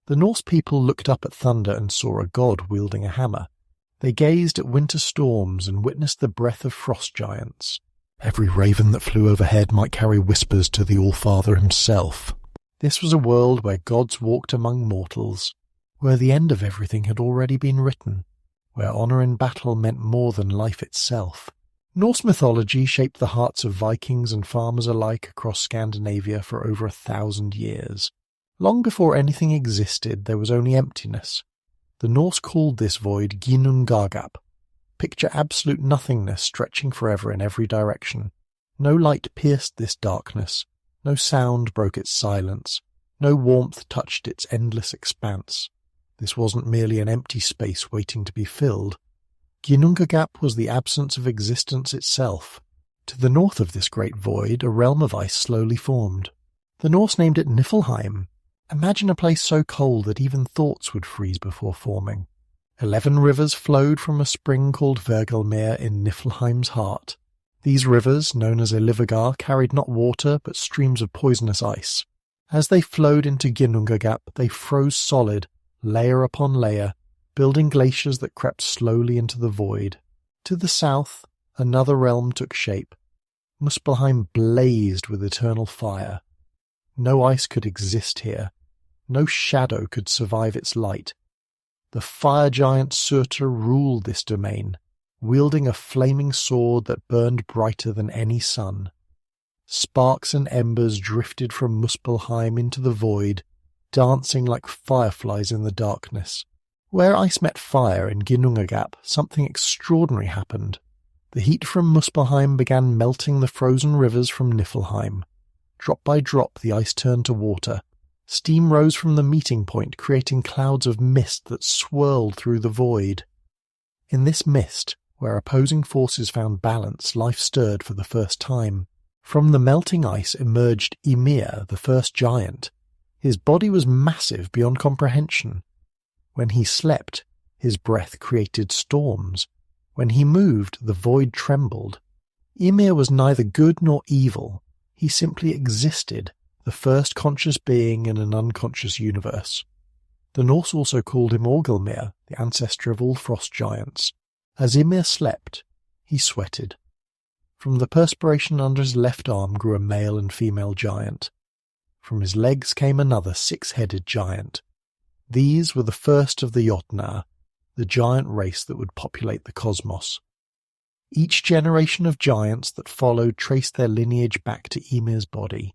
The Norse people looked up at thunder and saw a god wielding a hammer. They gazed at winter storms and witnessed the breath of frost giants. Every raven that flew overhead might carry whispers to the All-Father himself. This was a world where gods walked among mortals, where the end of everything had already been written, where honour in battle meant more than life itself. Norse mythology shaped the hearts of Vikings and farmers alike across Scandinavia for over 1,000 years. Long before anything existed, there was only emptiness. The Norse called this void Ginnungagap. Picture absolute nothingness stretching forever in every direction. No light pierced this darkness. No sound broke its silence. No warmth touched its endless expanse. This wasn't merely an empty space waiting to be filled. Ginnungagap was the absence of existence itself. To the north of this great void, a realm of ice slowly formed. The Norse named it Niflheim. Imagine a place so cold that even thoughts would freeze before forming. 11 rivers flowed from a spring called Yggdrasil in Niflheim's heart. These rivers, known as Yggdrasil, carried not water but streams of poisonous ice. As they flowed into Ginnungagap, they froze solid, layer upon layer, building glaciers that crept slowly into the void. To the south, another realm took shape. Muspelheim blazed with eternal fire. No ice could exist here. No shadow could survive its light. The fire giant Surtur ruled this domain, wielding a flaming sword that burned brighter than any sun. Sparks and embers drifted from Muspelheim into the void, dancing like fireflies in the darkness. Where ice met fire in Ginnungagap, something extraordinary happened. The heat from Muspelheim began melting the frozen rivers from Niflheim. Drop by drop the ice turned to water. Steam rose from the meeting point, creating clouds of mist that swirled through the void. In this mist, where opposing forces found balance, life stirred for the first time. From the melting ice emerged Ymir, the first giant. His body was massive beyond comprehension. When he slept, his breath created storms. When he moved, the void trembled. Ymir was neither good nor evil. He simply existed, the first conscious being in an unconscious universe. The Norse also called him Orgelmir, the ancestor of all frost giants. As Ymir slept, he sweated. From the perspiration under his left arm grew a male and female giant. From his legs came another 6-headed giant. These were the first of the Jotnar, the giant race that would populate the cosmos. Each generation of giants that followed traced their lineage back to Ymir's body.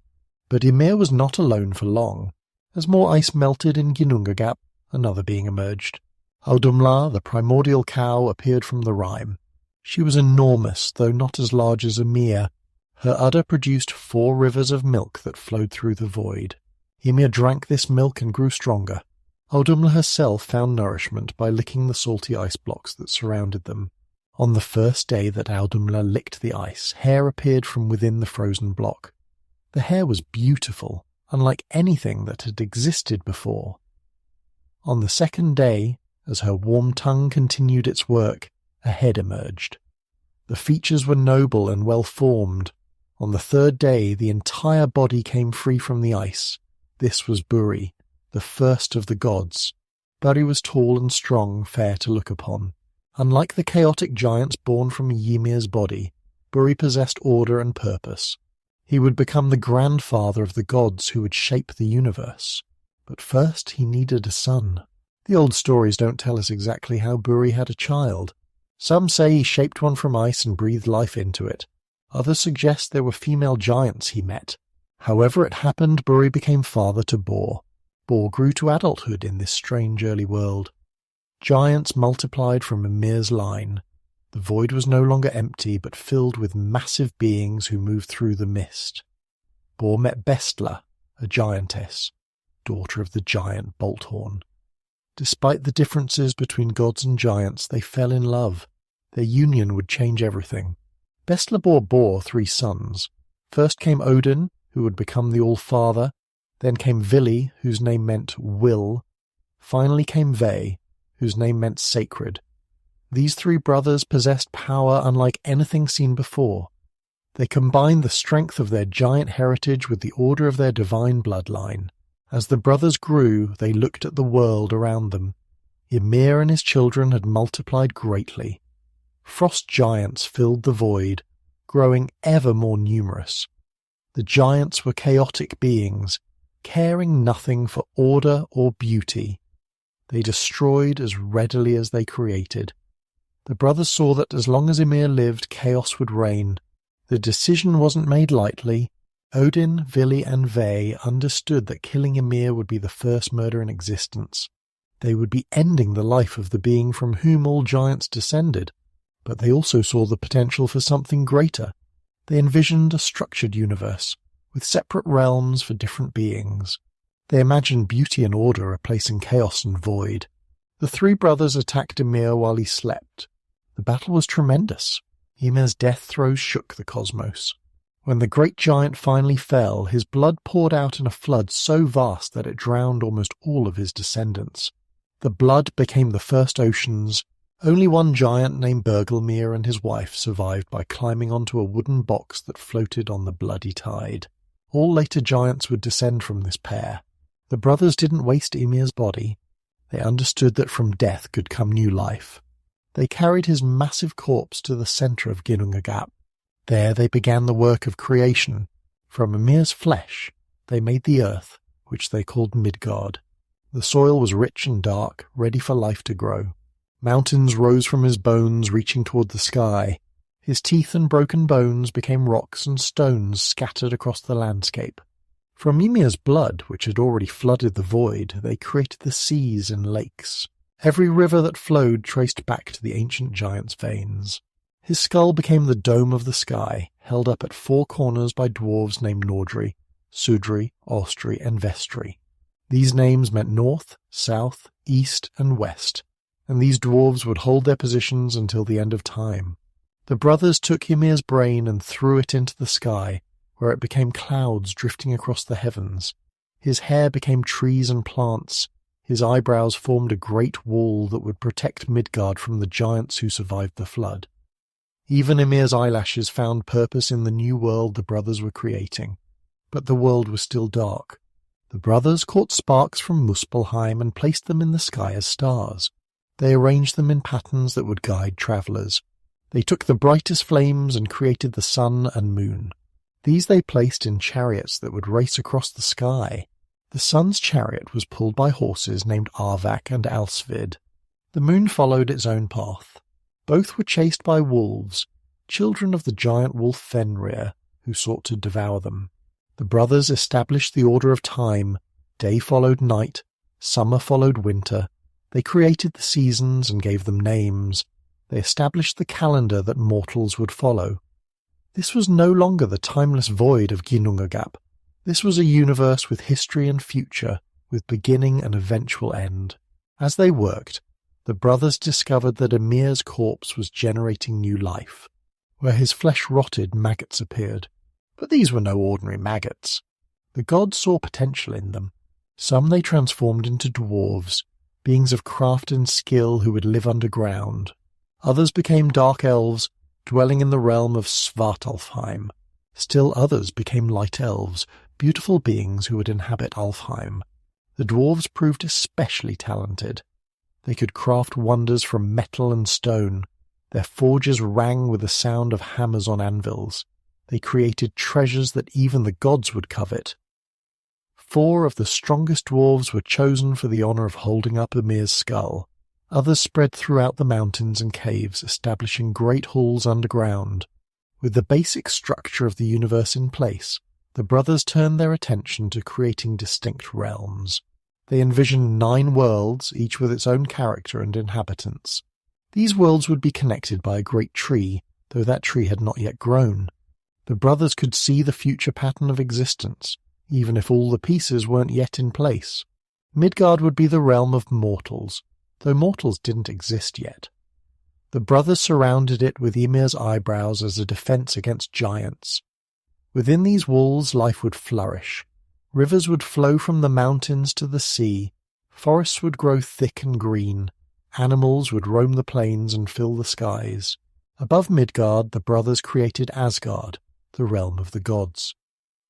But Ymir was not alone for long. As more ice melted in Ginnungagap, another being emerged. Audumla, the primordial cow, appeared from the rime. She was enormous, though not as large as Ymir. Her udder produced 4 rivers of milk that flowed through the void. Ymir drank this milk and grew stronger. Audumla herself found nourishment by licking the salty ice blocks that surrounded them. On the first day that Audumla licked the ice, hair appeared from within the frozen block. The hair was beautiful, unlike anything that had existed before. On the second day, as her warm tongue continued its work, a head emerged. The features were noble and well-formed. On the third day, the entire body came free from the ice. This was Buri, the first of the gods. Buri was tall and strong, fair to look upon. Unlike the chaotic giants born from Ymir's body, Buri possessed order and purpose. He would become the grandfather of the gods who would shape the universe. But first he needed a son. The old stories don't tell us exactly how Buri had a child. Some say he shaped one from ice and breathed life into it. Others suggest there were female giants he met. However it happened, Buri became father to Bor. Bor grew to adulthood in this strange early world. Giants multiplied from Ymir's line. The void was no longer empty, but filled with massive beings who moved through the mist. Bor met Bestla, a giantess, daughter of the giant Bolthorn. Despite the differences between gods and giants, they fell in love. Their union would change everything. Bestla bore Bor 3 sons. First came Odin, who would become the All-Father. Then came Vili, whose name meant will. Finally came Ve, whose name meant sacred. These 3 brothers possessed power unlike anything seen before. They combined the strength of their giant heritage with the order of their divine bloodline, As the brothers grew, they looked at the world around them. Ymir and his children had multiplied greatly. Frost giants filled the void, growing ever more numerous. The giants were chaotic beings, caring nothing for order or beauty. They destroyed as readily as they created. The brothers saw that as long as Ymir lived, chaos would reign. The decision wasn't made lightly. Odin, Vili, and Ve understood that killing Ymir would be the first murder in existence. They would be ending the life of the being from whom all giants descended. But they also saw the potential for something greater. They envisioned a structured universe, with separate realms for different beings. They imagined beauty and order replacing chaos and void. The three brothers attacked Ymir while he slept. The battle was tremendous. Ymir's death throes shook the cosmos. When the great giant finally fell, his blood poured out in a flood so vast that it drowned almost all of his descendants. The blood became the first oceans. Only one giant named Bergelmir and his wife survived by climbing onto a wooden box that floated on the bloody tide. All later giants would descend from this pair. The brothers didn't waste Ymir's body. They understood that from death could come new life. They carried his massive corpse to the centre of Ginnungagap. There they began the work of creation. From Ymir's flesh, they made the earth, which they called Midgard. The soil was rich and dark, ready for life to grow. Mountains rose from his bones, reaching toward the sky. His teeth and broken bones became rocks and stones scattered across the landscape. From Ymir's blood, which had already flooded the void, they created the seas and lakes. Every river that flowed traced back to the ancient giant's veins. His skull became the dome of the sky, held up at four corners by dwarves named Nordri, Sudri, Ostri, and Vestri. These names meant north, south, east, and west, and these dwarves would hold their positions until the end of time. The brothers took Ymir's brain and threw it into the sky, where it became clouds drifting across the heavens. His hair became trees and plants. His eyebrows formed a great wall that would protect Midgard from the giants who survived the flood. Even Ymir's eyelashes found purpose in the new world the brothers were creating. But the world was still dark. The brothers caught sparks from Muspelheim and placed them in the sky as stars. They arranged them in patterns that would guide travellers. They took the brightest flames and created the sun and moon. These they placed in chariots that would race across the sky. The sun's chariot was pulled by horses named Arvak and Alsvid. The moon followed its own path. Both were chased by wolves, children of the giant wolf Fenrir, who sought to devour them. The brothers established the order of time. Day followed night, summer followed winter. They created the seasons and gave them names. They established the calendar that mortals would follow. This was no longer the timeless void of Ginnungagap. This was a universe with history and future, with beginning and eventual end. As they worked, the brothers discovered that Ymir's corpse was generating new life. Where his flesh rotted, maggots appeared. But these were no ordinary maggots. The gods saw potential in them. Some they transformed into dwarves, beings of craft and skill who would live underground. Others became dark elves, dwelling in the realm of Svartalfheim. Still others became light elves, beautiful beings who would inhabit Alfheim. The dwarves proved especially talented. They could craft wonders from metal and stone. Their forges rang with the sound of hammers on anvils. They created treasures that even the gods would covet. 4 of the strongest dwarves were chosen for the honour of holding up Ymir's skull. Others spread throughout the mountains and caves, establishing great halls underground. With the basic structure of the universe in place, the brothers turned their attention to creating distinct realms. They envisioned 9 worlds, each with its own character and inhabitants. These worlds would be connected by a great tree, though that tree had not yet grown. The brothers could see the future pattern of existence, even if all the pieces weren't yet in place. Midgard would be the realm of mortals, though mortals didn't exist yet. The brothers surrounded it with Ymir's eyebrows as a defense against giants. Within these walls life would flourish. Rivers would flow from the mountains to the sea, forests would grow thick and green, animals would roam the plains and fill the skies. Above Midgard, the brothers created Asgard, the realm of the gods.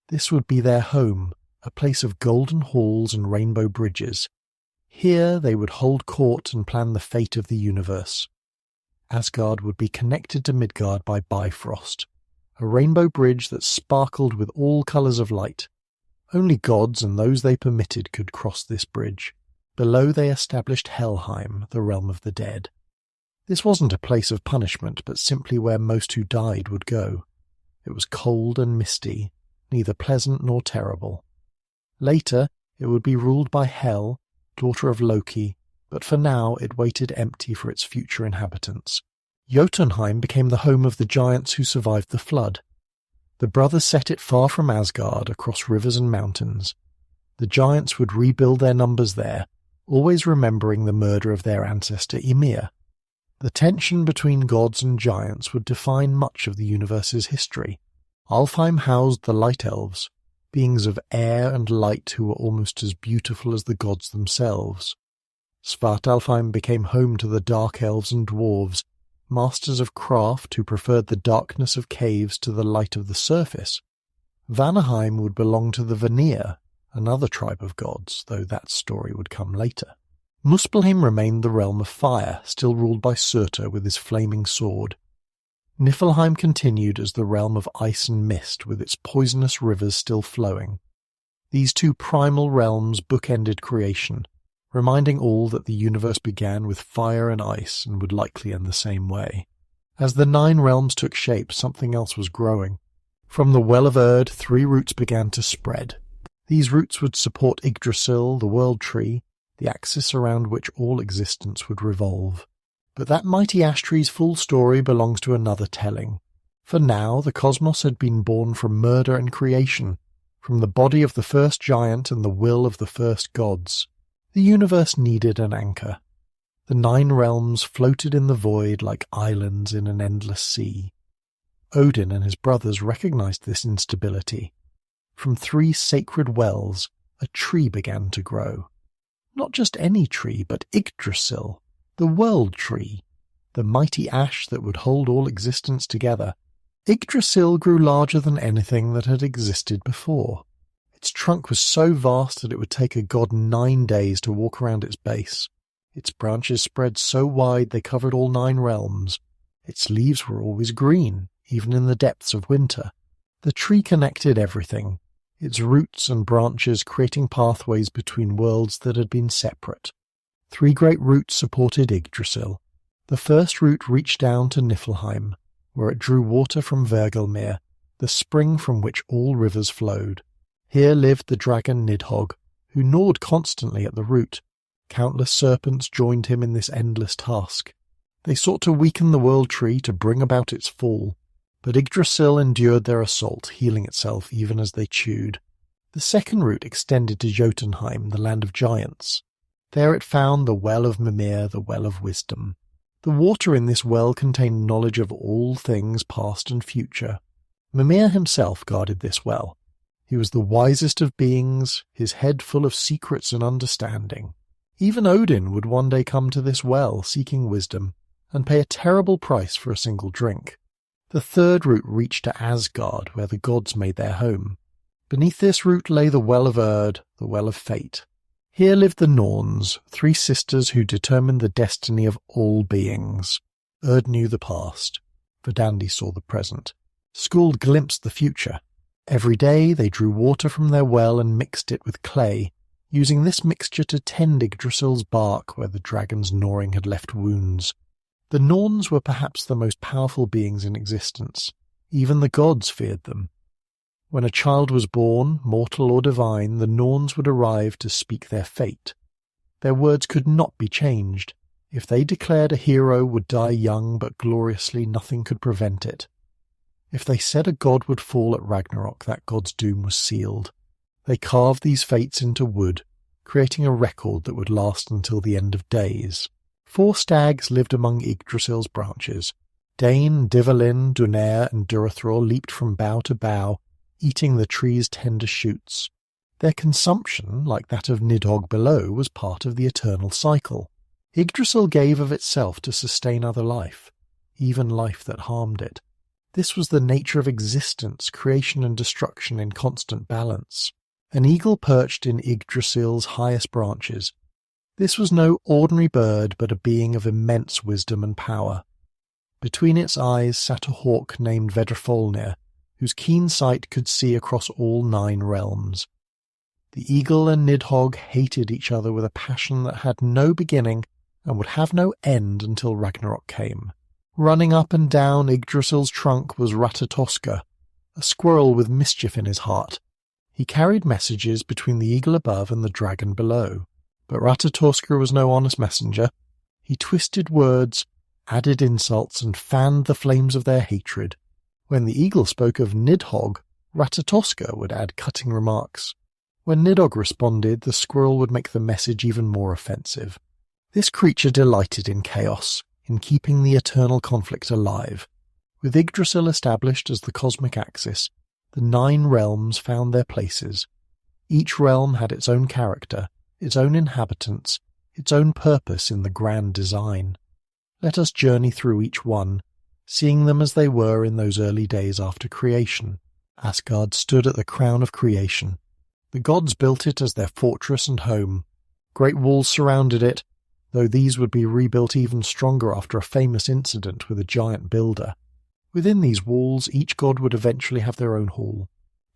This would be their home, a place of golden halls and rainbow bridges. Here they would hold court and plan the fate of the universe. Asgard would be connected to Midgard by Bifrost, a rainbow bridge that sparkled with all colours of light. Only gods and those they permitted could cross this bridge. Below they established Helheim, the realm of the dead. This wasn't a place of punishment, but simply where most who died would go. It was cold and misty, neither pleasant nor terrible. Later, it would be ruled by Hel, daughter of Loki, but for now it waited empty for its future inhabitants. Jotunheim became the home of the giants who survived the flood. The brothers set it far from Asgard, across rivers and mountains. The giants would rebuild their numbers there, always remembering the murder of their ancestor Ymir. The tension between gods and giants would define much of the universe's history. Alfheim housed the Light Elves, beings of air and light who were almost as beautiful as the gods themselves. Svartalfheim became home to the Dark Elves and Dwarves, masters of craft who preferred the darkness of caves to the light of the surface. Vanaheim would belong to the Vanir, another tribe of gods, though that story would come later. Muspelheim remained the realm of fire, still ruled by Surtur with his flaming sword. Niflheim continued as the realm of ice and mist, with its poisonous rivers still flowing. These two primal realms bookended creation, reminding all that the universe began with fire and ice and would likely end the same way. As the 9 realms took shape, something else was growing. From the Well of Erd, 3 roots began to spread. These roots would support Yggdrasil, the World Tree, the axis around which all existence would revolve. But that mighty ash tree's full story belongs to another telling. For now, the cosmos had been born from murder and creation, from the body of the first giant and the will of the first gods. The universe needed an anchor. The 9 realms floated in the void like islands in an endless sea. Odin and his brothers recognized this instability. From 3 sacred wells, a tree began to grow. Not just any tree, but Yggdrasil, the World Tree, the mighty ash that would hold all existence together. Yggdrasil grew larger than anything that had existed before. Its trunk was so vast that it would take a god 9 days to walk around its base. Its branches spread so wide they covered all 9 realms. Its leaves were always green, even in the depths of winter. The tree connected everything, its roots and branches creating pathways between worlds that had been separate. 3 great roots supported Yggdrasil. The first root reached down to Niflheim, where it drew water from Hvergelmir, the spring from which all rivers flowed. Here lived the dragon Nidhogg, who gnawed constantly at the root. Countless serpents joined him in this endless task. They sought to weaken the World Tree to bring about its fall, but Yggdrasil endured their assault, healing itself even as they chewed. The second route extended to Jotunheim, the land of giants. There it found the Well of Mimir, the Well of Wisdom. The water in this well contained knowledge of all things past and future. Mimir himself guarded this well. He was the wisest of beings, his head full of secrets and understanding. Even Odin would one day come to this well, seeking wisdom, and pay a terrible price for a single drink. The third route reached to Asgard, where the gods made their home. Beneath this route lay the Well of Erd, the Well of Fate. Here lived the Norns, 3 sisters who determined the destiny of all beings. Erd knew the past. Verdandi saw the present. Skuld glimpsed the future. Every day they drew water from their well and mixed it with clay, using this mixture to tend Yggdrasil's bark where the dragon's gnawing had left wounds. The Norns were perhaps the most powerful beings in existence. Even the gods feared them. When a child was born, mortal or divine, the Norns would arrive to speak their fate. Their words could not be changed. If they declared a hero would die young but gloriously, nothing could prevent it. If they said a god would fall at Ragnarok, that god's doom was sealed. They carved these fates into wood, creating a record that would last until the end of days. 4 stags lived among Yggdrasil's branches. Dane, Divalin, Dunair, and Durathror leaped from bough to bough, eating the tree's tender shoots. Their consumption, like that of Nidhogg below, was part of the eternal cycle. Yggdrasil gave of itself to sustain other life, even life that harmed it. This was the nature of existence, creation and destruction in constant balance. An eagle perched in Yggdrasil's highest branches. This was no ordinary bird, but a being of immense wisdom and power. Between its eyes sat a hawk named Vedrfolnir, whose keen sight could see across all 9 realms. The eagle and Nidhogg hated each other with a passion that had no beginning and would have no end until Ragnarok came. Running up and down Yggdrasil's trunk was Ratatoskr, a squirrel with mischief in his heart. He carried messages between the eagle above and the dragon below. But Ratatoskr was no honest messenger. He twisted words, added insults, and fanned the flames of their hatred. When the eagle spoke of Nidhogg, Ratatoskr would add cutting remarks. When Nidhogg responded, the squirrel would make the message even more offensive. This creature delighted in chaos, in keeping the eternal conflict alive. With Yggdrasil established as the cosmic axis, the 9 realms found their places. Each realm had its own character, its own inhabitants, its own purpose in the grand design. Let us journey through each one, seeing them as they were in those early days after creation. Asgard stood at the crown of creation. The gods built it as their fortress and home. Great walls surrounded it, though these would be rebuilt even stronger after a famous incident with a giant builder. Within these walls, each god would eventually have their own hall.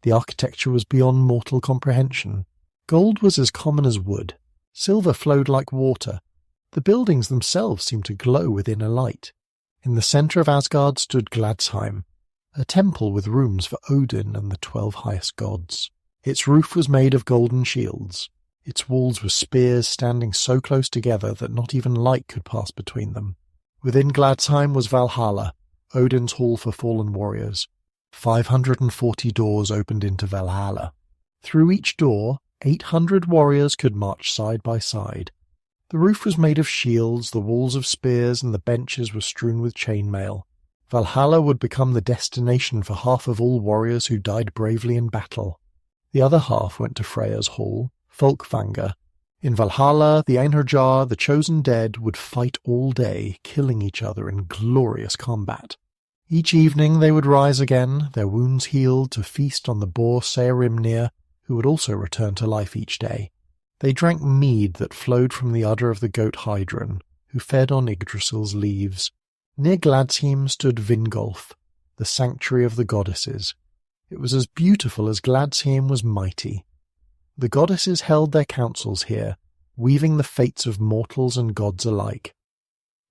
The architecture was beyond mortal comprehension. Gold was as common as wood. Silver flowed like water. The buildings themselves seemed to glow with inner light. In the centre of Asgard stood Gladsheim, a temple with rooms for Odin and the 12 highest gods. Its roof was made of golden shields. Its walls were spears standing so close together that not even light could pass between them. Within Gladsheim was Valhalla, Odin's hall for fallen warriors. 540 doors opened into Valhalla. Through each door, 800 warriors could march side by side. The roof was made of shields, the walls of spears, and the benches were strewn with chainmail. Valhalla would become the destination for half of all warriors who died bravely in battle. The other half went to Freya's hall, Folkvanga. In Valhalla, the Einherjar, the chosen dead, would fight all day, killing each other in glorious combat. Each evening they would rise again, their wounds healed, to feast on the boar Saehrimnir, who would also return to life each day. They drank mead that flowed from the udder of the goat Heidrun, who fed on Yggdrasil's leaves. Near Gladsheim stood Vingolf, the sanctuary of the goddesses. It was as beautiful as Gladsheim was mighty. The goddesses held their councils here, weaving the fates of mortals and gods alike.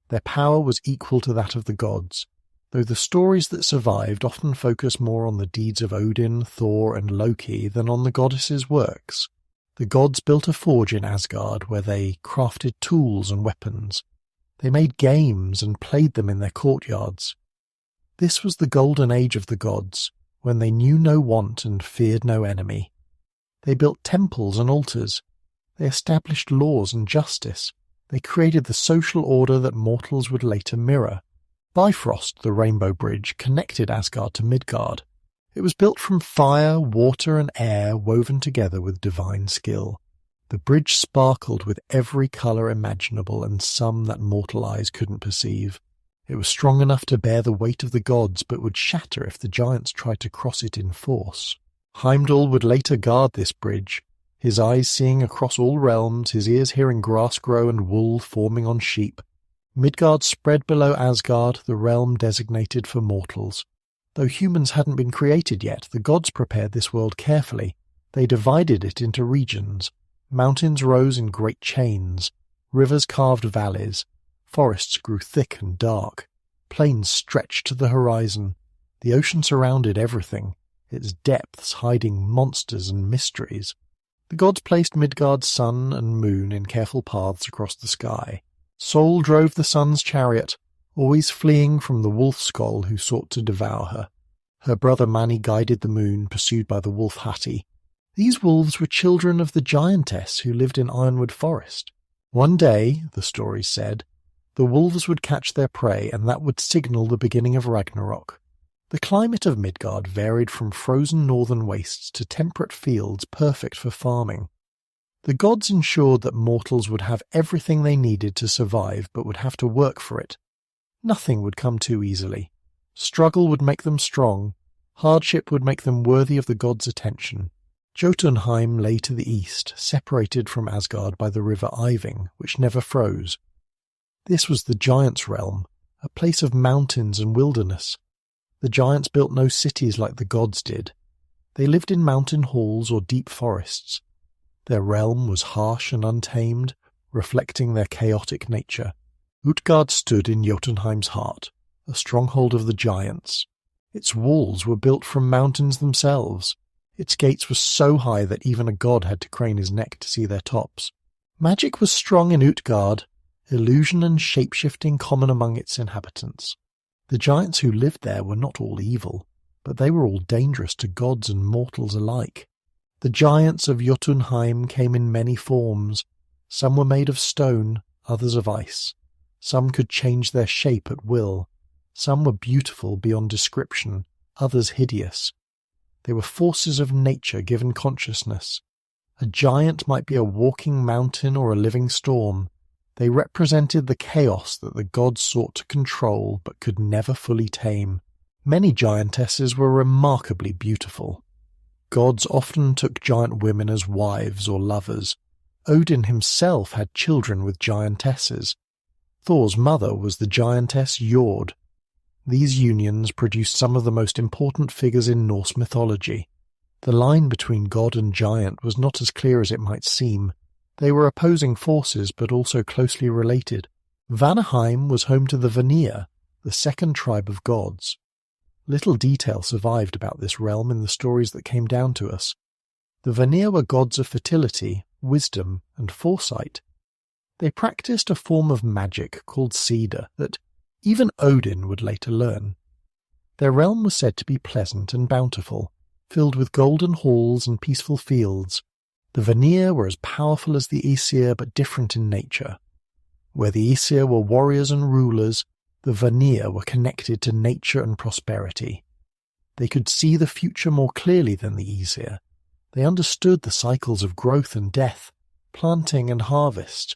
Their power was equal to that of the gods, though the stories that survived often focus more on the deeds of Odin, Thor, and Loki than on the goddesses' works. The gods built a forge in Asgard where they crafted tools and weapons. They made games and played them in their courtyards. This was the golden age of the gods, when they knew no want and feared no enemy. They built temples and altars. They established laws and justice. They created the social order that mortals would later mirror. Bifrost, the Rainbow Bridge, connected Asgard to Midgard. It was built from fire, water, and air woven together with divine skill. The bridge sparkled with every colour imaginable and some that mortal eyes couldn't perceive. It was strong enough to bear the weight of the gods, but would shatter if the giants tried to cross it in force. Heimdall would later guard this bridge, his eyes seeing across all realms, his ears hearing grass grow and wool forming on sheep. Midgard spread below Asgard, the realm designated for mortals. Though humans hadn't been created yet, the gods prepared this world carefully. They divided it into regions. Mountains rose in great chains. Rivers carved valleys. Forests grew thick and dark. Plains stretched to the horizon. The ocean surrounded everything, its depths hiding monsters and mysteries. The gods placed Midgard's sun and moon in careful paths across the sky. Sol drove the sun's chariot, always fleeing from the wolf skull who sought to devour her. Her brother Mani guided the moon, pursued by the wolf Hati. These wolves were children of the giantess who lived in Ironwood Forest. One day, the stories said, the wolves would catch their prey, and that would signal the beginning of Ragnarok. The climate of Midgard varied from frozen northern wastes to temperate fields perfect for farming. The gods ensured that mortals would have everything they needed to survive, but would have to work for it. Nothing would come too easily. Struggle would make them strong. Hardship would make them worthy of the gods' attention. Jotunheim lay to the east, separated from Asgard by the river Iving, which never froze. This was the giants' realm, a place of mountains and wilderness. The giants built no cities like the gods did. They lived in mountain halls or deep forests. Their realm was harsh and untamed, reflecting their chaotic nature. Utgard stood in Jotunheim's heart, a stronghold of the giants. Its walls were built from mountains themselves. Its gates were so high that even a god had to crane his neck to see their tops. Magic was strong in Utgard, illusion and shape-shifting common among its inhabitants. The giants who lived there were not all evil, but they were all dangerous to gods and mortals alike. The giants of Jotunheim came in many forms. Some were made of stone, others of ice. Some could change their shape at will. Some were beautiful beyond description, others hideous. They were forces of nature given consciousness. A giant might be a walking mountain or a living storm. They represented the chaos that the gods sought to control but could never fully tame. Many giantesses were remarkably beautiful. Gods often took giant women as wives or lovers. Odin himself had children with giantesses. Thor's mother was the giantess Jord. These unions produced some of the most important figures in Norse mythology. The line between god and giant was not as clear as it might seem. They were opposing forces but also closely related. Vanaheim was home to the Vanir, the second tribe of gods. Little detail survived about this realm in the stories that came down to us. The Vanir were gods of fertility, wisdom, and foresight. They practiced a form of magic called Cedar that even Odin would later learn. Their realm was said to be pleasant and bountiful, filled with golden halls and peaceful fields. The Vanir were as powerful as the Aesir but different in nature. Where the Aesir were warriors and rulers, the Vanir were connected to nature and prosperity. They could see the future more clearly than the Aesir. They understood the cycles of growth and death, planting and harvest.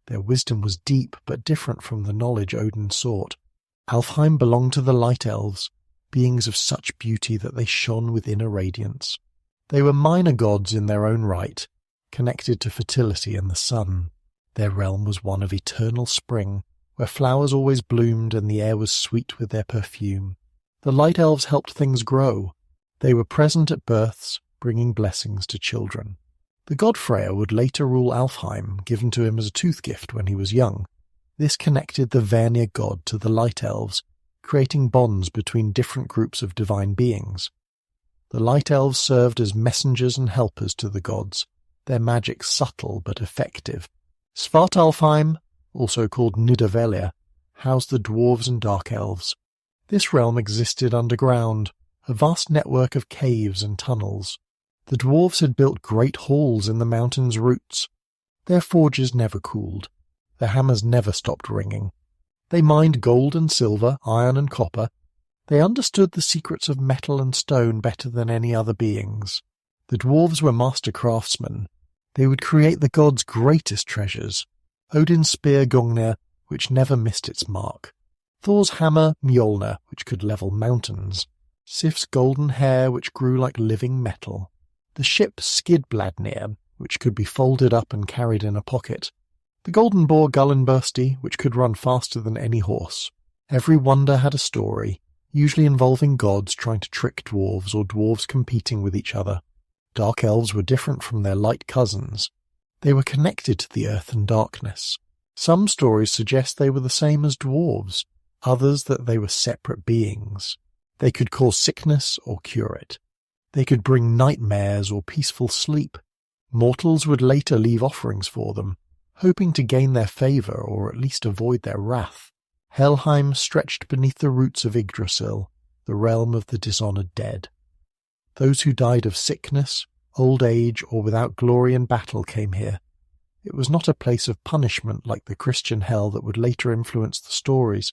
Their wisdom was deep but different from the knowledge Odin sought. Alfheim belonged to the Light Elves, beings of such beauty that they shone with inner radiance. They were minor gods in their own right, connected to fertility and the sun. Their realm was one of eternal spring, where flowers always bloomed and the air was sweet with their perfume. The Light Elves helped things grow. They were present at births, bringing blessings to children. The god Freyr would later rule Alfheim, given to him as a tooth gift when he was young. This connected the Vanir god to the Light Elves, creating bonds between different groups of divine beings. The Light Elves served as messengers and helpers to the gods, their magic subtle but effective. Svartalfheim, also called Nidavellir, housed the dwarves and dark elves. This realm existed underground, a vast network of caves and tunnels. The dwarves had built great halls in the mountain's roots. Their forges never cooled. Their hammers never stopped ringing. They mined gold and silver, iron and copper. They understood the secrets of metal and stone better than any other beings. The dwarves were master craftsmen. They would create the gods' greatest treasures. Odin's spear Gungnir, which never missed its mark. Thor's hammer Mjolnir, which could level mountains. Sif's golden hair, which grew like living metal. The ship Skidbladnir, which could be folded up and carried in a pocket. The golden boar Gullinbursti, which could run faster than any horse. Every wonder had a story, usually involving gods trying to trick dwarves or dwarves competing with each other. Dark elves were different from their light cousins. They were connected to the earth and darkness. Some stories suggest they were the same as dwarves, others that they were separate beings. They could cause sickness or cure it. They could bring nightmares or peaceful sleep. Mortals would later leave offerings for them, hoping to gain their favour or at least avoid their wrath. Helheim stretched beneath the roots of Yggdrasil, the realm of the dishonoured dead. Those who died of sickness, old age, or without glory in battle came here. It was not a place of punishment like the Christian hell that would later influence the stories.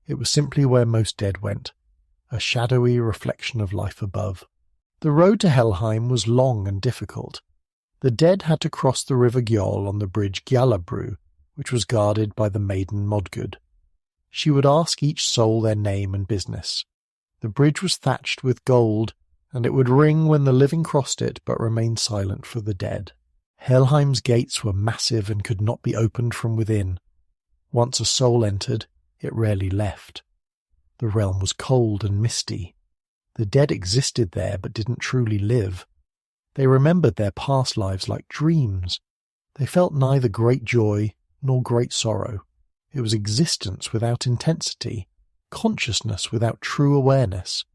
It was simply where most dead went, a shadowy reflection of life above. The road to Helheim was long and difficult. The dead had to cross the river Gjoll on the bridge Gjallabru, which was guarded by the maiden Modgud. She would ask each soul their name and business. The bridge was thatched with gold, and it would ring when the living crossed it but remained silent for the dead. Helheim's gates were massive and could not be opened from within. Once a soul entered, it rarely left. The realm was cold and misty. The dead existed there but didn't truly live. They remembered their past lives like dreams. They felt neither great joy nor great sorrow. It was existence without intensity, consciousness without true awareness.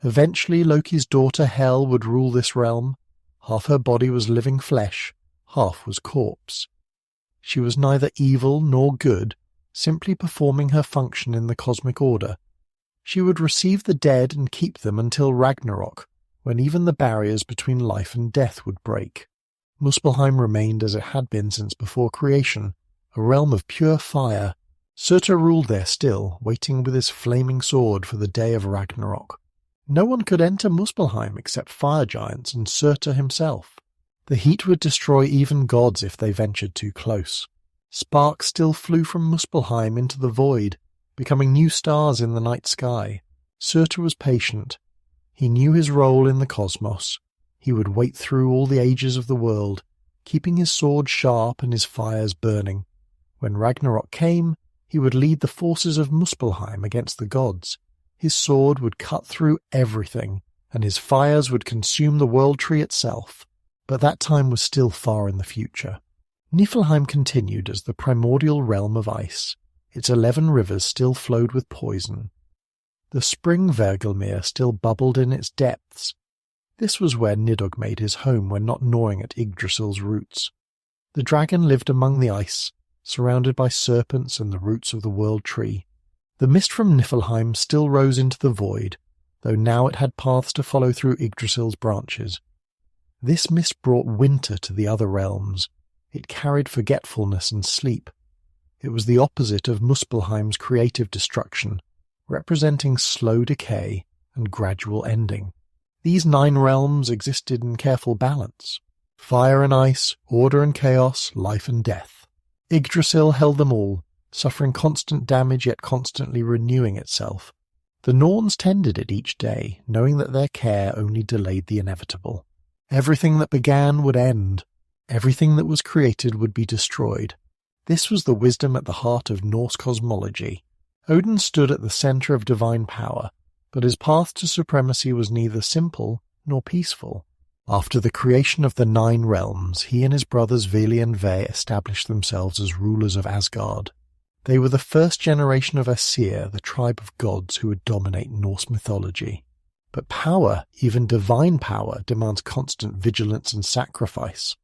Eventually Loki's daughter Hel would rule this realm. Half her body was living flesh, half was corpse. She was neither evil nor good, simply performing her function in the cosmic order. She would receive the dead and keep them until Ragnarok, when even the barriers between life and death would break. Muspelheim remained as it had been since before creation, a realm of pure fire. Surtur ruled there still, waiting with his flaming sword for the day of Ragnarok. No one could enter Muspelheim except fire giants and Surtur himself. The heat would destroy even gods if they ventured too close. Sparks still flew from Muspelheim into the void, becoming new stars in the night sky. Surtur was patient. He knew his role in the cosmos. He would wait through all the ages of the world, keeping his sword sharp and his fires burning. When Ragnarok came, he would lead the forces of Muspelheim against the gods. His sword would cut through everything, and his fires would consume the world tree itself. But that time was still far in the future. Niflheim continued as the primordial realm of ice. Its 11 rivers still flowed with poison. The spring Vergelmir still bubbled in its depths. This was where Nidog made his home when not gnawing at Yggdrasil's roots. The dragon lived among the ice, surrounded by serpents and the roots of the world tree. The mist from Niflheim still rose into the void, though now it had paths to follow through Yggdrasil's branches. This mist brought winter to the other realms. It carried forgetfulness and sleep. It was the opposite of Muspelheim's creative destruction, representing slow decay and gradual ending. These 9 realms existed in careful balance. Fire and ice, order and chaos, life and death. Yggdrasil held them all, suffering constant damage yet constantly renewing itself. The Norns tended it each day, knowing that their care only delayed the inevitable. Everything that began would end. Everything that was created would be destroyed. This was the wisdom at the heart of Norse cosmology. Odin stood at the centre of divine power, but his path to supremacy was neither simple nor peaceful. After the creation of the 9 realms, he and his brothers Vili and Ve established themselves as rulers of Asgard. They were the first generation of Aesir, the tribe of gods who would dominate Norse mythology. But power, even divine power, demands constant vigilance and sacrifice.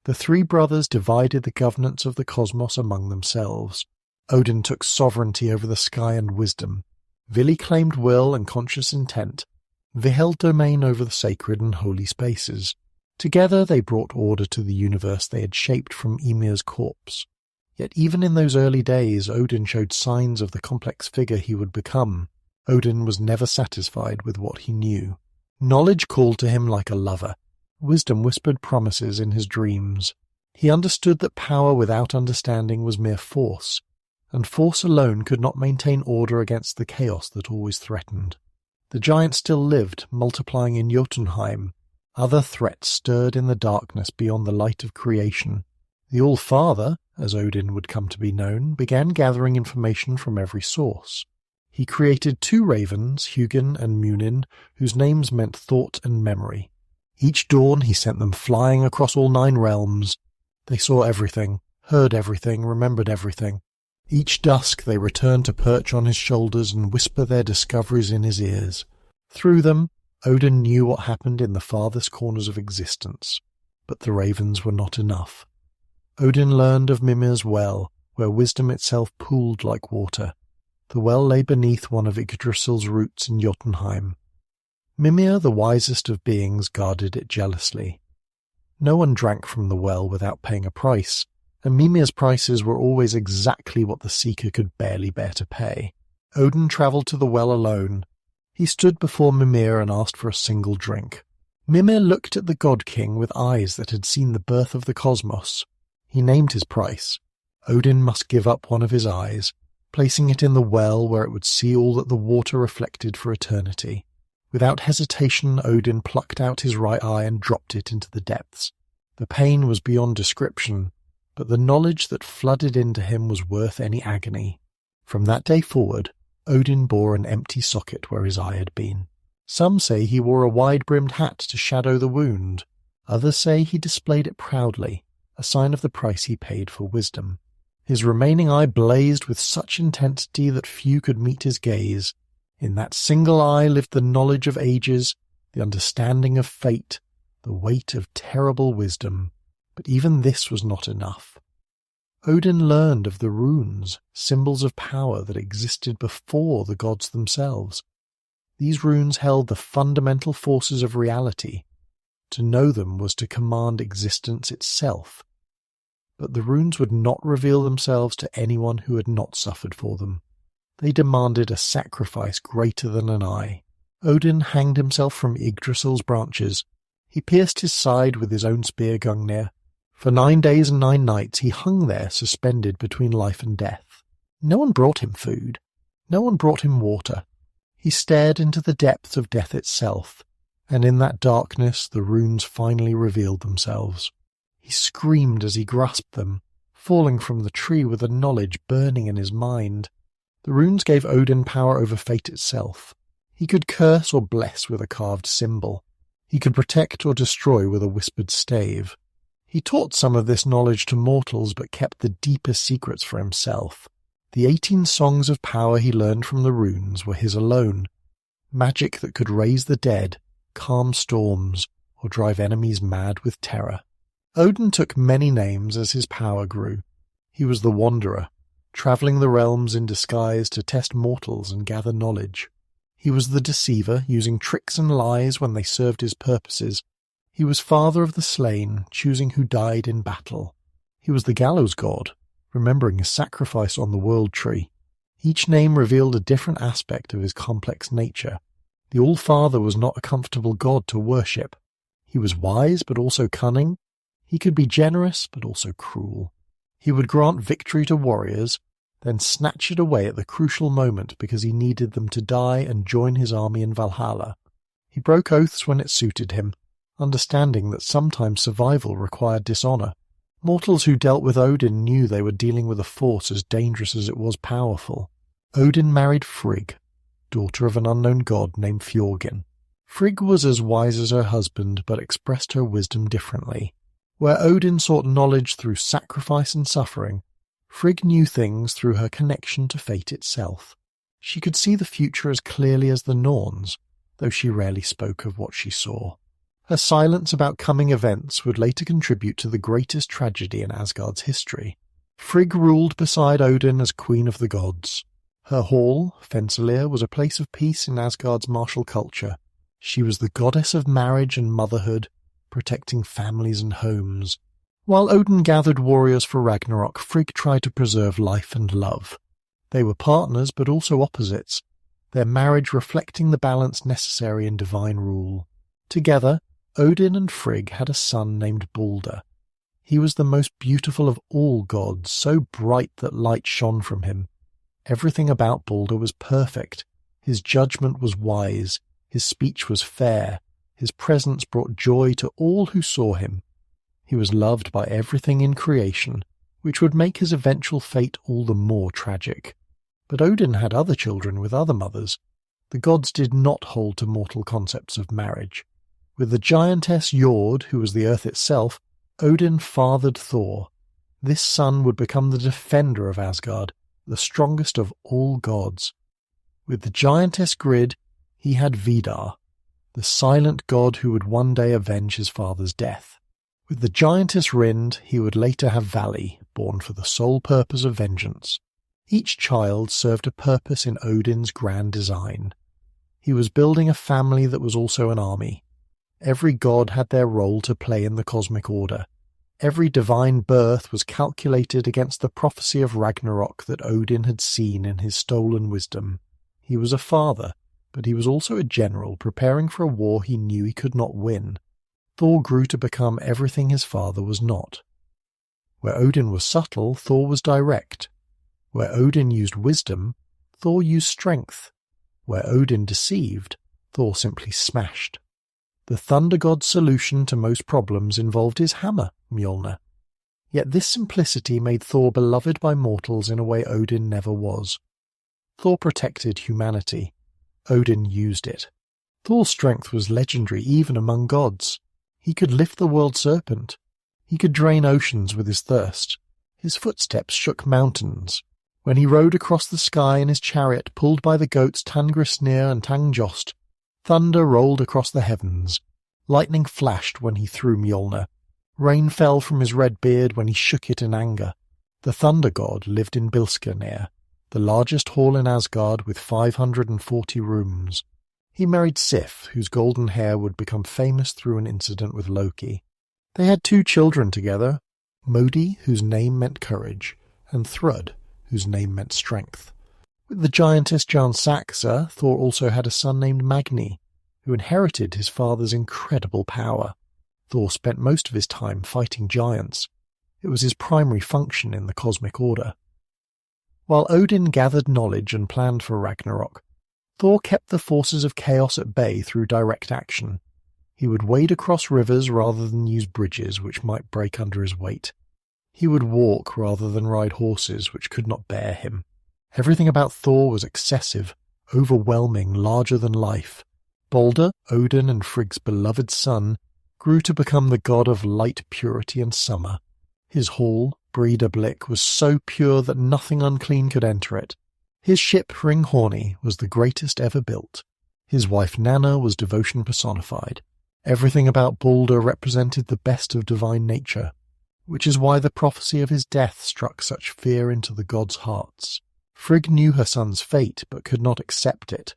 The 3 brothers divided the governance of the cosmos among themselves. Odin took sovereignty over the sky and wisdom. Vili claimed will and conscious intent. Ve held domain over the sacred and holy spaces. Together they brought order to the universe they had shaped from Ymir's corpse. Yet even in those early days, Odin showed signs of the complex figure he would become. Odin was never satisfied with what he knew. Knowledge called to him like a lover. Wisdom whispered promises in his dreams. He understood that power without understanding was mere force, and force alone could not maintain order against the chaos that always threatened. The giant still lived, multiplying in Jotunheim. Other threats stirred in the darkness beyond the light of creation. The All-Father, as Odin would come to be known, began gathering information from every source. He created 2 ravens, Hugin and Munin, whose names meant thought and memory. Each dawn he sent them flying across all 9 realms. They saw everything, heard everything, remembered everything. Each dusk they returned to perch on his shoulders and whisper their discoveries in his ears. Through them, Odin knew what happened in the farthest corners of existence. But the ravens were not enough. Odin learned of Mimir's well, where wisdom itself pooled like water. The well lay beneath one of Yggdrasil's roots in Jotunheim. Mimir, the wisest of beings, guarded it jealously. No one drank from the well without paying a price, and Mimir's prices were always exactly what the seeker could barely bear to pay. Odin travelled to the well alone. He stood before Mimir and asked for a single drink. Mimir looked at the god-king with eyes that had seen the birth of the cosmos. He named his price. Odin must give up one of his eyes, placing it in the well where it would see all that the water reflected for eternity. Without hesitation, Odin plucked out his right eye and dropped it into the depths. The pain was beyond description, but the knowledge that flooded into him was worth any agony. From that day forward, Odin bore an empty socket where his eye had been. Some say he wore a wide-brimmed hat to shadow the wound. Others say he displayed it proudly, a sign of the price he paid for wisdom. His remaining eye blazed with such intensity that few could meet his gaze. In that single eye lived the knowledge of ages, the understanding of fate, the weight of terrible wisdom. But even this was not enough. Odin learned of the runes, symbols of power that existed before the gods themselves. These runes held the fundamental forces of reality. To know them was to command existence itself. But the runes would not reveal themselves to anyone who had not suffered for them. They demanded a sacrifice greater than an eye. Odin hanged himself from Yggdrasil's branches. He pierced his side with his own spear Gungnir. For 9 days and 9 nights he hung there suspended between life and death. No one brought him food. No one brought him water. He stared into the depths of death itself, and in that darkness the runes finally revealed themselves. He screamed as he grasped them, falling from the tree with a knowledge burning in his mind. The runes gave Odin power over fate itself. He could curse or bless with a carved symbol. He could protect or destroy with a whispered stave. He taught some of this knowledge to mortals but kept the deepest secrets for himself. The 18 songs of power he learned from the runes were his alone. Magic that could raise the dead, calm storms, or drive enemies mad with terror. Odin took many names as his power grew. He was the Wanderer, travelling the realms in disguise to test mortals and gather knowledge. He was the Deceiver, using tricks and lies when they served his purposes. He was Father of the Slain, choosing who died in battle. He was the Gallows God, remembering his sacrifice on the World Tree. Each name revealed a different aspect of his complex nature. The All-Father was not a comfortable god to worship. He was wise but also cunning. He could be generous but also cruel. He would grant victory to warriors, then snatch it away at the crucial moment because he needed them to die and join his army in Valhalla. He broke oaths when it suited him, understanding that sometimes survival required dishonor. Mortals who dealt with Odin knew they were dealing with a force as dangerous as it was powerful. Odin married Frigg, daughter of an unknown god named Fjorgyn. Frigg was as wise as her husband, but expressed her wisdom differently. Where Odin sought knowledge through sacrifice and suffering, Frigg knew things through her connection to fate itself. She could see the future as clearly as the Norns, though she rarely spoke of what she saw. Her silence about coming events would later contribute to the greatest tragedy in Asgard's history. Frigg ruled beside Odin as Queen of the Gods. Her hall, Fensalir, was a place of peace in Asgard's martial culture. She was the goddess of marriage and motherhood, protecting families and homes. While Odin gathered warriors for Ragnarok, Frigg tried to preserve life and love. They were partners but also opposites, their marriage reflecting the balance necessary in divine rule. Together, Odin and Frigg had a son named Balder. He was the most beautiful of all gods, so bright that light shone from him. Everything about Balder was perfect. His judgment was wise, his speech was fair, his presence brought joy to all who saw him. He was loved by everything in creation, which would make his eventual fate all the more tragic. But Odin had other children with other mothers. The gods did not hold to mortal concepts of marriage. With the giantess Jord, who was the earth itself, Odin fathered Thor. This son would become the defender of Asgard, the strongest of all gods. With the giantess Grid, he had Vidar, the silent god who would one day avenge his father's death. With the giantess Rind, he would later have Vali, born for the sole purpose of vengeance. Each child served a purpose in Odin's grand design. He was building a family that was also an army. Every god had their role to play in the cosmic order. Every divine birth was calculated against the prophecy of Ragnarok that Odin had seen in his stolen wisdom. He was a father, but he was also a general preparing for a war he knew he could not win. Thor grew to become everything his father was not. Where Odin was subtle, Thor was direct. Where Odin used wisdom, Thor used strength. Where Odin deceived, Thor simply smashed. The thunder god's solution to most problems involved his hammer, Mjolnir. Yet this simplicity made Thor beloved by mortals in a way Odin never was. Thor protected humanity. Odin used it. Thor's strength was legendary even among gods. He could lift the world serpent. He could drain oceans with his thirst. His footsteps shook mountains. When he rode across the sky in his chariot pulled by the goats Tangrisnir and Tangjost, thunder rolled across the heavens. Lightning flashed when he threw Mjolnir. Rain fell from his red beard when he shook it in anger. The thunder god lived in Bilskirnir, the largest hall in Asgard with 540 rooms. He married Sif, whose golden hair would become famous through an incident with Loki. They had 2 children together, Modi, whose name meant courage, and Thrud, whose name meant strength. With the giantess Jarnsaxa, Thor also had a son named Magni, who inherited his father's incredible power. Thor spent most of his time fighting giants. It was his primary function in the cosmic order. While Odin gathered knowledge and planned for Ragnarok, Thor kept the forces of chaos at bay through direct action. He would wade across rivers rather than use bridges which might break under his weight. He would walk rather than ride horses which could not bear him. Everything about Thor was excessive, overwhelming, larger than life. Balder, Odin and Frigg's beloved son, grew to become the god of light, purity and summer. His hall, Breidablik, was so pure that nothing unclean could enter it. His ship Hringhorni was the greatest ever built. His wife Nanna was devotion personified. Everything about Balder represented the best of divine nature, which is why the prophecy of his death struck such fear into the gods' hearts. Frigg knew her son's fate, but could not accept it.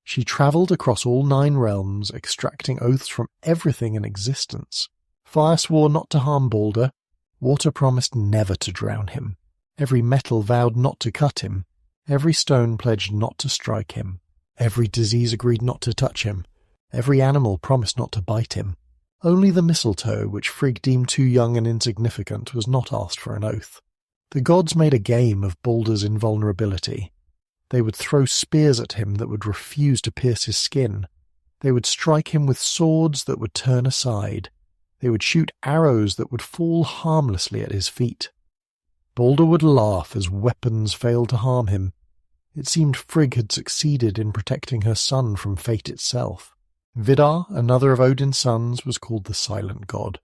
She travelled across all 9 realms, extracting oaths from everything in existence. Fire swore not to harm Balder. Water promised never to drown him. Every metal vowed not to cut him. Every stone pledged not to strike him. Every disease agreed not to touch him. Every animal promised not to bite him. Only the mistletoe, which Frigg deemed too young and insignificant, was not asked for an oath. The gods made a game of Balder's invulnerability. They would throw spears at him that would refuse to pierce his skin. They would strike him with swords that would turn aside. They would shoot arrows that would fall harmlessly at his feet. Balder would laugh as weapons failed to harm him. It seemed Frigg had succeeded in protecting her son from fate itself. Vidar, another of Odin's sons, was called the Silent God.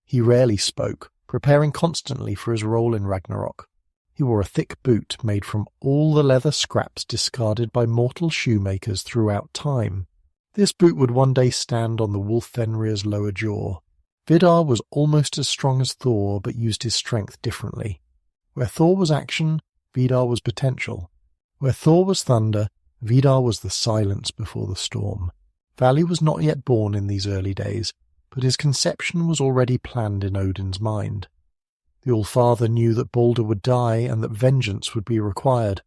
He rarely spoke, preparing constantly for his role in Ragnarok. He wore a thick boot made from all the leather scraps discarded by mortal shoemakers throughout time. This boot would one day stand on the wolf Fenrir's lower jaw. Vidar was almost as strong as Thor, but used his strength differently. Where Thor was action, Vidar was potential. Where Thor was thunder, Vidar was the silence before the storm. Vali was not yet born in these early days, but his conception was already planned in Odin's mind. The All-Father knew that Balder would die and that vengeance would be required.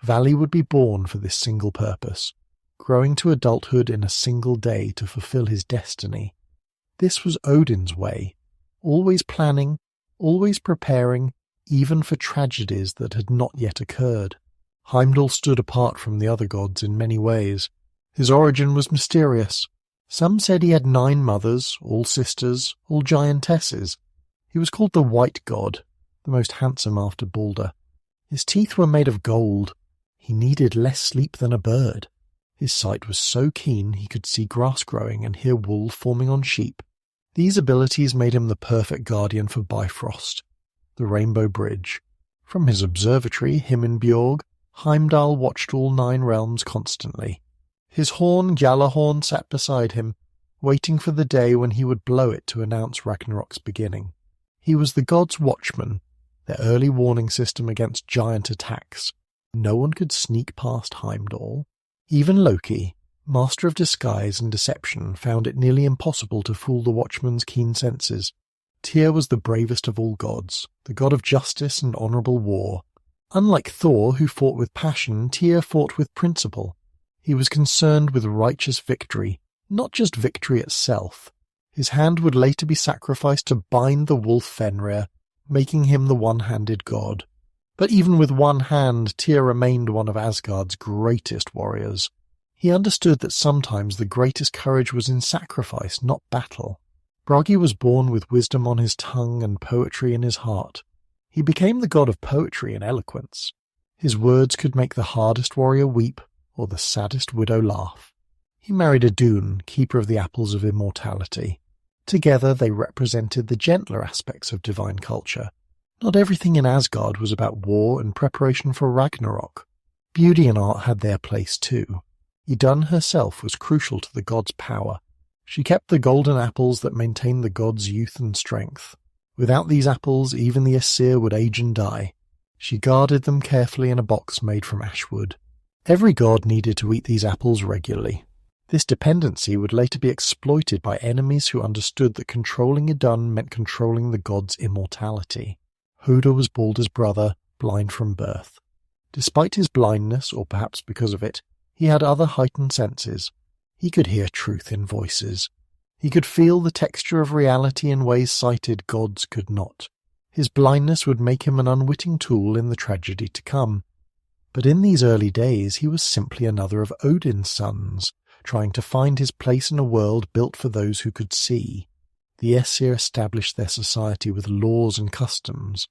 Vali would be born for this single purpose, growing to adulthood in a single day to fulfill his destiny. This was Odin's way, always planning, always preparing, even for tragedies that had not yet occurred. Heimdall stood apart from the other gods in many ways. His origin was mysterious. Some said he had 9 mothers, all sisters, all giantesses. He was called the White God, the most handsome after Balder. His teeth were made of gold. He needed less sleep than a bird. His sight was so keen he could see grass growing and hear wool forming on sheep. These abilities made him the perfect guardian for Bifrost, the Rainbow Bridge. From his observatory, Himinbjorg, Heimdall watched all 9 realms constantly. His horn Gjallarhorn sat beside him, waiting for the day when he would blow it to announce Ragnarok's beginning. He was the gods' watchman, their early warning system against giant attacks. No one could sneak past Heimdall. Even Loki, master of disguise and deception, found it nearly impossible to fool the watchman's keen senses. Tyr was the bravest of all gods, the god of justice and honourable war. Unlike Thor, who fought with passion, Tyr fought with principle. He was concerned with righteous victory, not just victory itself. His hand would later be sacrificed to bind the wolf Fenrir, making him the one-handed god. But even with one hand, Tyr remained one of Asgard's greatest warriors. He understood that sometimes the greatest courage was in sacrifice, not battle. Bragi was born with wisdom on his tongue and poetry in his heart. He became the god of poetry and eloquence. His words could make the hardest warrior weep or the saddest widow laugh. He married Idun, keeper of the apples of immortality. Together they represented the gentler aspects of divine culture. Not everything in Asgard was about war and preparation for Ragnarok. Beauty and art had their place too. Idun herself was crucial to the god's power. She kept the golden apples that maintained the god's youth and strength. Without these apples, even the Aesir would age and die. She guarded them carefully in a box made from ash wood. Every god needed to eat these apples regularly. This dependency would later be exploited by enemies who understood that controlling Idun meant controlling the god's immortality. Hoder was Balder's brother, blind from birth. Despite his blindness, or perhaps because of it, he had other heightened senses. He could hear truth in voices. He could feel the texture of reality in ways sighted gods could not. His blindness would make him an unwitting tool in the tragedy to come. But in these early days he was simply another of Odin's sons, trying to find his place in a world built for those who could see. The Aesir established their society with laws and customs.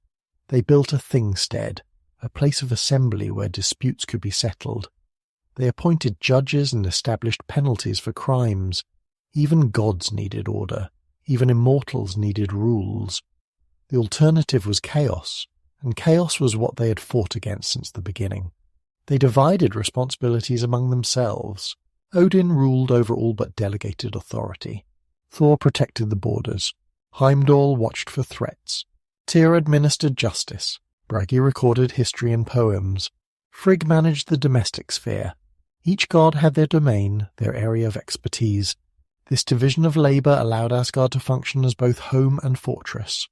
They built a thingstead, a place of assembly where disputes could be settled. They appointed judges and established penalties for crimes. Even gods needed order. Even immortals needed rules. The alternative was chaos, and chaos was what they had fought against since the beginning. They divided responsibilities among themselves. Odin ruled over all but delegated authority. Thor protected the borders. Heimdall watched for threats. Tyr administered justice. Bragi recorded history and poems. Frigg managed the domestic sphere. Each god had their domain, their area of expertise. This division of labour allowed Asgard to function as both home and fortress.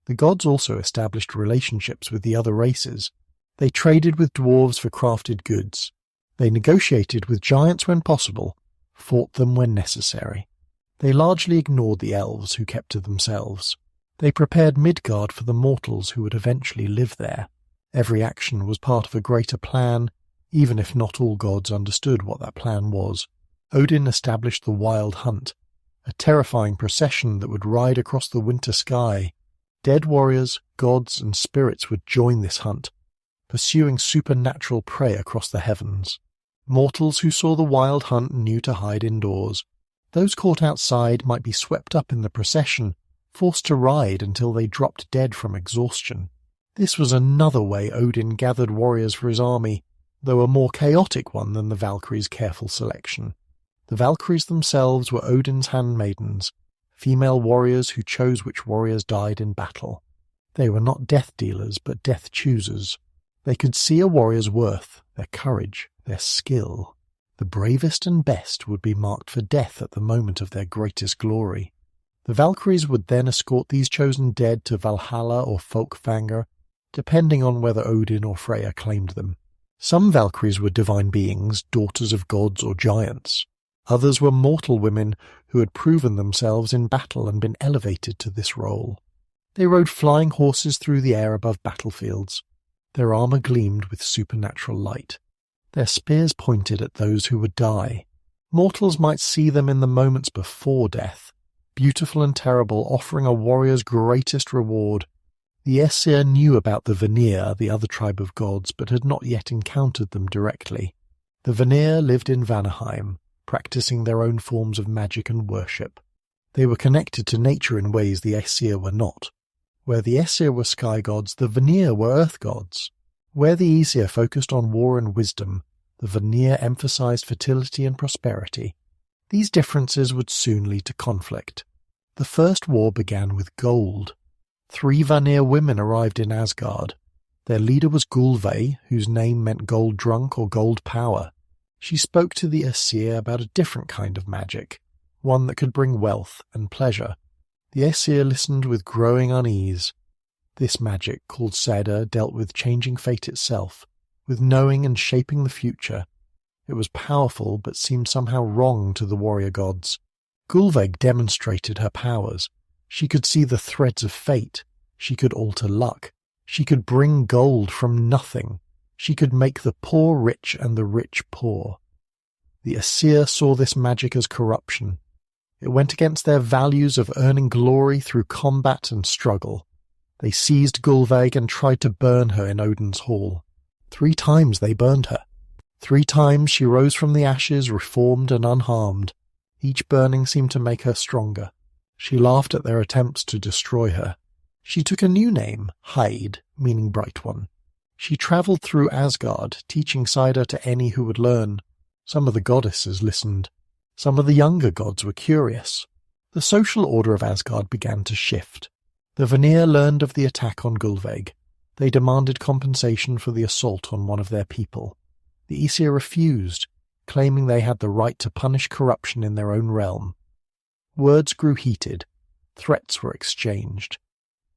The gods also established relationships with the other races. They traded with dwarves for crafted goods. They negotiated with giants when possible, fought them when necessary. They largely ignored the elves who kept to themselves. They prepared Midgard for the mortals who would eventually live there. Every action was part of a greater plan, even if not all gods understood what that plan was. Odin established the Wild Hunt, a terrifying procession that would ride across the winter sky. Dead warriors, gods, and spirits would join this hunt, pursuing supernatural prey across the heavens. Mortals who saw the Wild Hunt knew to hide indoors. Those caught outside might be swept up in the procession, forced to ride until they dropped dead from exhaustion. This was another way Odin gathered warriors for his army, though a more chaotic one than the Valkyries' careful selection. The Valkyries themselves were Odin's handmaidens, female warriors who chose which warriors died in battle. They were not death dealers, but death choosers. They could see a warrior's worth, their courage, their skill. The bravest and best would be marked for death at the moment of their greatest glory. The Valkyries would then escort these chosen dead to Valhalla or Folkvanger, depending on whether Odin or Freya claimed them. Some Valkyries were divine beings, daughters of gods or giants. Others were mortal women who had proven themselves in battle and been elevated to this role. They rode flying horses through the air above battlefields. Their armour gleamed with supernatural light. Their spears pointed at those who would die. Mortals might see them in the moments before death, beautiful and terrible, offering a warrior's greatest reward. The Aesir knew about the Vanir, the other tribe of gods, but had not yet encountered them directly. The Vanir lived in Vanaheim, practicing their own forms of magic and worship. They were connected to nature in ways the Aesir were not. Where the Aesir were sky gods, the Vanir were earth gods. Where the Aesir focused on war and wisdom, the Vanir emphasized fertility and prosperity. These differences would soon lead to conflict. The first war began with gold. 3 Vanir women arrived in Asgard. Their leader was Gulveig, whose name meant gold drunk or gold power. She spoke to the Aesir about a different kind of magic, one that could bring wealth and pleasure. The Aesir listened with growing unease. This magic, called Seda, dealt with changing fate itself, with knowing and shaping the future. It was powerful, but seemed somehow wrong to the warrior gods. Gulveig demonstrated her powers. She could see the threads of fate. She could alter luck. She could bring gold from nothing. She could make the poor rich and the rich poor. The The Aesir saw this magic as corruption. It went against their values of earning glory through combat and struggle. They seized Gullveig and tried to burn her in Odin's hall. 3 times they burned her. 3 times she rose from the ashes, reformed and unharmed. Each burning seemed to make her stronger. She laughed at their attempts to destroy her. She took a new name, Heid, meaning Bright One. She travelled through Asgard, teaching Cider to any who would learn. Some of the goddesses listened. Some of the younger gods were curious. The social order of Asgard began to shift. The Vanir learned of the attack on Gullveig. They demanded compensation for the assault on one of their people. The Aesir refused, claiming they had the right to punish corruption in their own realm. Words grew heated. Threats were exchanged.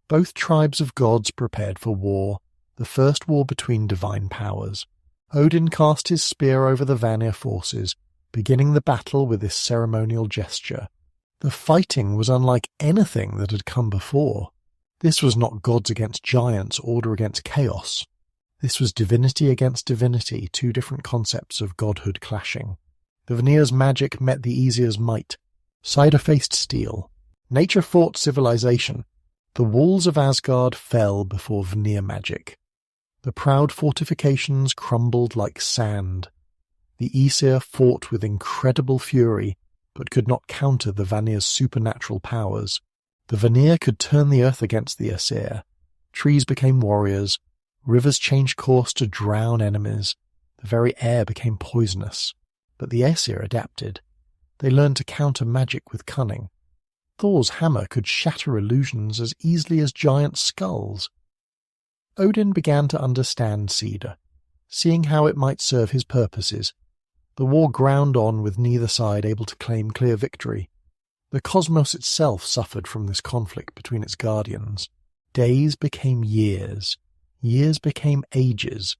Both tribes of gods prepared for war, the first war between divine powers. Odin cast his spear over the Vanir forces, beginning the battle with this ceremonial gesture. The fighting was unlike anything that had come before. This was not gods against giants, order against chaos. This was divinity against divinity, 2 different concepts of godhood clashing. The Vanir's magic met the Aesir's might. Cider faced steel. Nature fought civilization. The walls of Asgard fell before Vanir magic. The proud fortifications crumbled like sand. The Aesir fought with incredible fury, but could not counter the Vanir's supernatural powers. The Vanir could turn the earth against the Aesir. Trees became warriors. Rivers changed course to drown enemies. The very air became poisonous. But the Aesir adapted. They learned to counter magic with cunning. Thor's hammer could shatter illusions as easily as giant skulls. Odin began to understand Cedar, seeing how it might serve his purposes. The war ground on with neither side able to claim clear victory. The cosmos itself suffered from this conflict between its guardians. Days became years. Years became ages.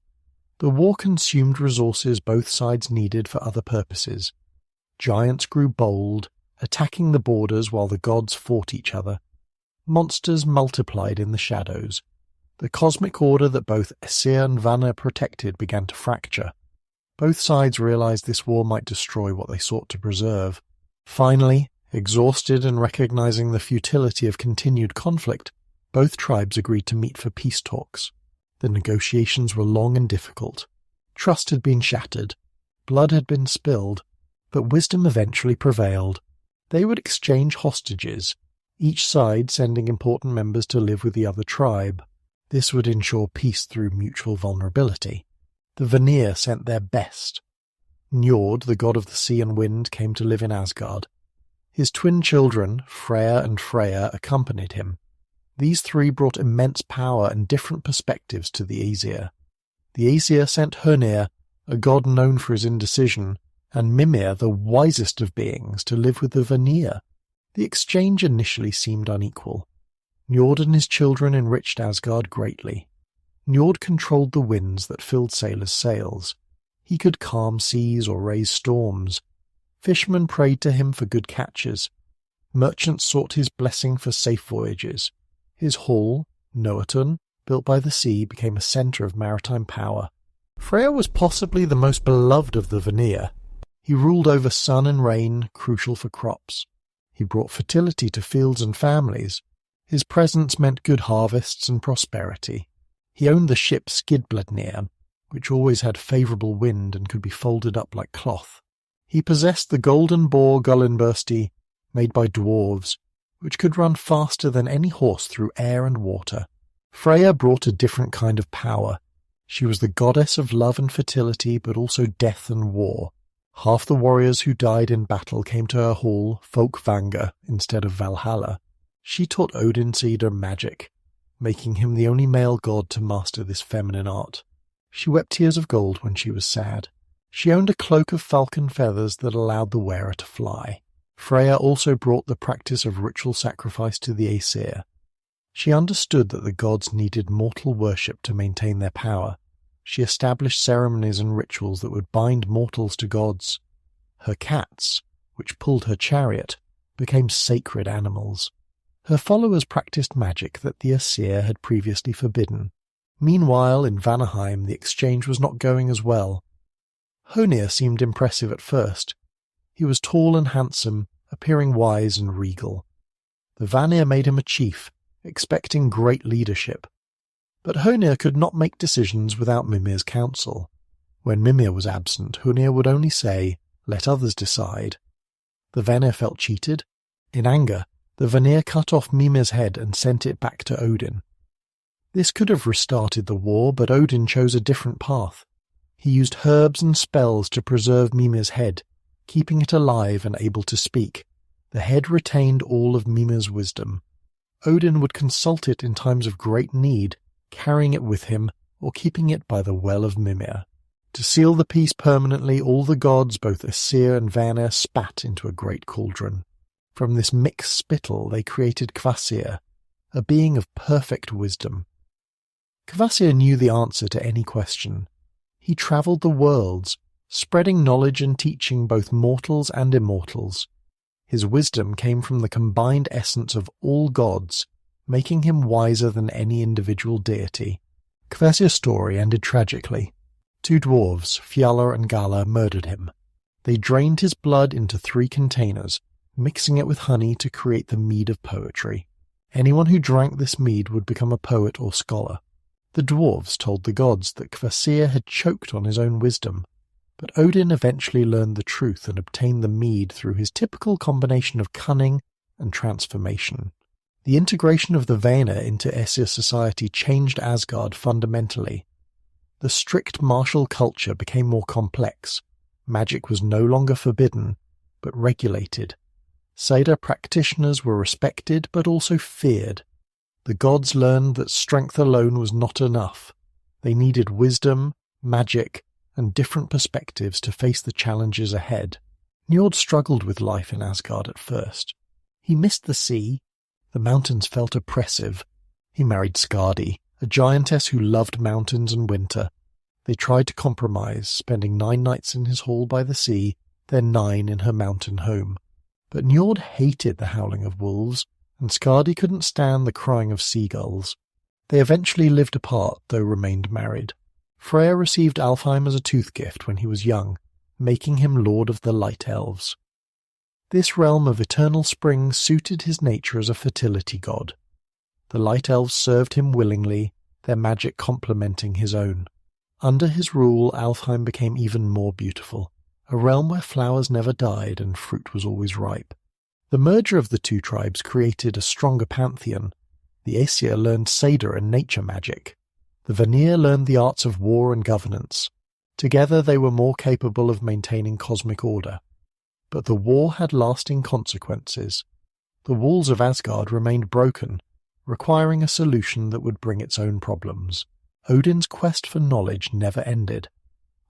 The war consumed resources both sides needed for other purposes. Giants grew bold, attacking the borders while the gods fought each other. Monsters multiplied in the shadows. The cosmic order that both Aesir and Vanir protected began to fracture. Both sides realized this war might destroy what they sought to preserve. Finally, exhausted and recognizing the futility of continued conflict, both tribes agreed to meet for peace talks. The negotiations were long and difficult. Trust had been shattered. Blood had been spilled. But wisdom eventually prevailed. They would exchange hostages, each side sending important members to live with the other tribe. This would ensure peace through mutual vulnerability. The Vanir sent their best. Njord, the god of the sea and wind, came to live in Asgard. His twin children, Freyr and Freya, accompanied him. These 3 brought immense power and different perspectives to the Aesir. The Aesir sent Hörnir, a god known for his indecision, and Mimir, the wisest of beings, to live with the Vanir. The exchange initially seemed unequal. Njord and his children enriched Asgard greatly. Njord controlled the winds that filled sailors' sails. He could calm seas or raise storms. Fishermen prayed to him for good catches. Merchants sought his blessing for safe voyages. His hall, Noatun, built by the sea, became a centre of maritime power. Freyr was possibly the most beloved of the Vanir. He ruled over sun and rain, crucial for crops. He brought fertility to fields and families. His presence meant good harvests and prosperity. He owned the ship Skidbladnir, which always had favourable wind and could be folded up like cloth. He possessed the golden boar Gullinbursti, made by dwarves, which could run faster than any horse through air and water. Freya brought a different kind of power. She was the goddess of love and fertility, but also death and war. Half the warriors who died in battle came to her hall, Folkvanga, instead of Valhalla. She taught Odin Cedar magic, making him the only male god to master this feminine art. She wept tears of gold when she was sad. She owned a cloak of falcon feathers that allowed the wearer to fly. Freya also brought the practice of ritual sacrifice to the Aesir. She understood that the gods needed mortal worship to maintain their power. She established ceremonies and rituals that would bind mortals to gods. Her cats, which pulled her chariot, became sacred animals. Her followers practiced magic that the Aesir had previously forbidden. Meanwhile, in Vanaheim, the exchange was not going as well. Honir seemed impressive at first. He was tall and handsome, appearing wise and regal. The Vanir made him a chief, expecting great leadership. But Honir could not make decisions without Mimir's counsel. When Mimir was absent, Honir would only say, "Let others decide." The Vanir felt cheated. In anger, the Vanir cut off Mimir's head and sent it back to Odin. This could have restarted the war, but Odin chose a different path. He used herbs and spells to preserve Mimir's head, keeping it alive and able to speak. The head retained all of Mimir's wisdom. Odin would consult it in times of great need, carrying it with him or keeping it by the well of Mimir. To seal the peace permanently, all the gods, both Aesir and Vanir, spat into a great cauldron. From this mixed spittle they created Kvasir, a being of perfect wisdom. Kvasir knew the answer to any question. He travelled the worlds, spreading knowledge and teaching both mortals and immortals. His wisdom came from the combined essence of all gods, making him wiser than any individual deity. Kvasir's story ended tragically. 2 dwarves, Fjalar and Gala, murdered him. They drained his blood into 3 containers, mixing it with honey to create the mead of poetry. Anyone who drank this mead would become a poet or scholar. The dwarves told the gods that Kvasir had choked on his own wisdom, but Odin eventually learned the truth and obtained the mead through his typical combination of cunning and transformation. The integration of the Vanir into Aesir society changed Asgard fundamentally. The strict martial culture became more complex. Magic was no longer forbidden, but regulated. Saeda practitioners were respected but also feared. The gods learned that strength alone was not enough. They needed wisdom, magic, and different perspectives to face the challenges ahead. Njord struggled with life in Asgard at first. He missed the sea. The mountains felt oppressive. He married Skadi, a giantess who loved mountains and winter. They tried to compromise, spending 9 nights in his hall by the sea, then 9 in her mountain home. But Njord hated the howling of wolves, and Skadi couldn't stand the crying of seagulls. They eventually lived apart, though remained married. Freyr received Alfheim as a tooth gift when he was young, making him Lord of the Light Elves. This realm of eternal spring suited his nature as a fertility god. The Light Elves served him willingly, their magic complementing his own. Under his rule, Alfheim became even more beautiful, a realm where flowers never died and fruit was always ripe. The merger of the 2 tribes created a stronger pantheon. The Aesir learned Saeda and nature magic. The Vanir learned the arts of war and governance. Together they were more capable of maintaining cosmic order. But the war had lasting consequences. The walls of Asgard remained broken, requiring a solution that would bring its own problems. Odin's quest for knowledge never ended.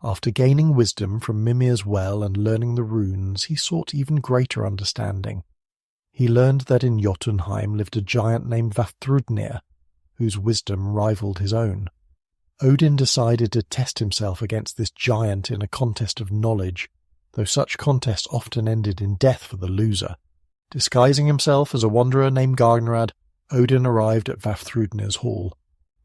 After gaining wisdom from Mimir's well and learning the runes, he sought even greater understanding. He learned that in Jotunheim lived a giant named Vafthrudnir, whose wisdom rivaled his own. Odin decided to test himself against this giant in a contest of knowledge, though such contests often ended in death for the loser. Disguising himself as a wanderer named Gargnrad, Odin arrived at Vafthrudnir's hall.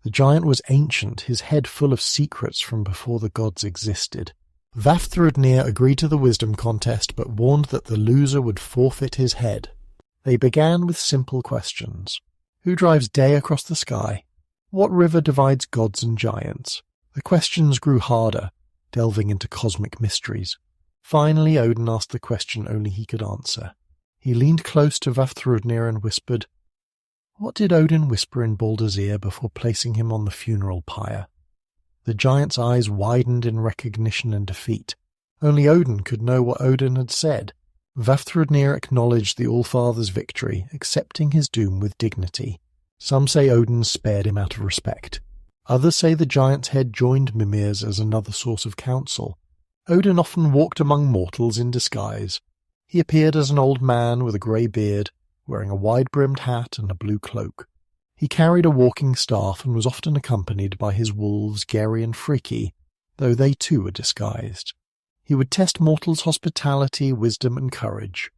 The giant was ancient, his head full of secrets from before the gods existed. Vafthrudnir agreed to the wisdom contest, but warned that the loser would forfeit his head. They began with simple questions. Who drives day across the sky? What river divides gods and giants? The questions grew harder, delving into cosmic mysteries. Finally, Odin asked the question only he could answer. He leaned close to Vafthrudnir and whispered, "What did Odin whisper in Baldur's ear before placing him on the funeral pyre?" The giant's eyes widened in recognition and defeat. Only Odin could know what Odin had said. Vafthrudnir acknowledged the All-Father's victory, accepting his doom with dignity. Some say Odin spared him out of respect. Others say the giant's head joined Mimir's as another source of counsel. Odin often walked among mortals in disguise. He appeared as an old man with a grey beard, wearing a wide-brimmed hat and a blue cloak. He carried a walking staff and was often accompanied by his wolves Geri and Friki, though they too were disguised. He would test mortals' hospitality, wisdom, and courage.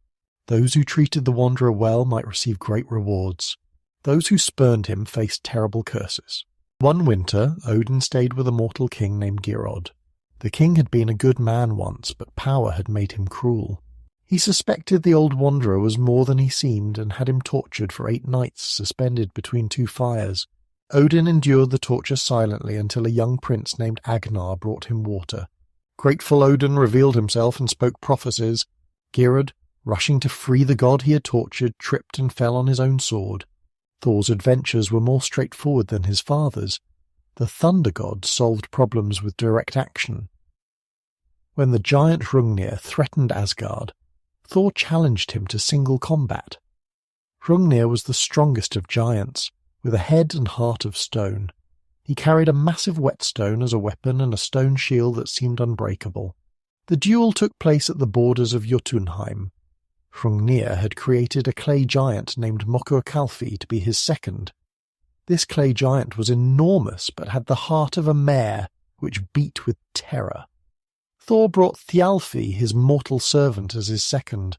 Those who treated the wanderer well might receive great rewards. Those who spurned him faced terrible curses. One winter, Odin stayed with a mortal king named Geirrod. The king had been a good man once, but power had made him cruel. He suspected the old wanderer was more than he seemed and had him tortured for 8 nights, suspended between 2 fires. Odin endured the torture silently until a young prince named Agnar brought him water. Grateful Odin revealed himself and spoke prophecies. Geirrod, rushing to free the god he had tortured, tripped and fell on his own sword. Thor's adventures were more straightforward than his father's. The thunder god solved problems with direct action. When the giant Hrungnir threatened Asgard, Thor challenged him to single combat. Hrungnir was the strongest of giants, with a head and heart of stone. He carried a massive whetstone as a weapon and a stone shield that seemed unbreakable. The duel took place at the borders of Jotunheim. Hrungnir had created a clay giant named Mokurkalfi to be his second. This clay giant was enormous but had the heart of a mare, which beat with terror. Thor brought Thialfi, his mortal servant, as his second.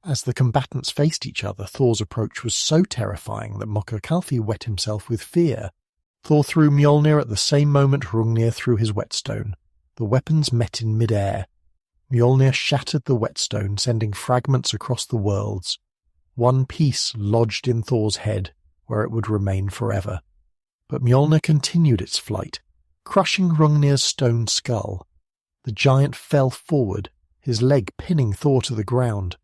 As the combatants faced each other, Thor's approach was so terrifying that Mokurkalfi wet himself with fear. Thor threw Mjolnir at the same moment Hrungnir threw his whetstone. The weapons met in mid-air. Mjolnir shattered the whetstone, sending fragments across the worlds. One piece lodged in Thor's head, where it would remain forever. But Mjolnir continued its flight, crushing Hrungnir's stone skull. The giant fell forward, his leg pinning Thor to the ground.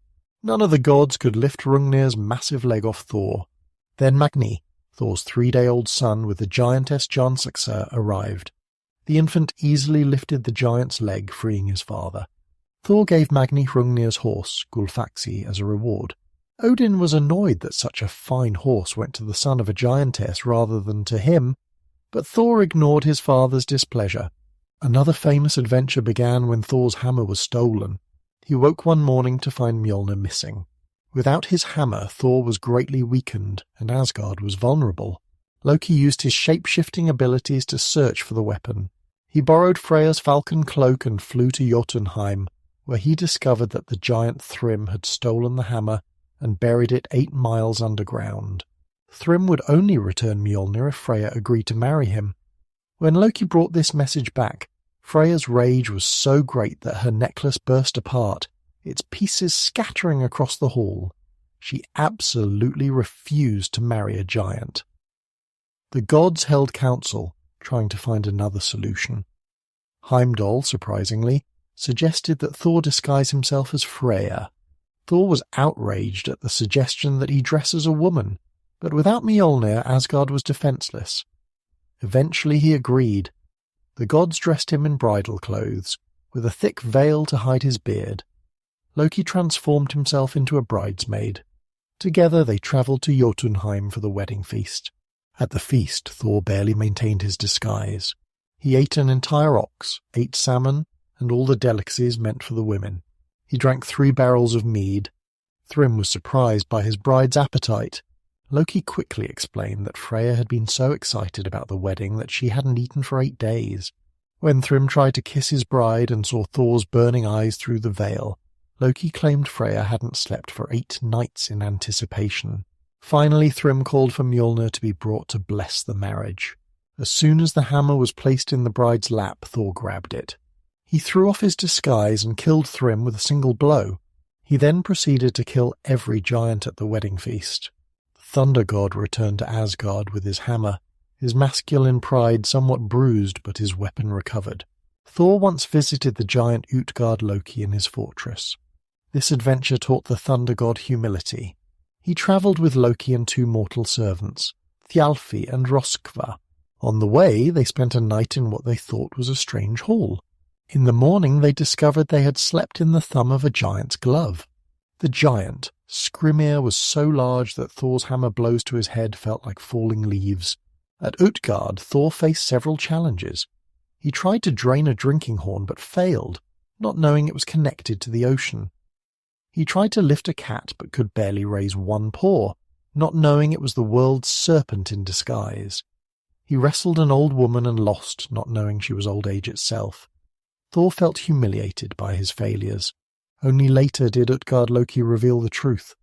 None of the gods could lift Hrungnir's massive leg off Thor. Then Magni, Thor's 3-day-old son with the giantess Jarnsaxa, arrived. The infant easily lifted the giant's leg, freeing his father. Thor gave Magni Hrungnir's horse, Gulfaxi, as a reward. Odin was annoyed that such a fine horse went to the son of a giantess rather than to him, but Thor ignored his father's displeasure. Another famous adventure began when Thor's hammer was stolen. He woke one morning to find Mjolnir missing. Without his hammer, Thor was greatly weakened, and Asgard was vulnerable. Loki used his shape-shifting abilities to search for the weapon. He borrowed Freya's falcon cloak and flew to Jotunheim, where he discovered that the giant Thrym had stolen the hammer and buried it 8 miles underground. Thrym would only return Mjolnir if Freya agreed to marry him. When Loki brought this message back, Freya's rage was so great that her necklace burst apart, its pieces scattering across the hall. She absolutely refused to marry a giant. The gods held council, trying to find another solution. Heimdall, surprisingly, suggested that Thor disguise himself as Freya. Thor was outraged at the suggestion that he dress as a woman, but without Mjolnir, Asgard was defenseless. Eventually he agreed. The gods dressed him in bridal clothes, with a thick veil to hide his beard. Loki transformed himself into a bridesmaid. Together they travelled to Jotunheim for the wedding feast. At the feast, Thor barely maintained his disguise. He ate an entire ox, ate salmon, and all the delicacies meant for the women. He drank 3 barrels of mead. Thrym was surprised by his bride's appetite. Loki quickly explained that Freya had been so excited about the wedding that she hadn't eaten for 8 days. When Thrym tried to kiss his bride and saw Thor's burning eyes through the veil, Loki claimed Freya hadn't slept for 8 nights in anticipation. Finally, Thrym called for Mjolnir to be brought to bless the marriage. As soon as the hammer was placed in the bride's lap, Thor grabbed it. He threw off his disguise and killed Thrym with a single blow. He then proceeded to kill every giant at the wedding feast. The thunder god returned to Asgard with his hammer, his masculine pride somewhat bruised but his weapon recovered. Thor once visited the giant Utgard Loki in his fortress. This adventure taught the thunder god humility. He travelled with Loki and 2 mortal servants, Thialfi and Roskva. On the way, they spent a night in what they thought was a strange hall. In the morning, they discovered they had slept in the thumb of a giant's glove. The giant, Skrimir, was so large that Thor's hammer blows to his head felt like falling leaves. At Utgard, Thor faced several challenges. He tried to drain a drinking horn but failed, not knowing it was connected to the ocean. He tried to lift a cat but could barely raise 1 paw, not knowing it was the world's serpent in disguise. He wrestled an old woman and lost, not knowing she was old age itself. Thor felt humiliated by his failures. Only later did Utgard Loki reveal the truth.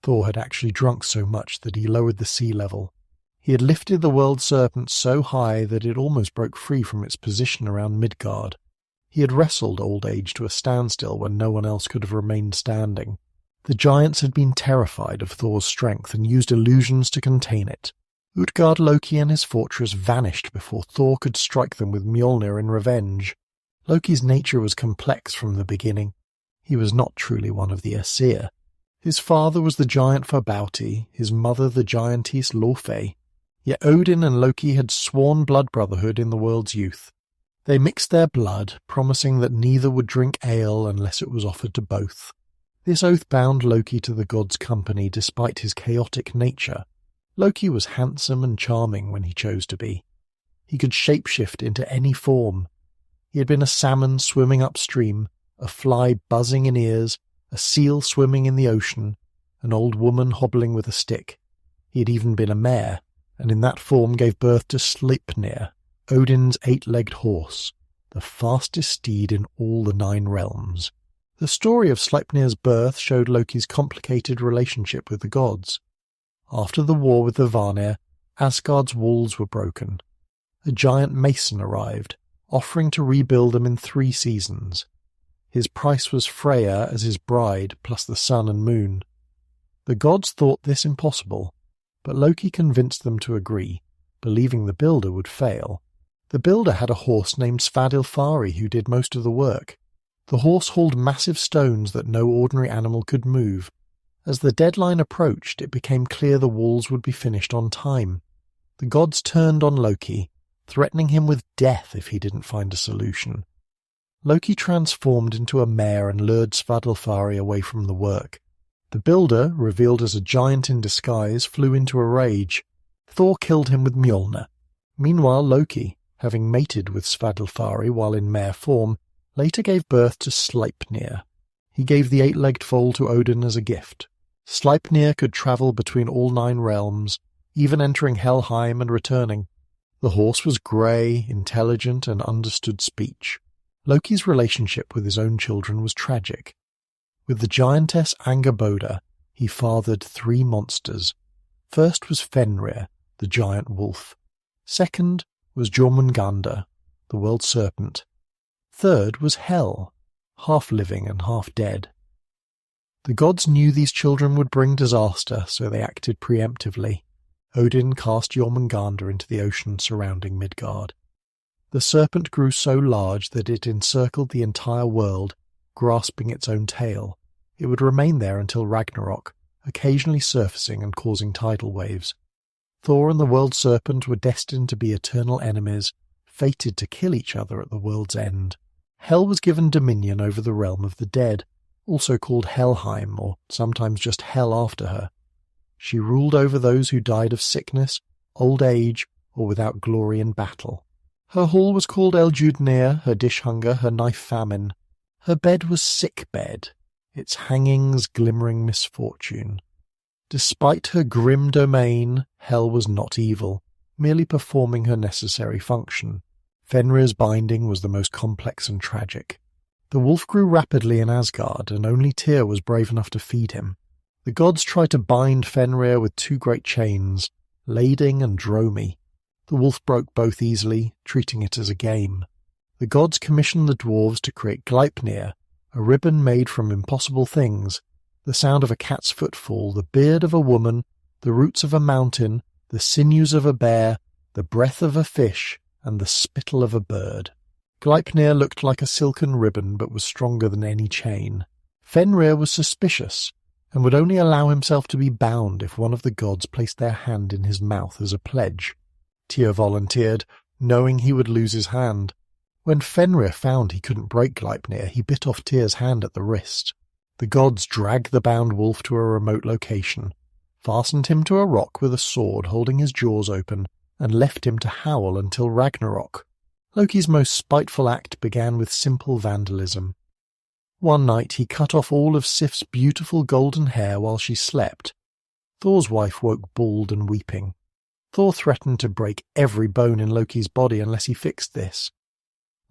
Thor had actually drunk so much that he lowered the sea level. He had lifted the world serpent so high that it almost broke free from its position around Midgard. He had wrestled old age to a standstill when no one else could have remained standing. The giants had been terrified of Thor's strength and used illusions to contain it. Utgard Loki and his fortress vanished before Thor could strike them with Mjolnir in revenge. Loki's nature was complex from the beginning. He was not truly one of the Aesir. His father was the giant Farbauti, his mother the giantess Laufey. Yet Odin and Loki had sworn blood brotherhood in the world's youth. They mixed their blood, promising that neither would drink ale unless it was offered to both. This oath bound Loki to the god's company despite his chaotic nature. Loki was handsome and charming when he chose to be. He could shapeshift into any form. He had been a salmon swimming upstream, a fly buzzing in ears, a seal swimming in the ocean, an old woman hobbling with a stick. He had even been a mare, and in that form gave birth to Sleipnir, Odin's 8-legged horse, the fastest steed in all the 9 realms. The story of Sleipnir's birth showed Loki's complicated relationship with the gods. After the war with the Vanir, Asgard's walls were broken. A giant mason arrived, offering to rebuild them in 3 seasons. His price was Freya as his bride, plus the sun and moon. The gods thought this impossible, but Loki convinced them to agree, believing the builder would fail. The builder had a horse named Svadilfari who did most of the work. The horse hauled massive stones that no ordinary animal could move. As the deadline approached, it became clear the walls would be finished on time. The gods turned on Loki, threatening him with death if he didn't find a solution. Loki transformed into a mare and lured Svadilfari away from the work. The builder, revealed as a giant in disguise, flew into a rage. Thor killed him with Mjolnir. Meanwhile, Loki, having mated with Svadilfari while in mare form, later gave birth to Sleipnir. He gave the 8-legged foal to Odin as a gift. Sleipnir could travel between all 9 realms, even entering Helheim and returning. The horse was grey, intelligent, and understood speech. Loki's relationship with his own children was tragic. With the giantess Angerboda, he fathered 3 monsters. First was Fenrir, the giant wolf. Second was Jormungandr, the world serpent. Third was Hel, half living and half dead. The gods knew these children would bring disaster, so they acted preemptively. Odin cast Jormungandr into the ocean surrounding Midgard. The serpent grew so large that it encircled the entire world, grasping its own tail. It would remain there until Ragnarok, occasionally surfacing and causing tidal waves. Thor and the world serpent were destined to be eternal enemies, fated to kill each other at the world's end. Hel was given dominion over the realm of the dead, also called Helheim, or sometimes just Hel after her. She ruled over those who died of sickness, old age, or without glory in battle. Her hall was called Eljudnir, her dish hunger, her knife famine. Her bed was sick bed, its hangings glimmering misfortune. Despite her grim domain, Hel was not evil, merely performing her necessary function. Fenrir's binding was the most complex and tragic. The wolf grew rapidly in Asgard, and only Tyr was brave enough to feed him. The gods tried to bind Fenrir with 2 great chains, Lading and Dromi. The wolf broke both easily, treating it as a game. The gods commissioned the dwarves to create Gleipnir, a ribbon made from impossible things, the sound of a cat's footfall, the beard of a woman, the roots of a mountain, the sinews of a bear, the breath of a fish, and the spittle of a bird. Gleipnir looked like a silken ribbon, but was stronger than any chain. Fenrir was suspicious, and would only allow himself to be bound if one of the gods placed their hand in his mouth as a pledge. Tyr volunteered, knowing he would lose his hand. When Fenrir found he couldn't break Gleipnir, he bit off Tyr's hand at the wrist. The gods dragged the bound wolf to a remote location, fastened him to a rock with a sword holding his jaws open, and left him to howl until Ragnarok. Loki's most spiteful act began with simple vandalism. One night he cut off all of Sif's beautiful golden hair while she slept. Thor's wife woke bald and weeping. Thor threatened to break every bone in Loki's body unless he fixed this.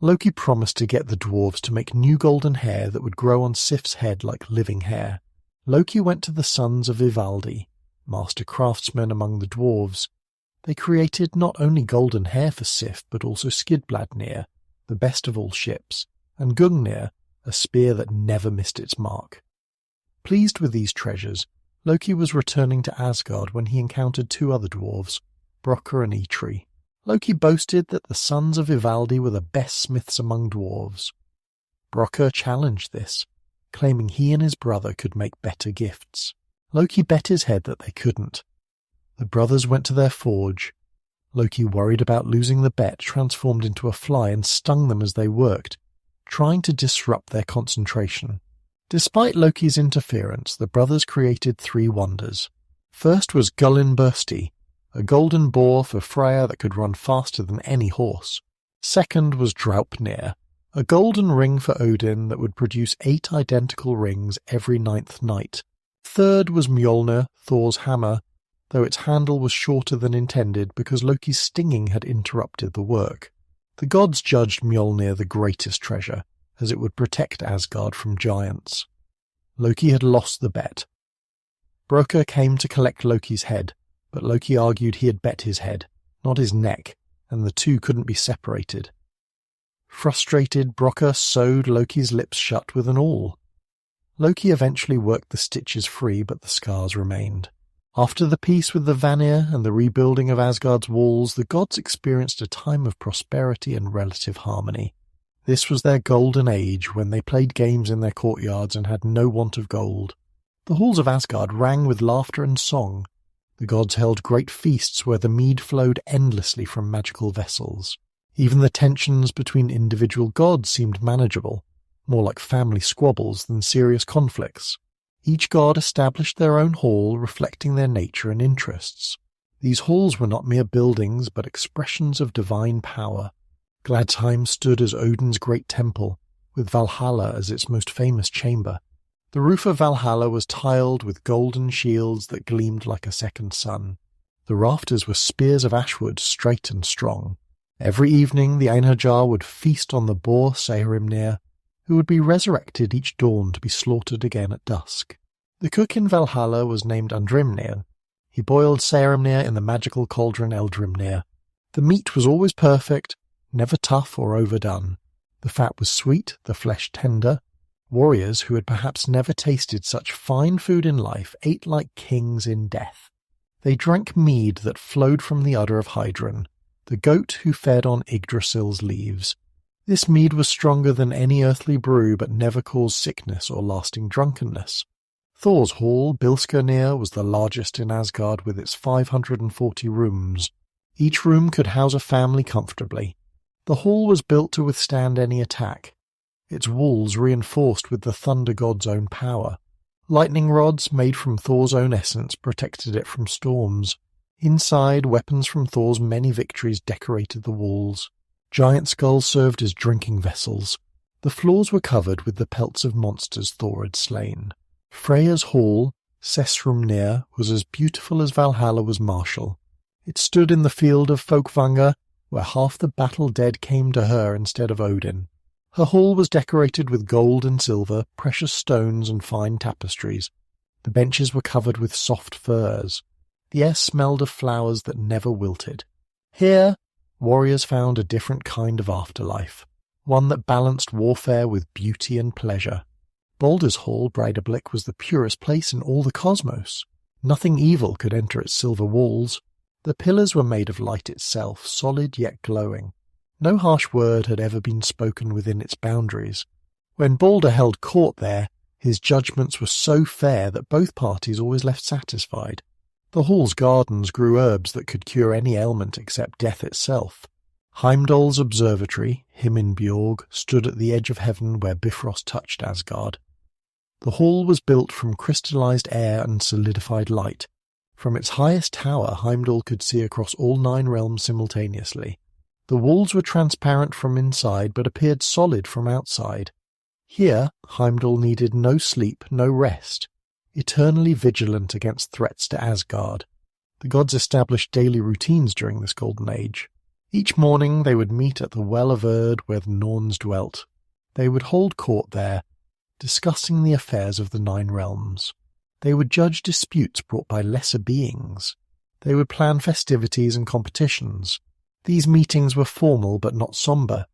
Loki promised to get the dwarves to make new golden hair that would grow on Sif's head like living hair. Loki went to the sons of Ivaldi, master craftsmen among the dwarves. They created not only golden hair for Sif, but also Skidbladnir, the best of all ships, and Gungnir, a spear that never missed its mark. Pleased with these treasures, Loki was returning to Asgard when he encountered two other dwarves, Brokkr and Eitri. Loki boasted that the sons of Ivaldi were the best smiths among dwarves. Brokkr challenged this, claiming he and his brother could make better gifts. Loki bet his head that they couldn't. The brothers went to their forge. Loki, worried about losing the bet, transformed into a fly and stung them as they worked, trying to disrupt their concentration. Despite Loki's interference, the brothers created 3 wonders. First was Gullinbursti, a golden boar for Freya that could run faster than any horse. Second was Draupnir, a golden ring for Odin that would produce 8 identical rings every 9th night. Third was Mjolnir, Thor's hammer, though its handle was shorter than intended because Loki's stinging had interrupted the work. The gods judged Mjolnir the greatest treasure, as it would protect Asgard from giants. Loki had lost the bet. Brokkr came to collect Loki's head, but Loki argued he had bet his head, not his neck, and the two couldn't be separated. Frustrated, Brokkr sewed Loki's lips shut with an awl. Loki eventually worked the stitches free, but the scars remained. After the peace with the Vanir and the rebuilding of Asgard's walls, the gods experienced a time of prosperity and relative harmony. This was their golden age, when they played games in their courtyards and had no want of gold. The halls of Asgard rang with laughter and song. The gods held great feasts where the mead flowed endlessly from magical vessels. Even the tensions between individual gods seemed manageable, more like family squabbles than serious conflicts. Each god established their own hall, reflecting their nature and interests. These halls were not mere buildings, but expressions of divine power. Gladsheim stood as Odin's great temple, with Valhalla as its most famous chamber. The roof of Valhalla was tiled with golden shields that gleamed like a second sun. The rafters were spears of ashwood, straight and strong. Every evening the Einherjar would feast on the boar Saehrimnir, who would be resurrected each dawn to be slaughtered again at dusk. The cook in Valhalla was named Andrimnir. He boiled Saehrimnir in the magical cauldron Eldrimnir. The meat was always perfect, never tough or overdone. The fat was sweet, the flesh tender. Warriors who had perhaps never tasted such fine food in life ate like kings in death. They drank mead that flowed from the udder of Hydrun, the goat who fed on Yggdrasil's leaves. This mead was stronger than any earthly brew, but never caused sickness or lasting drunkenness. Thor's hall, Bilskirnir, was the largest in Asgard with its 540 rooms. Each room could house a family comfortably. The hall was built to withstand any attack, its walls reinforced with the thunder god's own power. Lightning rods, made from Thor's own essence, protected it from storms. Inside, weapons from Thor's many victories decorated the walls. Giant skulls served as drinking vessels. The floors were covered with the pelts of monsters Thor had slain. Freya's hall, Sessrumnir, was as beautiful as Valhalla was martial. It stood in the field of Folkvanga, where half the battle dead came to her instead of Odin. Her hall was decorated with gold and silver, precious stones and fine tapestries. The benches were covered with soft furs. The air smelled of flowers that never wilted. Here, warriors found a different kind of afterlife, one that balanced warfare with beauty and pleasure. Baldur's Hall, Breidablik, was the purest place in all the cosmos. Nothing evil could enter its silver walls. The pillars were made of light itself, solid yet glowing. No harsh word had ever been spoken within its boundaries. When Baldur held court there, his judgments were so fair that both parties always left satisfied. The hall's gardens grew herbs that could cure any ailment except death itself. Heimdall's observatory, Himinbjorg, stood at the edge of heaven where Bifrost touched Asgard. The hall was built from crystallized air and solidified light. From its highest tower, Heimdall could see across all 9 realms simultaneously. The walls were transparent from inside, but appeared solid from outside. Here, Heimdall needed no sleep, no rest, eternally vigilant against threats to Asgard. The gods established daily routines during this golden age. Each morning they would meet at the Well of Erd where the Norns dwelt. They would hold court there, discussing the affairs of the 9 realms. They would judge disputes brought by lesser beings. They would plan festivities and competitions. These meetings were formal but not sombre.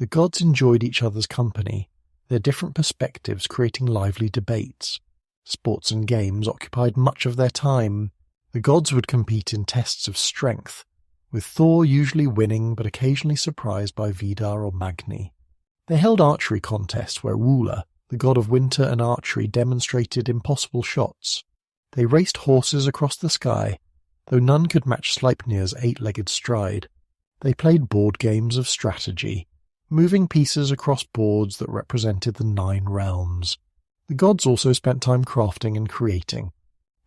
The gods enjoyed each other's company, their different perspectives creating lively debates. Sports and games occupied much of their time. The gods would compete in tests of strength, with Thor usually winning but occasionally surprised by Vidar or Magni. They held archery contests where Wula, the god of winter and archery, demonstrated impossible shots. They raced horses across the sky, though none could match Sleipnir's 8-legged stride. They played board games of strategy, moving pieces across boards that represented the 9 realms. The gods also spent time crafting and creating.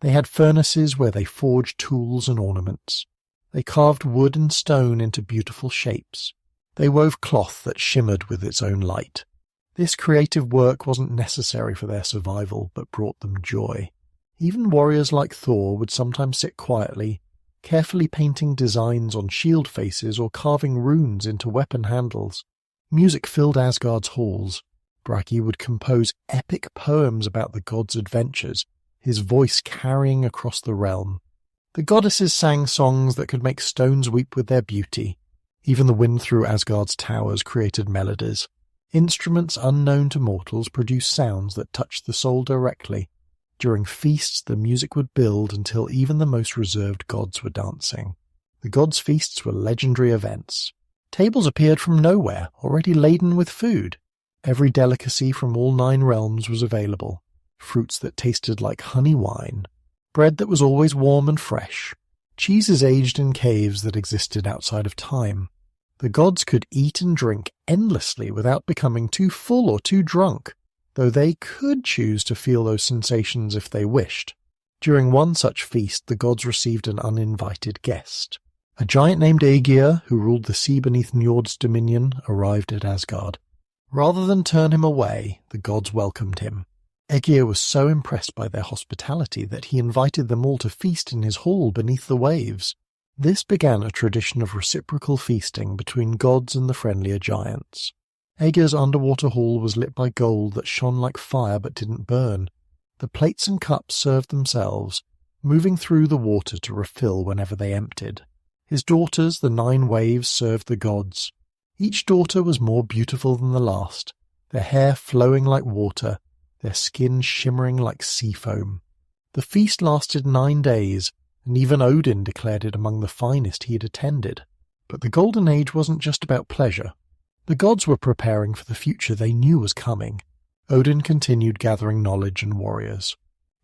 They had furnaces where they forged tools and ornaments. They carved wood and stone into beautiful shapes. They wove cloth that shimmered with its own light. This creative work wasn't necessary for their survival, but brought them joy. Even warriors like Thor would sometimes sit quietly, carefully painting designs on shield faces or carving runes into weapon handles. Music filled Asgard's halls. Bragi would compose epic poems about the gods' adventures, his voice carrying across the realm. The goddesses sang songs that could make stones weep with their beauty. Even the wind through Asgard's towers created melodies. Instruments unknown to mortals produced sounds that touched the soul directly. During feasts, the music would build until even the most reserved gods were dancing. The gods' feasts were legendary events. Tables appeared from nowhere, already laden with food. Every delicacy from all 9 realms was available. Fruits that tasted like honey wine. Bread that was always warm and fresh. Cheeses aged in caves that existed outside of time. The gods could eat and drink endlessly without becoming too full or too drunk, though they could choose to feel those sensations if they wished. During one such feast, the gods received an uninvited guest. A giant named Aegir, who ruled the sea beneath Njord's dominion, arrived at Asgard. Rather than turn him away, the gods welcomed him. Aegir was so impressed by their hospitality that he invited them all to feast in his hall beneath the waves. This began a tradition of reciprocal feasting between gods and the friendlier giants. Aegir's underwater hall was lit by gold that shone like fire but didn't burn. The plates and cups served themselves, moving through the water to refill whenever they emptied. His daughters, the 9 waves, served the gods. Each daughter was more beautiful than the last, their hair flowing like water, their skin shimmering like sea foam. The feast lasted 9 days, and even Odin declared it among the finest he had attended. But the Golden Age wasn't just about pleasure. The gods were preparing for the future they knew was coming. Odin continued gathering knowledge and warriors.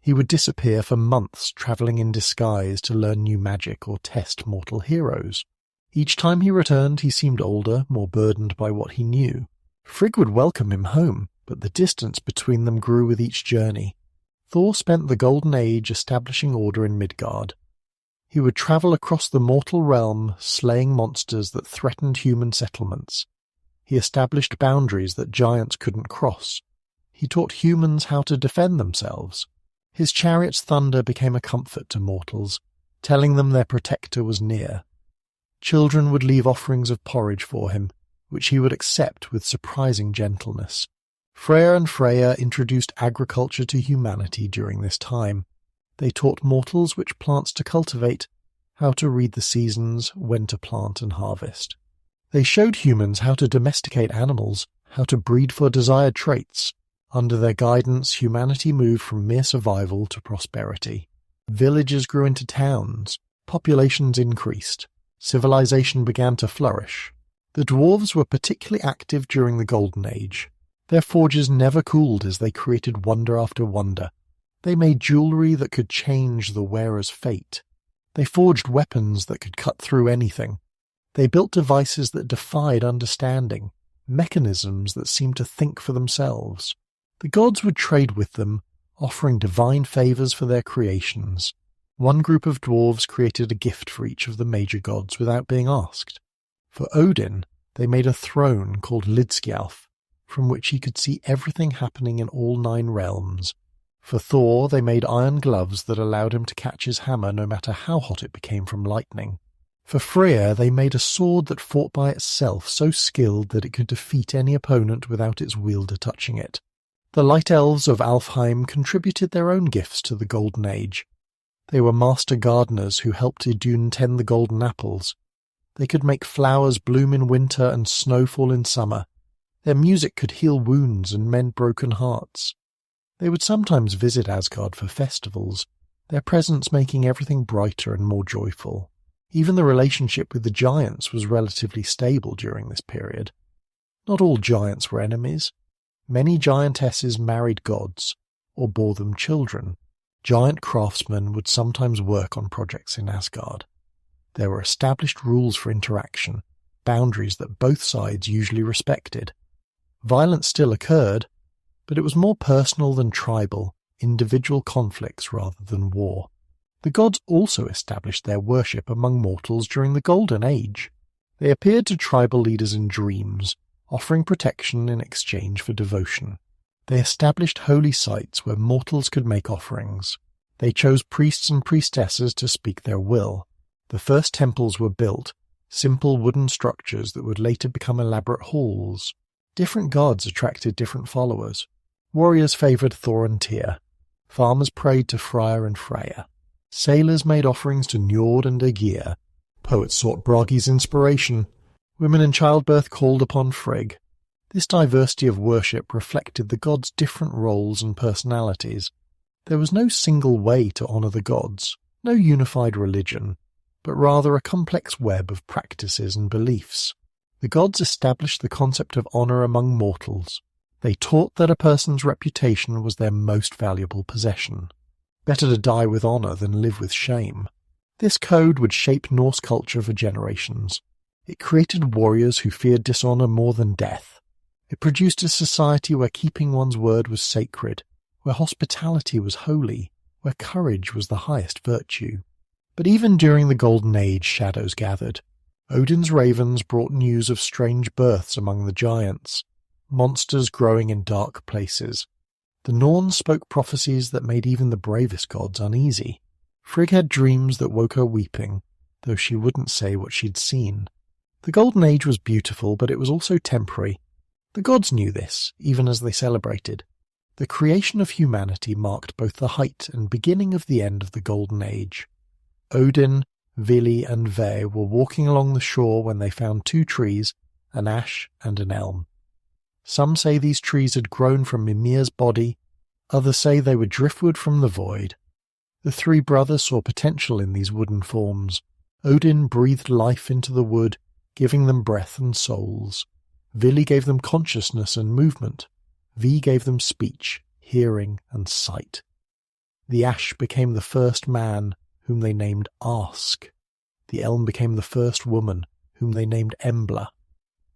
He would disappear for months, travelling in disguise to learn new magic or test mortal heroes. Each time he returned, he seemed older, more burdened by what he knew. Frigg would welcome him home, but the distance between them grew with each journey. Thor spent the Golden Age establishing order in Midgard. He would travel across the mortal realm, slaying monsters that threatened human settlements. He established boundaries that giants couldn't cross. He taught humans how to defend themselves. His chariot's thunder became a comfort to mortals, telling them their protector was near. Children would leave offerings of porridge for him, which he would accept with surprising gentleness. Freyr and Freya introduced agriculture to humanity during this time. They taught mortals which plants to cultivate, how to read the seasons, when to plant and harvest. They showed humans how to domesticate animals, how to breed for desired traits. Under their guidance, humanity moved from mere survival to prosperity. Villages grew into towns, populations increased, civilization began to flourish. The dwarves were particularly active during the Golden Age. Their forges never cooled as they created wonder after wonder. They made jewelry that could change the wearer's fate. They forged weapons that could cut through anything. They built devices that defied understanding, mechanisms that seemed to think for themselves. The gods would trade with them, offering divine favours for their creations. One group of dwarves created a gift for each of the major gods without being asked. For Odin, they made a throne called Lidskjalf, from which he could see everything happening in all 9 realms. For Thor, they made iron gloves that allowed him to catch his hammer no matter how hot it became from lightning. For Freya, they made a sword that fought by itself, so skilled that it could defeat any opponent without its wielder touching it. The Light Elves of Alfheim contributed their own gifts to the Golden Age. They were master gardeners who helped Idun tend the golden apples. They could make flowers bloom in winter and snow fall in summer, Their music could heal wounds and mend broken hearts. They would sometimes visit Asgard for festivals, their presence making everything brighter and more joyful. Even the relationship with the giants was relatively stable during this period. Not all giants were enemies. Many giantesses married gods, or bore them children. Giant craftsmen would sometimes work on projects in Asgard. There were established rules for interaction, boundaries that both sides usually respected. Violence still occurred, but it was more personal than tribal, individual conflicts rather than war. The gods also established their worship among mortals during the Golden Age. They appeared to tribal leaders in dreams, offering protection in exchange for devotion. They established holy sites where mortals could make offerings. They chose priests and priestesses to speak their will. The first temples were built, simple wooden structures that would later become elaborate halls. Different gods attracted different followers. Warriors favoured Thor and Tyr. Farmers prayed to Freya and Freya. Sailors made offerings to Njord and Aegir. Poets sought Bragi's inspiration. Women in childbirth called upon Frigg. This diversity of worship reflected the gods' different roles and personalities. There was no single way to honour the gods, no unified religion, but rather a complex web of practices and beliefs. The gods established the concept of honour among mortals. They taught that a person's reputation was their most valuable possession. Better to die with honour than live with shame. This code would shape Norse culture for generations. It created warriors who feared dishonour more than death. It produced a society where keeping one's word was sacred, where hospitality was holy, where courage was the highest virtue. But even during the Golden Age, shadows gathered. Odin's ravens brought news of strange births among the giants, monsters growing in dark places. The Norns spoke prophecies that made even the bravest gods uneasy. Frigg had dreams that woke her weeping, though she wouldn't say what she'd seen. The Golden Age was beautiful, but it was also temporary. The gods knew this, even as they celebrated. The creation of humanity marked both the height and beginning of the end of the Golden Age. Odin, Vili and Ve were walking along the shore when they found two trees, an ash and an elm. Some say these trees had grown from Mimir's body, others say they were driftwood from the void. The three brothers saw potential in these wooden forms. Odin breathed life into the wood, giving them breath and souls. Vili gave them consciousness and movement. Ve gave them speech, hearing and sight. The ash became the first man, whom they named Ask. The elm became the first woman, whom they named Embla.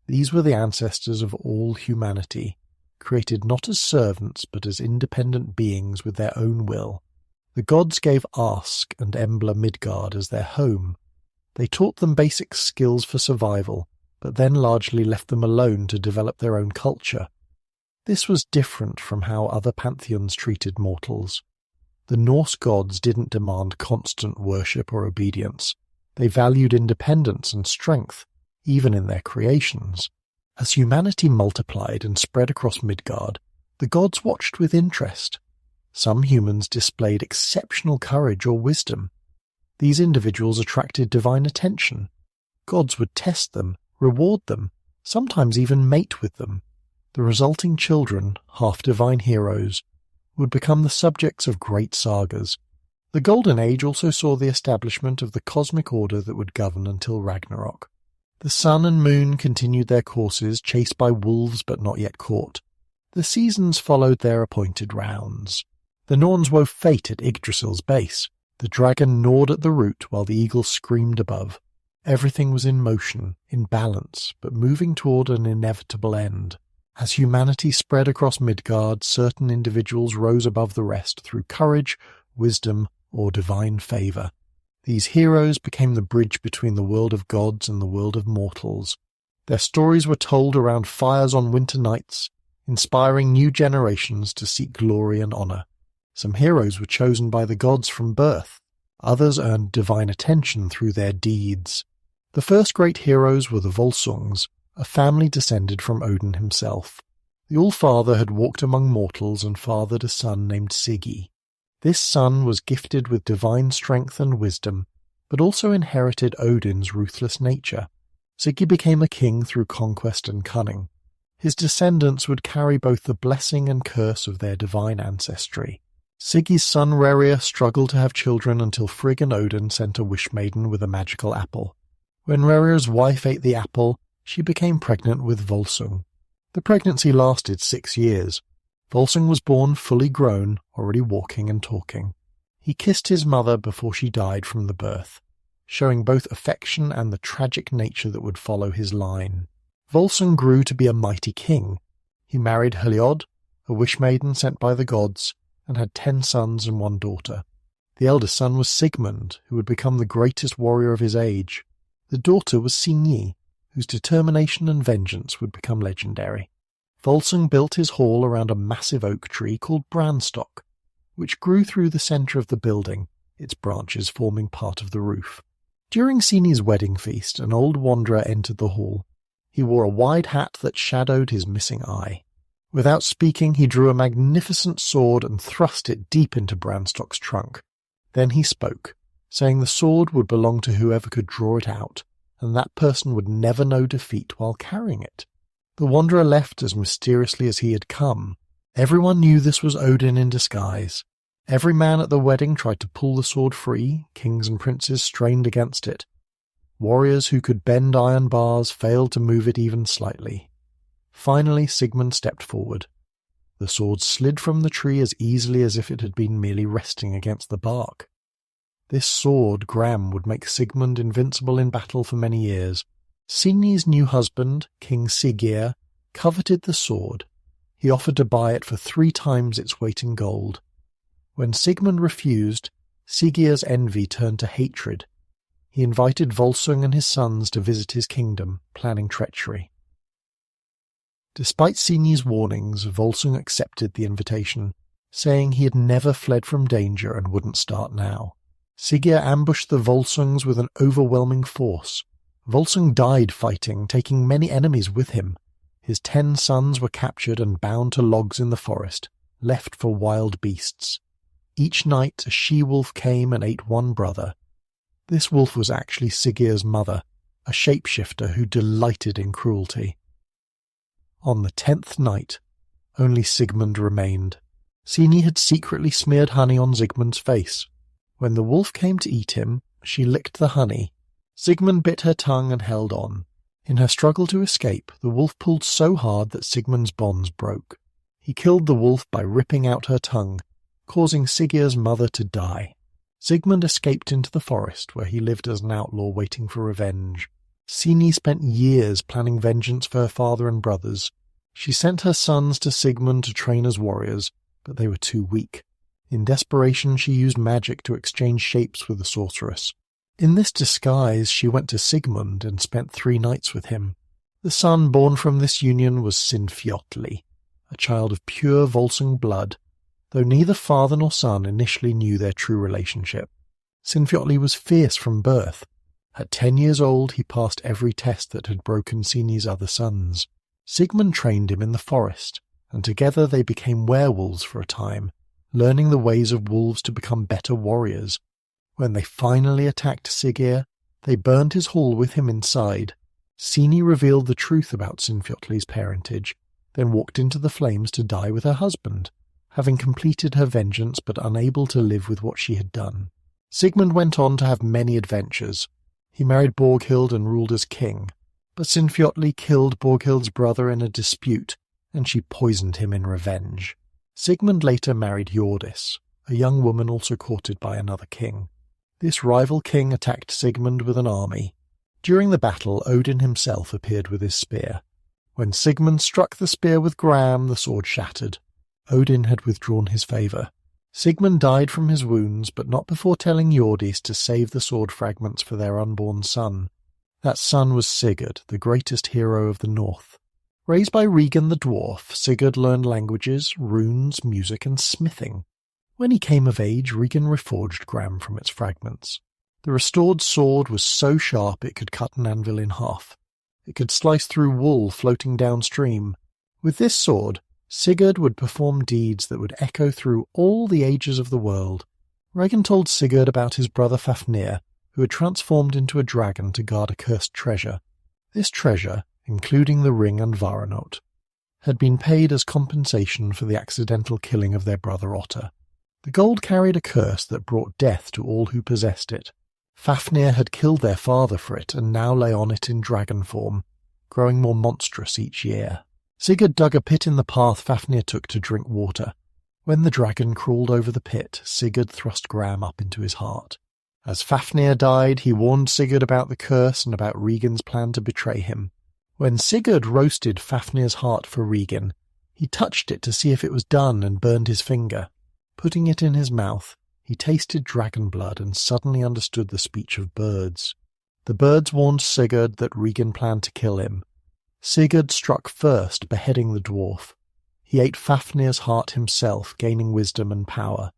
These were the ancestors of all humanity, created not as servants but as independent beings with their own will. The gods gave Ask and Embla Midgard as their home. They taught them basic skills for survival, but then largely left them alone to develop their own culture. This was different from how other pantheons treated mortals. The Norse gods didn't demand constant worship or obedience. They valued independence and strength, even in their creations. As humanity multiplied and spread across Midgard, the gods watched with interest. Some humans displayed exceptional courage or wisdom. These individuals attracted divine attention. Gods would test them, reward them, sometimes even mate with them. The resulting children, half-divine heroes, would become the subjects of great sagas. The Golden Age also saw the establishment of the cosmic order that would govern until Ragnarok. The sun and moon continued their courses, chased by wolves but not yet caught. The seasons followed their appointed rounds. The Norns wove fate at Yggdrasil's base. The dragon gnawed at the root while the eagle screamed above. Everything was in motion, in balance, but moving toward an inevitable end. As humanity spread across Midgard, certain individuals rose above the rest through courage, wisdom, or divine favour. These heroes became the bridge between the world of gods and the world of mortals. Their stories were told around fires on winter nights, inspiring new generations to seek glory and honour. Some heroes were chosen by the gods from birth. Others earned divine attention through their deeds. The first great heroes were the Volsungs, a family descended from Odin himself. The All-Father had walked among mortals and fathered a son named Siggi. This son was gifted with divine strength and wisdom, but also inherited Odin's ruthless nature. Siggi became a king through conquest and cunning. His descendants would carry both the blessing and curse of their divine ancestry. Siggy's son Rerir struggled to have children until Frigg and Odin sent a wish maiden with a magical apple. When Rerir's wife ate the apple, she became pregnant with Volsung. The pregnancy lasted 6 years. Volsung was born fully grown, already walking and talking. He kissed his mother before she died from the birth, showing both affection and the tragic nature that would follow his line. Volsung grew to be a mighty king. He married Heliod, a wish maiden sent by the gods, and had 10 sons and 1 daughter. The eldest son was Sigmund, who would become the greatest warrior of his age. The daughter was Signy, whose determination and vengeance would become legendary. Volsung built his hall around a massive oak tree called Branstock, which grew through the centre of the building, its branches forming part of the roof. During Signy's wedding feast, an old wanderer entered the hall. He wore a wide hat that shadowed his missing eye. Without speaking, he drew a magnificent sword and thrust it deep into Branstock's trunk. Then he spoke, saying the sword would belong to whoever could draw it out, and that person would never know defeat while carrying it. The wanderer left as mysteriously as he had come. Everyone knew this was Odin in disguise. Every man at the wedding tried to pull the sword free, kings and princes strained against it. Warriors who could bend iron bars failed to move it even slightly. Finally, Sigmund stepped forward. The sword slid from the tree as easily as if it had been merely resting against the bark. This sword, Gram, would make Sigmund invincible in battle for many years. Signy's new husband, King Siggeir, coveted the sword. He offered to buy it for 3 times its weight in gold. When Sigmund refused, Siggeir's envy turned to hatred. He invited Volsung and his sons to visit his kingdom, planning treachery. Despite Signy's warnings, Volsung accepted the invitation, saying he had never fled from danger and wouldn't start now. Siggeir ambushed the Volsungs with an overwhelming force. Volsung died fighting, taking many enemies with him. His 10 sons were captured and bound to logs in the forest, left for wild beasts. Each night a she-wolf came and ate one brother. This wolf was actually Siggeir's mother, a shapeshifter who delighted in cruelty. On the 10th night, only Sigmund remained. Signy had secretly smeared honey on Sigmund's face. When the wolf came to eat him, she licked the honey. Sigmund bit her tongue and held on. In her struggle to escape, the wolf pulled so hard that Sigmund's bonds broke. He killed the wolf by ripping out her tongue, causing Siggeir's mother to die. Sigmund escaped into the forest, where he lived as an outlaw waiting for revenge. Signy spent years planning vengeance for her father and brothers. She sent her sons to Sigmund to train as warriors, but they were too weak. In desperation, she used magic to exchange shapes with the sorceress. In this disguise, she went to Sigmund and spent 3 nights with him. The son born from this union was Sinfjotli, a child of pure Volsung blood, though neither father nor son initially knew their true relationship. Sinfjotli was fierce from birth. At 10 years old, he passed every test that had broken Signy's other sons. Sigmund trained him in the forest, and together they became werewolves for a time, learning the ways of wolves to become better warriors. When they finally attacked Siggeir, they burned his hall with him inside. Signy revealed the truth about Sinfjotli's parentage, then walked into the flames to die with her husband, having completed her vengeance but unable to live with what she had done. Sigmund went on to have many adventures. He married Borghild and ruled as king, but Sinfjotli killed Borghild's brother in a dispute, and she poisoned him in revenge. Sigmund later married Hjordis, a young woman also courted by another king. This rival king attacked Sigmund with an army. During the battle, Odin himself appeared with his spear. When Sigmund struck the spear with Gram, the sword shattered. Odin had withdrawn his favour. Sigmund died from his wounds, but not before telling Hjordis to save the sword fragments for their unborn son. That son was Sigurd, the greatest hero of the North. Raised by Regan the dwarf, Sigurd learned languages, runes, music, and smithing. When he came of age, Regan reforged Gram from its fragments. The restored sword was so sharp it could cut an anvil in half. It could slice through wool floating downstream. With this sword, Sigurd would perform deeds that would echo through all the ages of the world. Regan told Sigurd about his brother Fafnir, who had transformed into a dragon to guard a cursed treasure. This treasure, including the ring and Varanot, had been paid as compensation for the accidental killing of their brother Otter. The gold carried a curse that brought death to all who possessed it. Fafnir had killed their father for it and now lay on it in dragon form, growing more monstrous each year. Sigurd dug a pit in the path Fafnir took to drink water. When the dragon crawled over the pit, Sigurd thrust Gram up into his heart. As Fafnir died, he warned Sigurd about the curse and about Regin's plan to betray him. When Sigurd roasted Fafnir's heart for Regin, he touched it to see if it was done and burned his finger. Putting it in his mouth, he tasted dragon blood and suddenly understood the speech of birds. The birds warned Sigurd that Regin planned to kill him. Sigurd struck first, beheading the dwarf. He ate Fafnir's heart himself, gaining wisdom and power.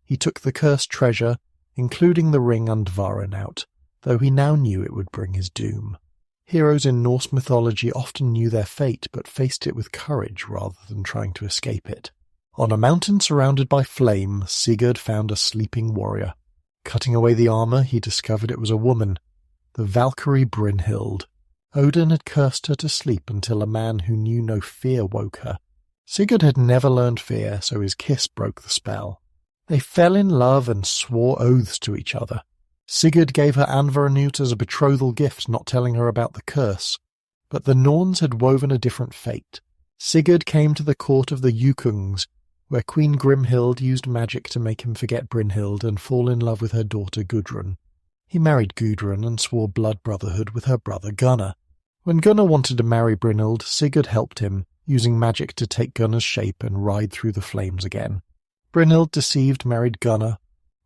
He took the cursed treasure, including the ring Undvaran, out, though he now knew it would bring his doom. Heroes in Norse mythology often knew their fate but faced it with courage rather than trying to escape it. On a mountain surrounded by flame, Sigurd found a sleeping warrior. Cutting away the armour, he discovered it was a woman, the Valkyrie Brynhild. Odin had cursed her to sleep until a man who knew no fear woke her. Sigurd had never learned fear, so his kiss broke the spell. They fell in love and swore oaths to each other. Sigurd gave her Anvaranut as a betrothal gift, not telling her about the curse. But the Norns had woven a different fate. Sigurd came to the court of the Jötungs, where Queen Grimhild used magic to make him forget Brynhild and fall in love with her daughter Gudrun. He married Gudrun and swore blood brotherhood with her brother Gunnar. When Gunnar wanted to marry Brynhild, Sigurd helped him, using magic to take Gunnar's shape and ride through the flames again. Brynhild, deceived, married Gunnar.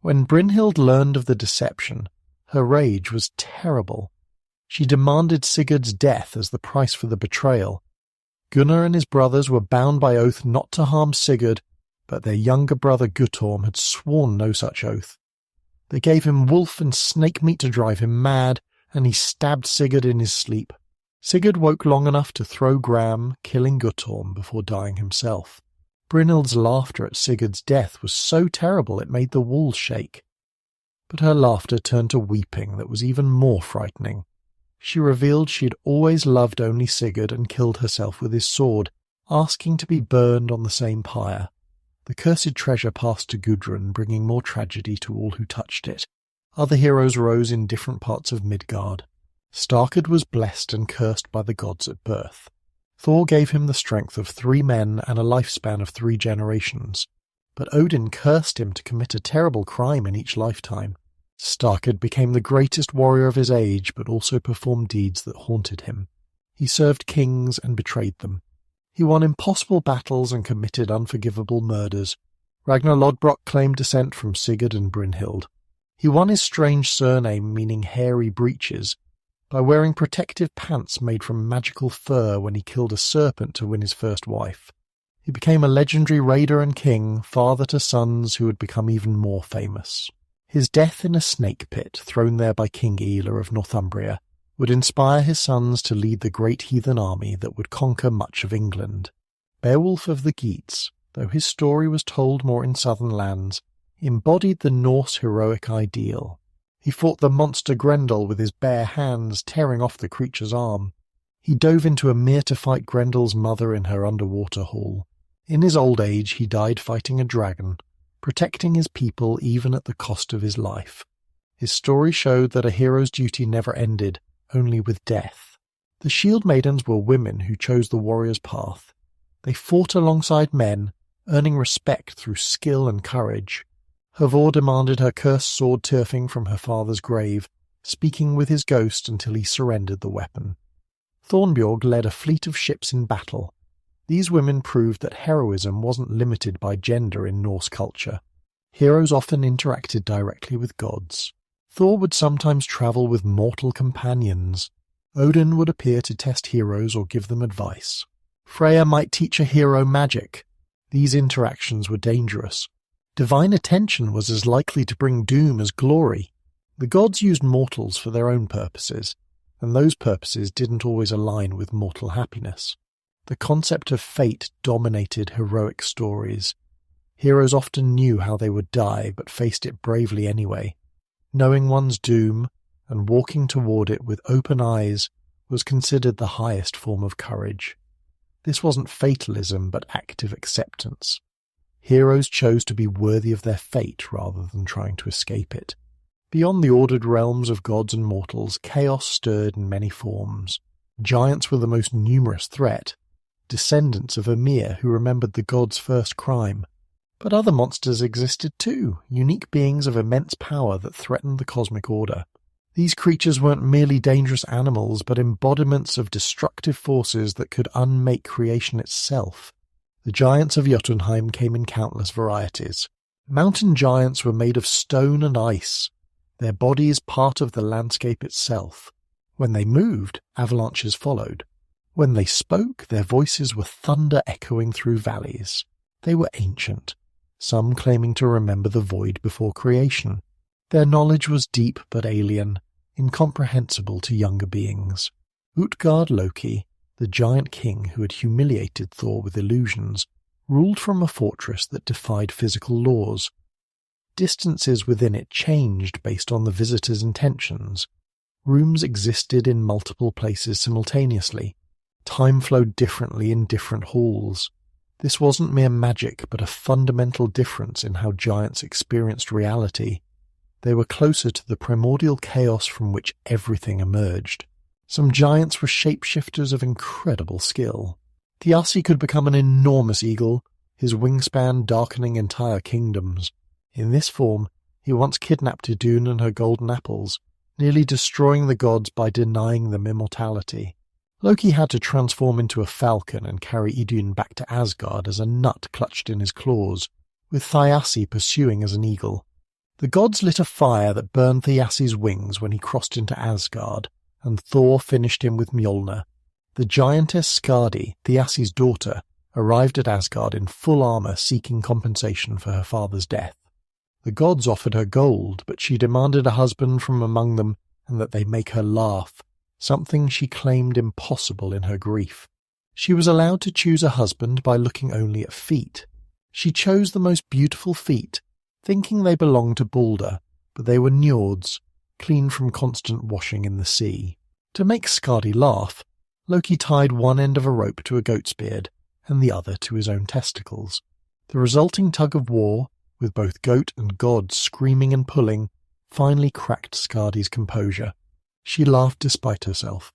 When Brynhild learned of the deception, her rage was terrible. She demanded Sigurd's death as the price for the betrayal. Gunnar and his brothers were bound by oath not to harm Sigurd, but their younger brother Guttorm had sworn no such oath. They gave him wolf and snake meat to drive him mad, and he stabbed Sigurd in his sleep. Sigurd woke long enough to throw Gram, killing Guttorm before dying himself. Brynhild's laughter at Sigurd's death was so terrible it made the walls shake. But her laughter turned to weeping that was even more frightening. She revealed she had always loved only Sigurd and killed herself with his sword, asking to be burned on the same pyre. The cursed treasure passed to Gudrun, bringing more tragedy to all who touched it. Other heroes rose in different parts of Midgard. Starkad was blessed and cursed by the gods at birth. Thor gave him the strength of 3 men and a lifespan of 3 generations. But Odin cursed him to commit a terrible crime in each lifetime. Starkad became the greatest warrior of his age, but also performed deeds that haunted him. He served kings and betrayed them. He won impossible battles and committed unforgivable murders. Ragnar Lodbrok claimed descent from Sigurd and Brynhild. He won his strange surname meaning hairy breeches by wearing protective pants made from magical fur when he killed a serpent to win his first wife. He became a legendary raider and king, father to sons who would become even more famous. His death in a snake pit, thrown there by King Aela of Northumbria, would inspire his sons to lead the great heathen army that would conquer much of England. Beowulf of the Geats, though his story was told more in southern lands, embodied the Norse heroic ideal. He fought the monster Grendel with his bare hands, tearing off the creature's arm. He dove into a mere to fight Grendel's mother in her underwater hall. In his old age he died fighting a dragon, protecting his people even at the cost of his life. His story showed that a hero's duty never ended, only with death. The Shield Maidens were women who chose the warrior's path. They fought alongside men, earning respect through skill and courage. Havor demanded her cursed sword Tyrfing from her father's grave, speaking with his ghost until he surrendered the weapon. Thornbjorg led a fleet of ships in battle. These women proved that heroism wasn't limited by gender in Norse culture. Heroes often interacted directly with gods. Thor would sometimes travel with mortal companions. Odin would appear to test heroes or give them advice. Freya might teach a hero magic. These interactions were dangerous. Divine attention was as likely to bring doom as glory. The gods used mortals for their own purposes, and those purposes didn't always align with mortal happiness. The concept of fate dominated heroic stories. Heroes often knew how they would die, but faced it bravely anyway. Knowing one's doom and walking toward it with open eyes was considered the highest form of courage. This wasn't fatalism, but active acceptance. Heroes chose to be worthy of their fate rather than trying to escape it. Beyond the ordered realms of gods and mortals, chaos stirred in many forms. Giants were the most numerous threat, descendants of Ymir who remembered the gods' first crime. But other monsters existed too, unique beings of immense power that threatened the cosmic order. These creatures weren't merely dangerous animals, but embodiments of destructive forces that could unmake creation itself. The giants of Jotunheim came in countless varieties. Mountain giants were made of stone and ice, their bodies part of the landscape itself. When they moved, avalanches followed. When they spoke, their voices were thunder echoing through valleys. They were ancient, some claiming to remember the void before creation. Their knowledge was deep but alien, incomprehensible to younger beings. Utgard Loki, the giant king who had humiliated Thor with illusions, ruled from a fortress that defied physical laws. Distances within it changed based on the visitor's intentions. Rooms existed in multiple places simultaneously. Time flowed differently in different halls. This wasn't mere magic, but a fundamental difference in how giants experienced reality. They were closer to the primordial chaos from which everything emerged. Some giants were shapeshifters of incredible skill. Thiassi could become an enormous eagle, his wingspan darkening entire kingdoms. In this form, he once kidnapped Idun and her golden apples, nearly destroying the gods by denying them immortality. Loki had to transform into a falcon and carry Idun back to Asgard as a nut clutched in his claws, with Thiassi pursuing as an eagle. The gods lit a fire that burned Thiassi's wings when he crossed into Asgard, and Thor finished him with Mjolnir. The giantess Skadi, Thiassi's daughter, arrived at Asgard in full armor seeking compensation for her father's death. The gods offered her gold, but she demanded a husband from among them and that they make her laugh, something she claimed impossible in her grief. She was allowed to choose a husband by looking only at feet. She chose the most beautiful feet, thinking they belonged to Balder, but they were Njord's, clean from constant washing in the sea. To make Skadi laugh, Loki tied one end of a rope to a goat's beard and the other to his own testicles. The resulting tug-of-war, with both goat and god screaming and pulling, finally cracked Skadi's composure. She laughed despite herself.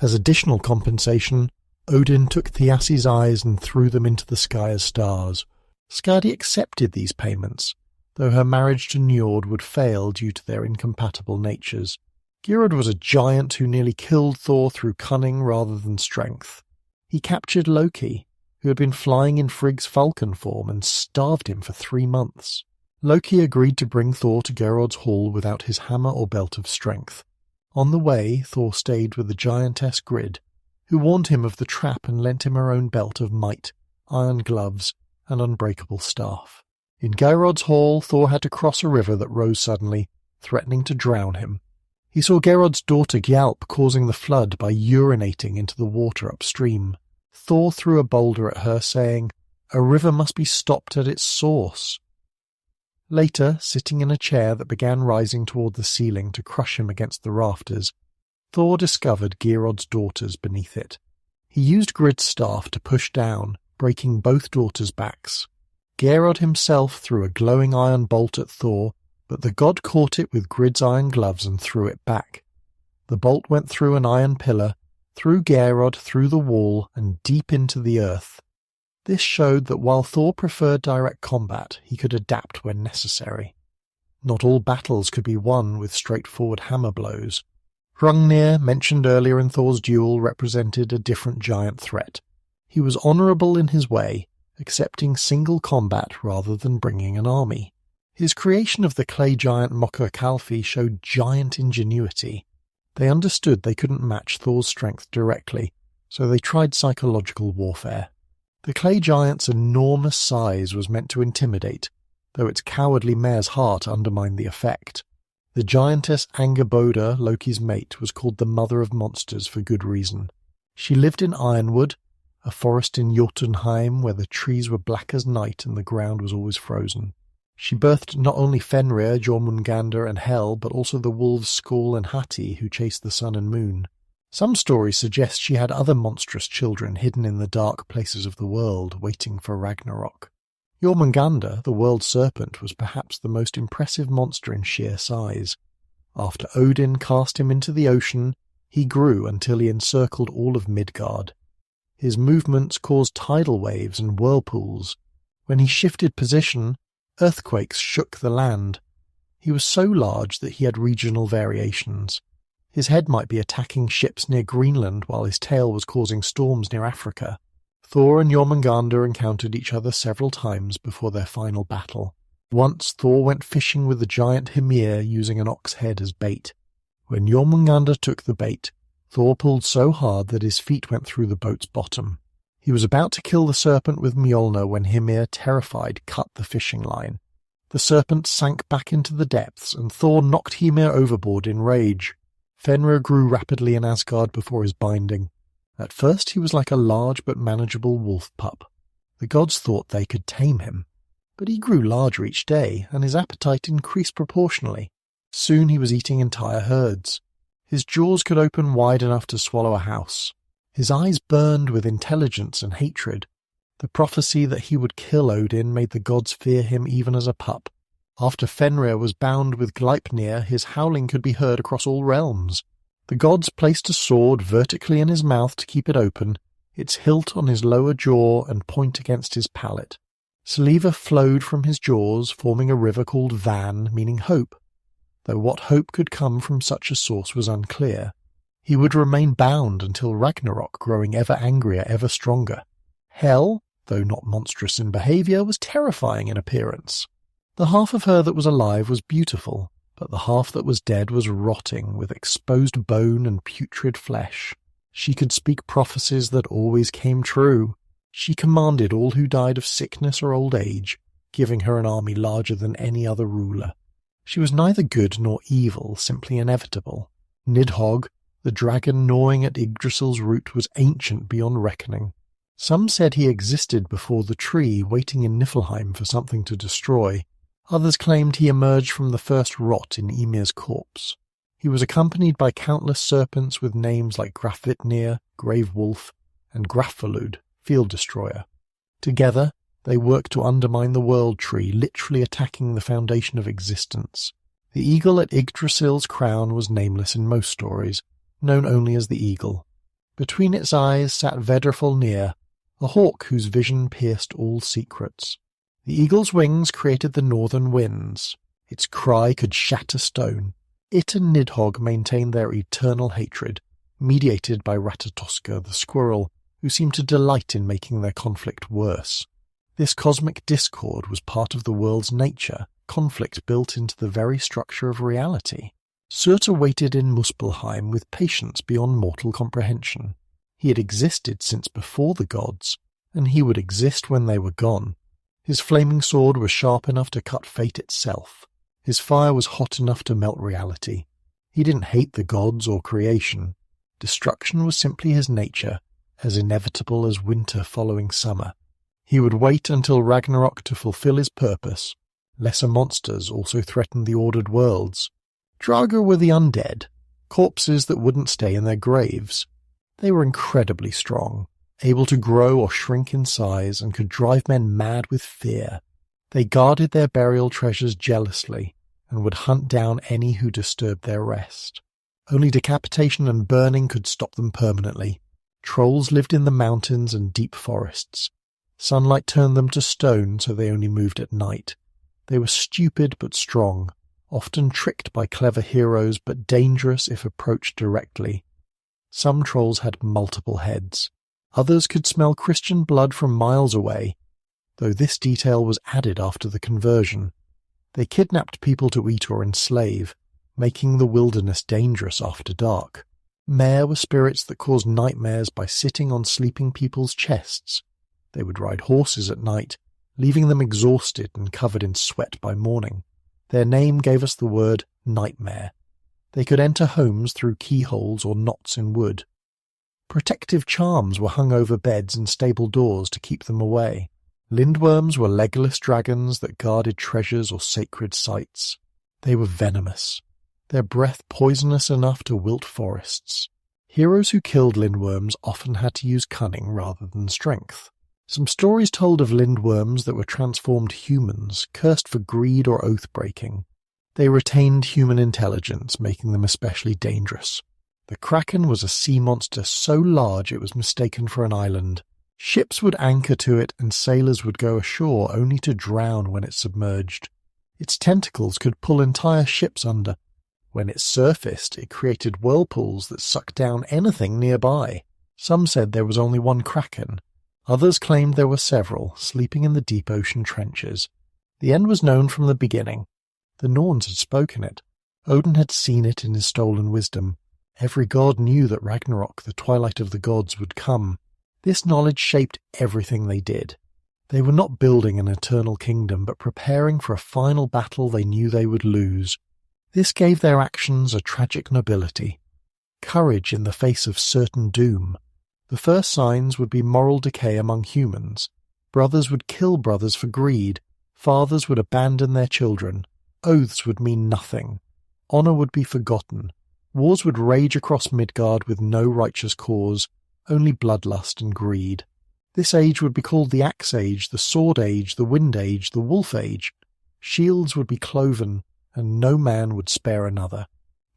As additional compensation, Odin took Thiassi's eyes and threw them into the sky as stars. Skadi accepted these payments, though her marriage to Njord would fail due to their incompatible natures. Geirrod was a giant who nearly killed Thor through cunning rather than strength. He captured Loki, who had been flying in Frigg's falcon form, and starved him for 3 months. Loki agreed to bring Thor to Geirrod's hall without his hammer or belt of strength. On the way, Thor stayed with the giantess Grid, who warned him of the trap and lent him her own belt of might, iron gloves, and unbreakable staff. In Geirrod's hall, Thor had to cross a river that rose suddenly, threatening to drown him. He saw Geirrod's daughter Gjalp causing the flood by urinating into the water upstream. Thor threw a boulder at her, saying, "A river must be stopped at its source." Later, sitting in a chair that began rising toward the ceiling to crush him against the rafters, Thor discovered Geirrod's daughters beneath it. He used Grid's staff to push down, breaking both daughters' backs. Geirrod himself threw a glowing iron bolt at Thor, but the god caught it with Grid's iron gloves and threw it back. The bolt went through an iron pillar, through Geirrod, through the wall, and deep into the earth. This showed that while Thor preferred direct combat, he could adapt when necessary. Not all battles could be won with straightforward hammer blows. Hrungnir, mentioned earlier in Thor's duel, represented a different giant threat. He was honourable in his way, accepting single combat rather than bringing an army. His creation of the clay giant Mokkakalfi showed giant ingenuity. They understood they couldn't match Thor's strength directly, so they tried psychological warfare. The clay giant's enormous size was meant to intimidate, though its cowardly mare's heart undermined the effect. The giantess Angerboda, Loki's mate, was called the Mother of Monsters for good reason. She lived in Ironwood, a forest in Jotunheim where the trees were black as night and the ground was always frozen. She birthed not only Fenrir, Jormungandr and Hel, but also the wolves Skoll and Hati, who chased the sun and moon. Some stories suggest she had other monstrous children hidden in the dark places of the world, waiting for Ragnarok. Jormungandr, the world serpent, was perhaps the most impressive monster in sheer size. After Odin cast him into the ocean, he grew until he encircled all of Midgard. His movements caused tidal waves and whirlpools. When he shifted position, earthquakes shook the land. He was so large that he had regional variations. His head might be attacking ships near Greenland while his tail was causing storms near Africa. Thor and Jormungandr encountered each other several times before their final battle. Once Thor went fishing with the giant Hymir using an ox head as bait. When Jormungandr took the bait, Thor pulled so hard that his feet went through the boat's bottom. He was about to kill the serpent with Mjolnir when Hymir, terrified, cut the fishing line. The serpent sank back into the depths, and Thor knocked Hymir overboard in rage. Fenrir grew rapidly in Asgard before his binding. At first he was like a large but manageable wolf pup. The gods thought they could tame him. But he grew larger each day, and his appetite increased proportionally. Soon he was eating entire herds. His jaws could open wide enough to swallow a house. His eyes burned with intelligence and hatred. The prophecy that he would kill Odin made the gods fear him even as a pup. After Fenrir was bound with Gleipnir, his howling could be heard across all realms. The gods placed a sword vertically in his mouth to keep it open, its hilt on his lower jaw and point against his palate. Saliva flowed from his jaws, forming a river called Van, meaning hope. Though what hope could come from such a source was unclear. He would remain bound until Ragnarok, growing ever angrier, ever stronger. Hel, though not monstrous in behaviour, was terrifying in appearance. The half of her that was alive was beautiful, but the half that was dead was rotting, with exposed bone and putrid flesh. She could speak prophecies that always came true. She commanded all who died of sickness or old age, giving her an army larger than any other ruler. She was neither good nor evil, simply inevitable. Nidhogg, the dragon gnawing at Yggdrasil's root, was ancient beyond reckoning. Some said he existed before the tree, waiting in Niflheim for something to destroy. Others claimed he emerged from the first rot in Ymir's corpse. He was accompanied by countless serpents with names like Grafvitnir, Grave Wolf, and Grafvalud, Field Destroyer. Together, they worked to undermine the World Tree, literally attacking the foundation of existence. The eagle at Yggdrasil's crown was nameless in most stories, known only as the eagle. Between its eyes sat Vedrafölnir, a hawk whose vision pierced all secrets. The eagle's wings created the northern winds. Its cry could shatter stone. It and Nidhogg maintained their eternal hatred, mediated by Ratatoskr the squirrel, who seemed to delight in making their conflict worse. This cosmic discord was part of the world's nature, conflict built into the very structure of reality. Surtur waited in Muspelheim with patience beyond mortal comprehension. He had existed since before the gods, and he would exist when they were gone. His flaming sword was sharp enough to cut fate itself. His fire was hot enough to melt reality. He didn't hate the gods or creation. Destruction was simply his nature, as inevitable as winter following summer. He would wait until Ragnarok to fulfill his purpose. Lesser monsters also threatened the ordered worlds. Draugr were the undead, corpses that wouldn't stay in their graves. They were incredibly strong, able to grow or shrink in size, and could drive men mad with fear. They guarded their burial treasures jealously, and would hunt down any who disturbed their rest. Only decapitation and burning could stop them permanently. Trolls lived in the mountains and deep forests. Sunlight turned them to stone, so they only moved at night. They were stupid but strong, often tricked by clever heroes but dangerous if approached directly. Some trolls had multiple heads. Others could smell Christian blood from miles away, though this detail was added after the conversion. They kidnapped people to eat or enslave, making the wilderness dangerous after dark. Mare were spirits that caused nightmares by sitting on sleeping people's chests. They would ride horses at night, leaving them exhausted and covered in sweat by morning. Their name gave us the word nightmare. They could enter homes through keyholes or knots in wood. Protective charms were hung over beds and stable doors to keep them away. Lindworms were legless dragons that guarded treasures or sacred sites. They were venomous, their breath poisonous enough to wilt forests. Heroes who killed lindworms often had to use cunning rather than strength. Some stories told of lindworms that were transformed humans, cursed for greed or oath-breaking. They retained human intelligence, making them especially dangerous. The kraken was a sea monster so large it was mistaken for an island. Ships would anchor to it and sailors would go ashore only to drown when it submerged. Its tentacles could pull entire ships under. When it surfaced, it created whirlpools that sucked down anything nearby. Some said there was only one kraken. Others claimed there were several, sleeping in the deep ocean trenches. The end was known from the beginning. The Norns had spoken it. Odin had seen it in his stolen wisdom. Every god knew that Ragnarok, the twilight of the gods, would come. This knowledge shaped everything they did. They were not building an eternal kingdom, but preparing for a final battle they knew they would lose. This gave their actions a tragic nobility. Courage in the face of certain doom. The first signs would be moral decay among humans. Brothers would kill brothers for greed. Fathers would abandon their children. Oaths would mean nothing. Honor would be forgotten. Wars would rage across Midgard with no righteous cause, only bloodlust and greed. This age would be called the Axe Age, the Sword Age, the Wind Age, the Wolf Age. Shields would be cloven, and no man would spare another.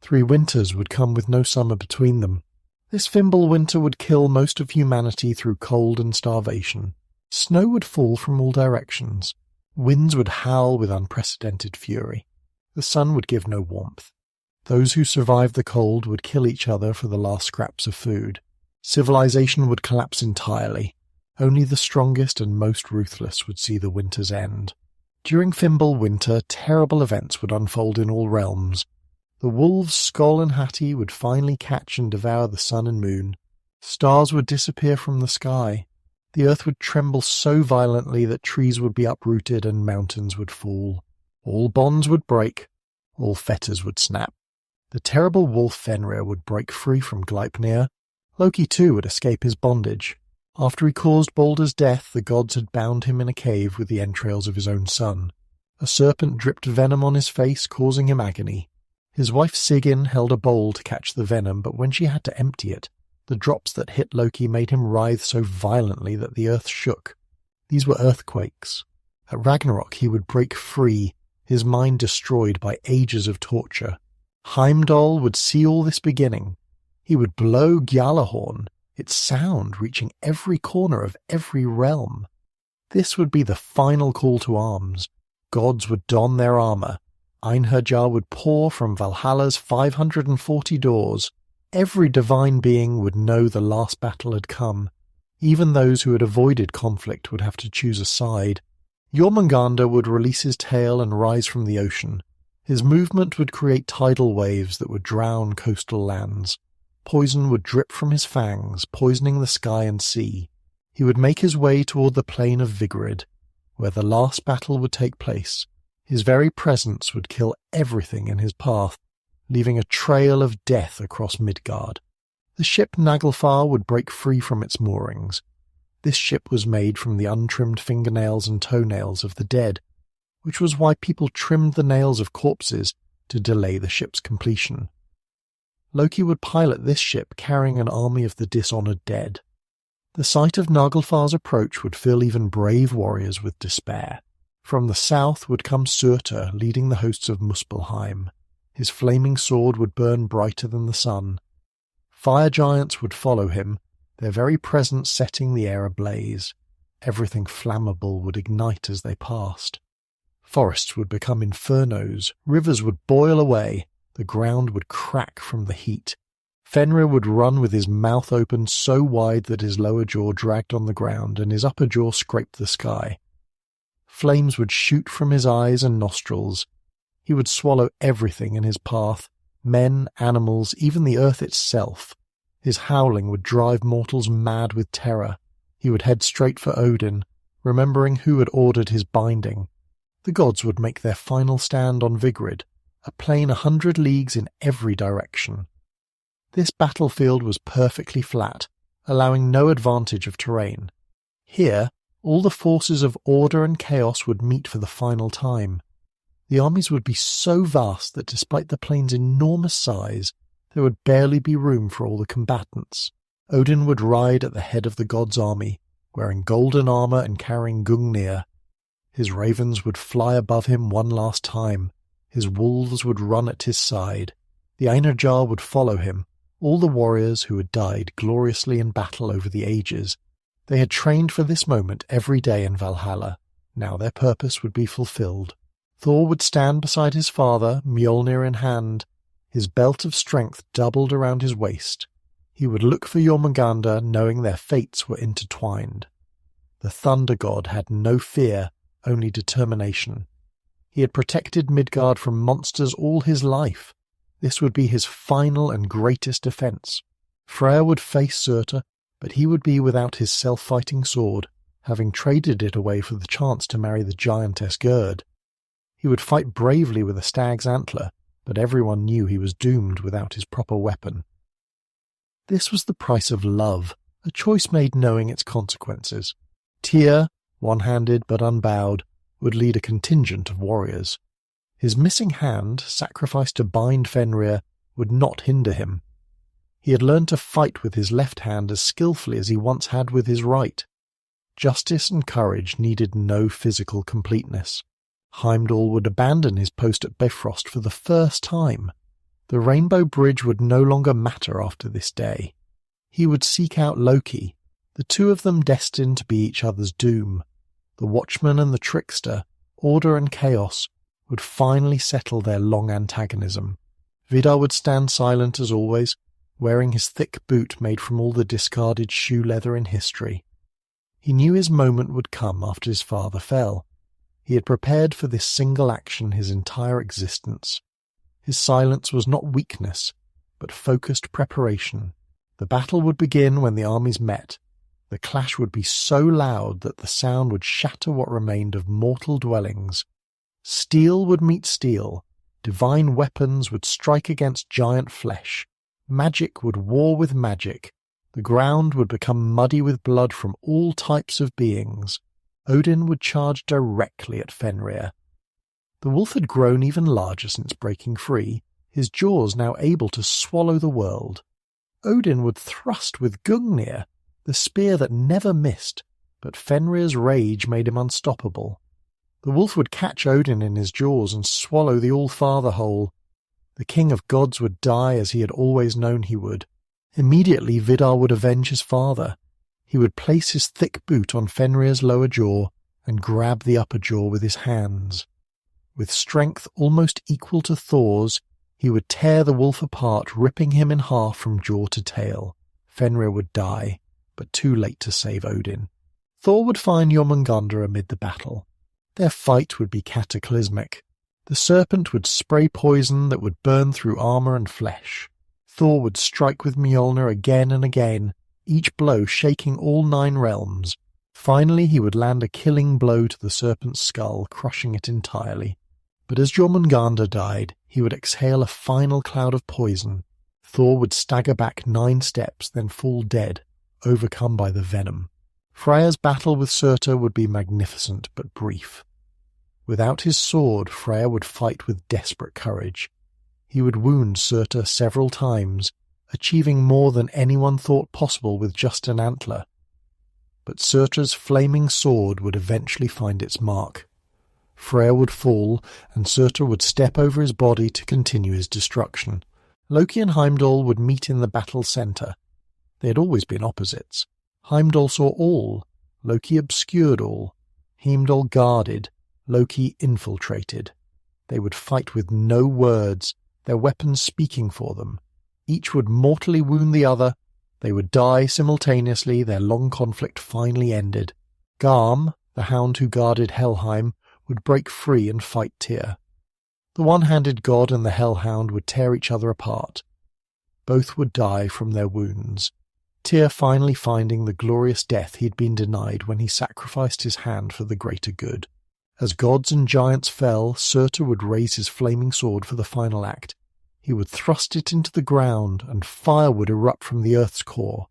3 winters would come with no summer between them. This Fimbul winter would kill most of humanity through cold and starvation. Snow would fall from all directions. Winds would howl with unprecedented fury. The sun would give no warmth. Those who survived the cold would kill each other for the last scraps of food. Civilization would collapse entirely. Only the strongest and most ruthless would see the winter's end. During Fimbul winter, terrible events would unfold in all realms. The wolves Skoll and Hati would finally catch and devour the sun and moon. Stars would disappear from the sky. The earth would tremble so violently that trees would be uprooted and mountains would fall. All bonds would break. All fetters would snap. The terrible wolf Fenrir would break free from Gleipnir. Loki too would escape his bondage. After he caused Baldur's death, the gods had bound him in a cave with the entrails of his own son. A serpent dripped venom on his face, causing him agony. His wife Sigyn held a bowl to catch the venom, but when she had to empty it, the drops that hit Loki made him writhe so violently that the earth shook. These were earthquakes. At Ragnarok he would break free, his mind destroyed by ages of torture. Heimdall would see all this beginning. He would blow Gjallarhorn, its sound reaching every corner of every realm. This would be the final call to arms. Gods would don their armor. Einherjar would pour from Valhalla's 540 doors. Every divine being would know the last battle had come. Even those who had avoided conflict would have to choose a side. Jormungandr would release his tail and rise from the ocean. His movement would create tidal waves that would drown coastal lands. Poison would drip from his fangs, poisoning the sky and sea. He would make his way toward the plain of Vigrid, where the last battle would take place. His very presence would kill everything in his path, leaving a trail of death across Midgard. The ship Naglfar would break free from its moorings. This ship was made from the untrimmed fingernails and toenails of the dead, which was why people trimmed the nails of corpses to delay the ship's completion. Loki would pilot this ship carrying an army of the dishonored dead. The sight of Naglfar's approach would fill even brave warriors with despair. From the south would come Surtur leading the hosts of Muspelheim. His flaming sword would burn brighter than the sun. Fire giants would follow him, their very presence setting the air ablaze. Everything flammable would ignite as they passed. Forests would become infernos, rivers would boil away, the ground would crack from the heat. Fenrir would run with his mouth open so wide that his lower jaw dragged on the ground and his upper jaw scraped the sky. Flames would shoot from his eyes and nostrils. He would swallow everything in his path, men, animals, even the earth itself. His howling would drive mortals mad with terror. He would head straight for Odin, remembering who had ordered his binding. The gods would make their final stand on Vigrid, a plain 100 leagues in every direction. This battlefield was perfectly flat, allowing no advantage of terrain. Here, all the forces of order and chaos would meet for the final time. The armies would be so vast that despite the plain's enormous size, There would barely be room for all the combatants. Odin would ride at the head of the god's army, wearing golden armor and carrying Gungnir. His ravens would fly above him one last time. His wolves would run at his side. The Einarjar would follow him, all the warriors who had died gloriously in battle over the ages. They had trained for this moment every day in Valhalla. Now their purpose would be fulfilled. Thor would stand beside his father, Mjolnir in hand, his belt of strength doubled around his waist. He would look for Jormungandr, knowing their fates were intertwined. The Thunder God had no fear, only determination. He had protected Midgard from monsters all his life. This would be his final and greatest defense. Freyr would face Surtur, but he would be without his self-fighting sword, having traded it away for the chance to marry the giantess Gerd. He would fight bravely with a stag's antler, but everyone knew he was doomed without his proper weapon. This was the price of love, a choice made knowing its consequences. Tyr, one-handed but unbowed, would lead a contingent of warriors. His missing hand, sacrificed to bind Fenrir, would not hinder him. He had learned to fight with his left hand as skillfully as he once had with his right. Justice and courage needed no physical completeness. Heimdall would abandon his post at Bifrost for the first time. The Rainbow Bridge would no longer matter after this day. He would seek out Loki, the two of them destined to be each other's doom. The Watchman and the Trickster, Order and Chaos, would finally settle their long antagonism. Vidar would stand silent as always, wearing his thick boot made from all the discarded shoe leather in history. He knew his moment would come after his father fell. He had prepared for this single action his entire existence. His silence was not weakness, but focused preparation. The battle would begin when the armies met. The clash would be so loud that the sound would shatter what remained of mortal dwellings. Steel would meet steel. Divine weapons would strike against giant flesh. Magic would war with magic. The ground would become muddy with blood from all types of beings. Odin would charge directly at Fenrir. The wolf had grown even larger since breaking free, his jaws now able to swallow the world. Odin would thrust with Gungnir, the spear that never missed, but Fenrir's rage made him unstoppable. The wolf would catch Odin in his jaws and swallow the All-Father whole. The king of gods would die as he had always known he would. Immediately Vidar would avenge his father. He would place his thick boot on Fenrir's lower jaw and grab the upper jaw with his hands. With strength almost equal to Thor's, he would tear the wolf apart, ripping him in half from jaw to tail. Fenrir would die, but too late to save Odin. Thor would find Jormungandr amid the battle. Their fight would be cataclysmic. The serpent would spray poison that would burn through armor and flesh. Thor would strike with Mjolnir again and again, each blow shaking all 9 realms. Finally he would land a killing blow to the serpent's skull, crushing it entirely. But as Jormungandr died, he would exhale a final cloud of poison. Thor would stagger back 9 steps, then fall dead, overcome by the venom. Freyr's battle with Surtur would be magnificent but brief. Without his sword, Freyr would fight with desperate courage. He would wound Surtur several times, achieving more than anyone thought possible with just an antler. But Surtur's flaming sword would eventually find its mark. Freyr would fall, and Surtur would step over his body to continue his destruction. Loki and Heimdall would meet in the battle centre. They had always been opposites. Heimdall saw all, Loki obscured all. Heimdall guarded, Loki infiltrated. They would fight with no words, their weapons speaking for them. Each would mortally wound the other. They would die simultaneously, their long conflict finally ended. Garm, the hound who guarded Helheim, would break free and fight Tyr. The one-handed god and the hellhound would tear each other apart. Both would die from their wounds. Tyr finally finding the glorious death he'd been denied when he sacrificed his hand for the greater good. As gods and giants fell, Surtur would raise his flaming sword for the final act. He would thrust it into the ground, and fire would erupt from the earth's core.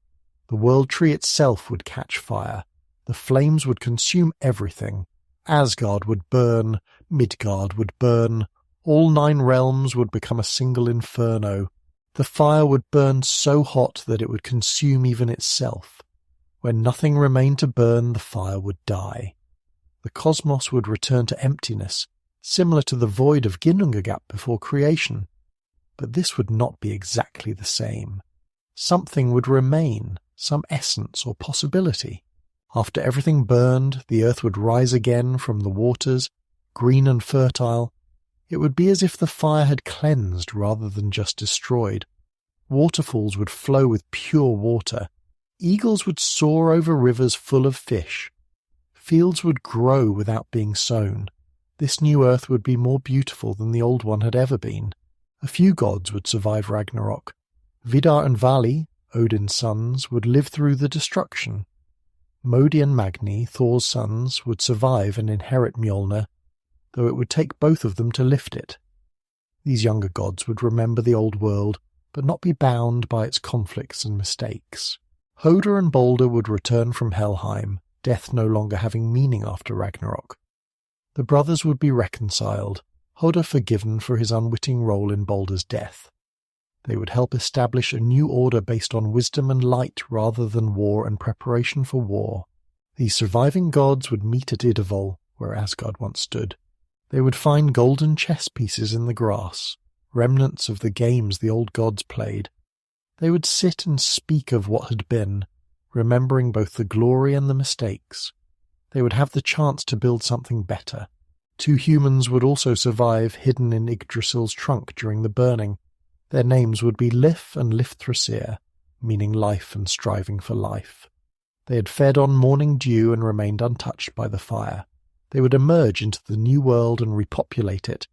The world tree itself would catch fire. The flames would consume everything. Asgard would burn, Midgard would burn. All 9 realms would become a single inferno. The fire would burn so hot that it would consume even itself. When nothing remained to burn, the fire would die. The cosmos would return to emptiness, similar to the void of Ginnungagap before creation. But this would not be exactly the same. Something would remain, some essence or possibility. After everything burned, the earth would rise again from the waters, green and fertile. It would be as if the fire had cleansed rather than just destroyed. Waterfalls would flow with pure water. Eagles would soar over rivers full of fish. Fields would grow without being sown. This new earth would be more beautiful than the old one had ever been. A few gods would survive Ragnarok. Vidar and Vali, Odin's sons, would live through the destruction. Modi and Magni, Thor's sons, would survive and inherit Mjolnir, though it would take both of them to lift it. These younger gods would remember the old world, but not be bound by its conflicts and mistakes. Hoder and Balder would return from Helheim, death no longer having meaning after Ragnarok. The brothers would be reconciled, Hoder forgiven for his unwitting role in Balder's death. They would help establish a new order based on wisdom and light rather than war and preparation for war. These surviving gods would meet at Idavol, where Asgard once stood. They would find golden chess pieces in the grass, remnants of the games the old gods played. They would sit and speak of what had been, remembering both the glory and the mistakes. They would have the chance to build something better. 2 humans would also survive hidden in Yggdrasil's trunk during the burning. Their names would be Lif and Lifthrasir, meaning life and striving for life. They had fed on morning dew and remained untouched by the fire. They would emerge into the new world and repopulate it.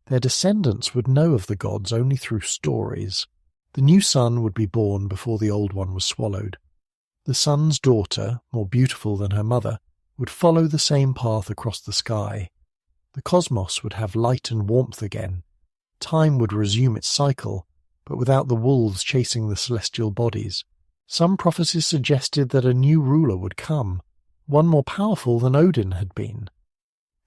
Their descendants would know of the gods only through stories. The new sun would be born before the old one was swallowed. The sun's daughter, more beautiful than her mother, would follow the same path across the sky. The cosmos would have light and warmth again. Time would resume its cycle, but without the wolves chasing the celestial bodies. Some prophecies suggested that a new ruler would come, one more powerful than Odin had been.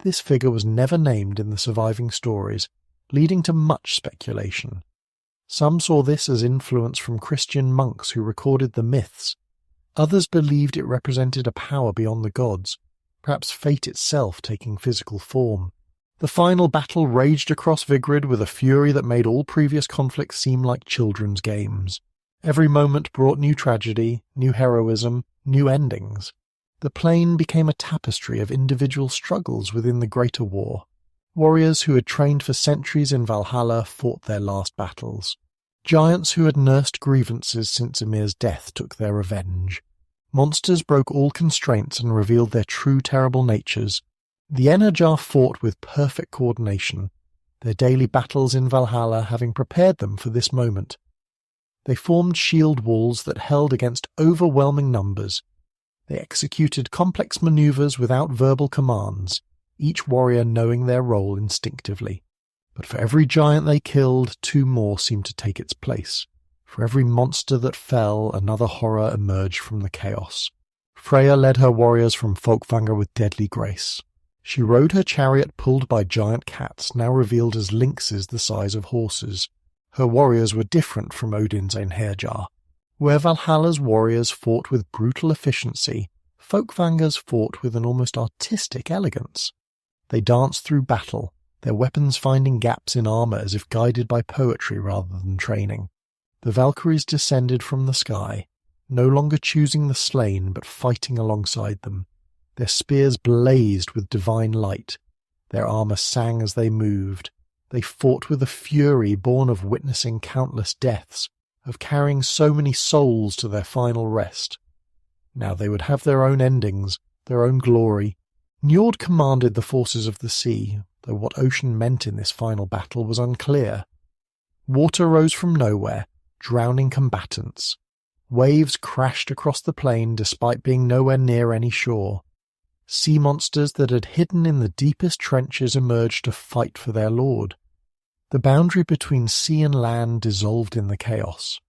This figure was never named in the surviving stories, leading to much speculation. Some saw this as influence from Christian monks who recorded the myths. Others believed it represented a power beyond the gods, perhaps fate itself taking physical form. The final battle raged across Vigrid with a fury that made all previous conflicts seem like children's games. Every moment brought new tragedy, new heroism, new endings. The plain became a tapestry of individual struggles within the greater war. Warriors who had trained for centuries in Valhalla fought their last battles. Giants who had nursed grievances since Ymir's death took their revenge. Monsters broke all constraints and revealed their true terrible natures. The Enerjar fought with perfect coordination, their daily battles in Valhalla having prepared them for this moment. They formed shield walls that held against overwhelming numbers. They executed complex maneuvers without verbal commands, each warrior knowing their role instinctively. But for every giant they killed, 2 more seemed to take its place. For every monster that fell, another horror emerged from the chaos. Freya led her warriors from Folkvanger with deadly grace. She rode her chariot pulled by giant cats, now revealed as lynxes the size of horses. Her warriors were different from Odin's Einherjar. Where Valhalla's warriors fought with brutal efficiency, Folkvanger's fought with an almost artistic elegance. They danced through battle, their weapons finding gaps in armor as if guided by poetry rather than training. The Valkyries descended from the sky, no longer choosing the slain but fighting alongside them. Their spears blazed with divine light. Their armor sang as they moved. They fought with a fury born of witnessing countless deaths, of carrying so many souls to their final rest. Now they would have their own endings, their own glory. Njord commanded the forces of the sea, though what ocean meant in this final battle was unclear. Water rose from nowhere, drowning combatants. Waves crashed across the plain despite being nowhere near any shore. Sea monsters that had hidden in the deepest trenches emerged to fight for their lord. The boundary between sea and land dissolved in the chaos.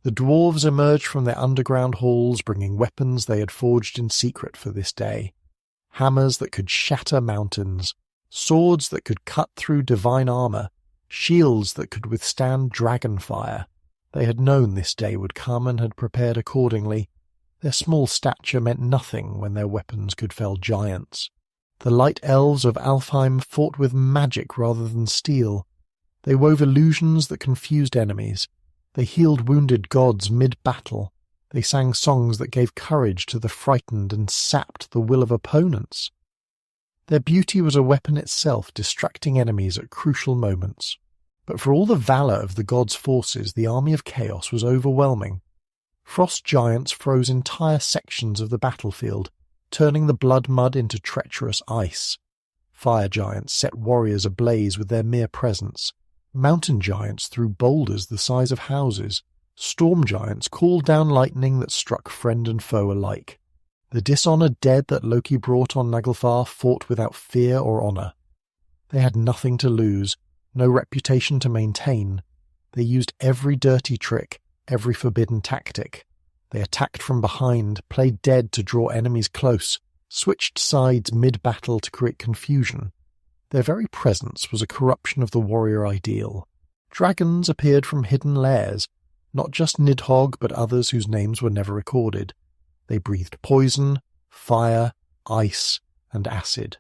The dwarves emerged from their underground halls bringing weapons they had forged in secret for this day. Hammers that could shatter mountains, swords that could cut through divine armor, shields that could withstand dragon fire. They had known this day would come and had prepared accordingly. Their small stature meant nothing when their weapons could fell giants. The light elves of Alfheim fought with magic rather than steel. They wove illusions that confused enemies. They healed wounded gods mid-battle. They sang songs that gave courage to the frightened and sapped the will of opponents. Their beauty was a weapon itself, distracting enemies at crucial moments. But for all the valour of the gods' forces, the army of chaos was overwhelming. Frost giants froze entire sections of the battlefield, turning the blood mud into treacherous ice. Fire giants set warriors ablaze with their mere presence. Mountain giants threw boulders the size of houses. Storm giants called down lightning that struck friend and foe alike. The dishonoured dead that Loki brought on Naglfar fought without fear or honour. They had nothing to lose, no reputation to maintain. They used every dirty trick, every forbidden tactic. They attacked from behind, played dead to draw enemies close, switched sides mid-battle to create confusion. Their very presence was a corruption of the warrior ideal. Dragons appeared from hidden lairs, not just Nidhogg but others whose names were never recorded. They breathed poison, fire, ice, and acid.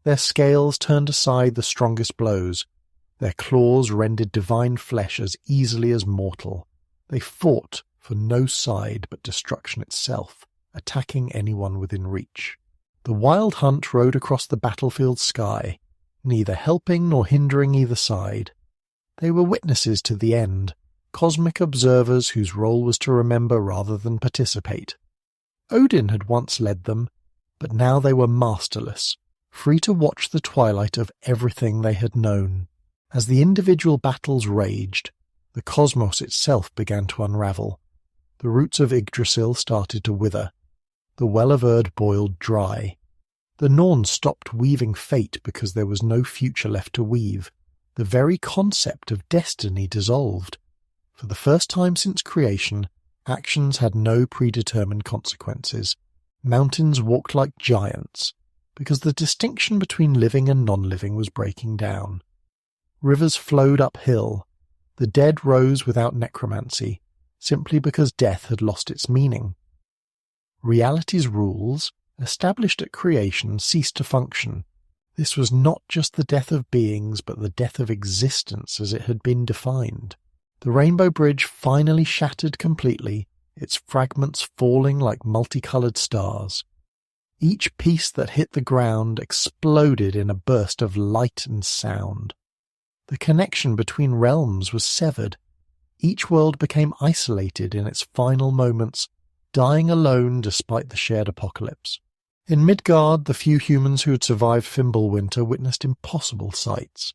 Their scales turned aside the strongest blows. Their claws rended divine flesh as easily as mortal. They fought for no side but destruction itself, attacking anyone within reach. The wild hunt rode across the battlefield sky, neither helping nor hindering either side. They were witnesses to the end, cosmic observers whose role was to remember rather than participate. Odin had once led them, but now they were masterless, free to watch the twilight of everything they had known. As the individual battles raged, the cosmos itself began to unravel. The roots of Yggdrasil started to wither. The well of Erd boiled dry. The Norns stopped weaving fate because there was no future left to weave. The very concept of destiny dissolved. For the first time since creation, actions had no predetermined consequences. Mountains walked like giants, because the distinction between living and non-living was breaking down. Rivers flowed uphill. The dead rose without necromancy, simply because death had lost its meaning. Reality's rules, established at creation, ceased to function. This was not just the death of beings, but the death of existence as it had been defined. The Rainbow Bridge finally shattered completely, its fragments falling like multicoloured stars. Each piece that hit the ground exploded in a burst of light and sound. The connection between realms was severed. Each world became isolated in its final moments, dying alone despite the shared apocalypse. In Midgard, the few humans who had survived Fimbulwinter witnessed impossible sights.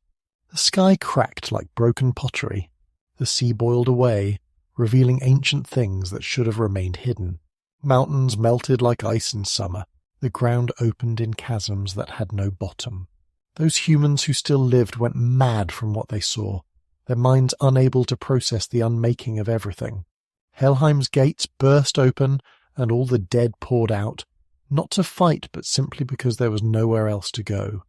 The sky cracked like broken pottery. The sea boiled away, revealing ancient things that should have remained hidden. Mountains melted like ice in summer. The ground opened in chasms that had no bottom. Those humans who still lived went mad from what they saw, their minds unable to process the unmaking of everything. Helheim's gates burst open, and all the dead poured out, not to fight but simply because there was nowhere else to go.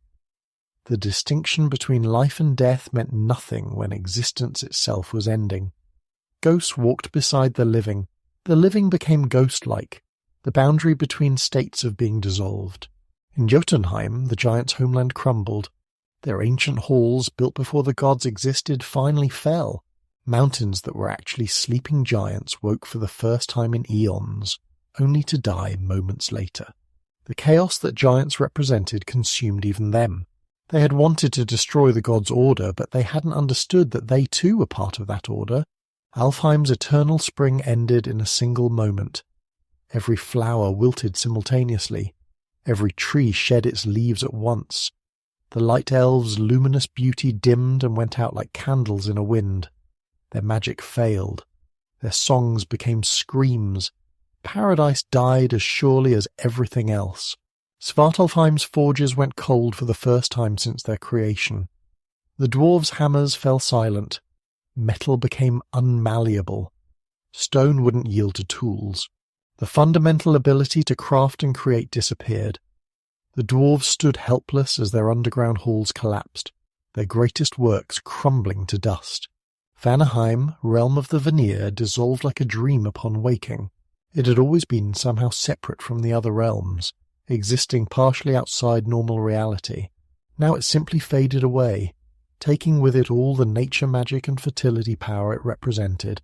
The distinction between life and death meant nothing when existence itself was ending. Ghosts walked beside the living. The living became ghost-like, the boundary between states of being dissolved. In Jotunheim, the giants' homeland crumbled. Their ancient halls, built before the gods existed, finally fell. Mountains that were actually sleeping giants woke for the first time in eons, only to die moments later. The chaos that giants represented consumed even them. They had wanted to destroy the gods' order, but they hadn't understood that they too were part of that order. Alfheim's eternal spring ended in a single moment. Every flower wilted simultaneously. Every tree shed its leaves at once. The light elves' luminous beauty dimmed and went out like candles in a wind. Their magic failed. Their songs became screams. Paradise died as surely as everything else. Svartalfheim's forges went cold for the first time since their creation. The dwarves' hammers fell silent. Metal became unmalleable. Stone wouldn't yield to tools. The fundamental ability to craft and create disappeared. The dwarves stood helpless as their underground halls collapsed, their greatest works crumbling to dust. Vanaheim, realm of the Vanir, dissolved like a dream upon waking. It had always been somehow separate from the other realms, existing partially outside normal reality. Now it simply faded away, taking with it all the nature magic and fertility power it represented.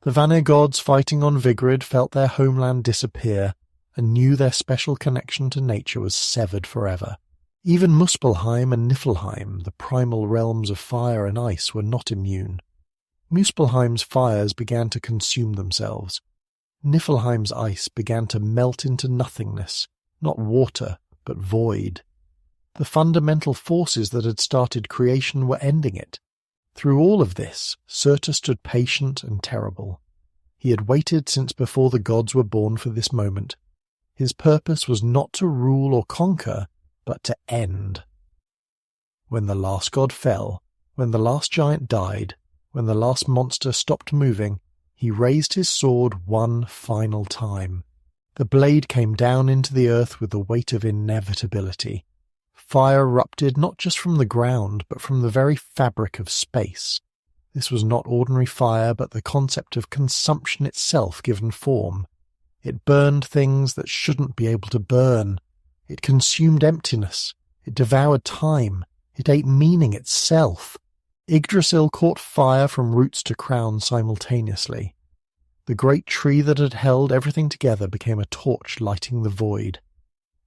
The Vanir gods fighting on Vigrid felt their homeland disappear, and knew their special connection to nature was severed forever. Even Muspelheim and Niflheim, the primal realms of fire and ice, were not immune. Muspelheim's fires began to consume themselves. Niflheim's ice began to melt into nothingness, not water, but void. The fundamental forces that had started creation were ending it. Through all of this, Surtur stood patient and terrible. He had waited since before the gods were born for this moment. His purpose was not to rule or conquer, but to end. When the last god fell, when the last giant died, when the last monster stopped moving, he raised his sword one final time. The blade came down into the earth with the weight of inevitability. Fire erupted not just from the ground, but from the very fabric of space. This was not ordinary fire, but the concept of consumption itself given form. It burned things that shouldn't be able to burn. It consumed emptiness. It devoured time. It ate meaning itself. Yggdrasil caught fire from roots to crown simultaneously. The great tree that had held everything together became a torch lighting the void.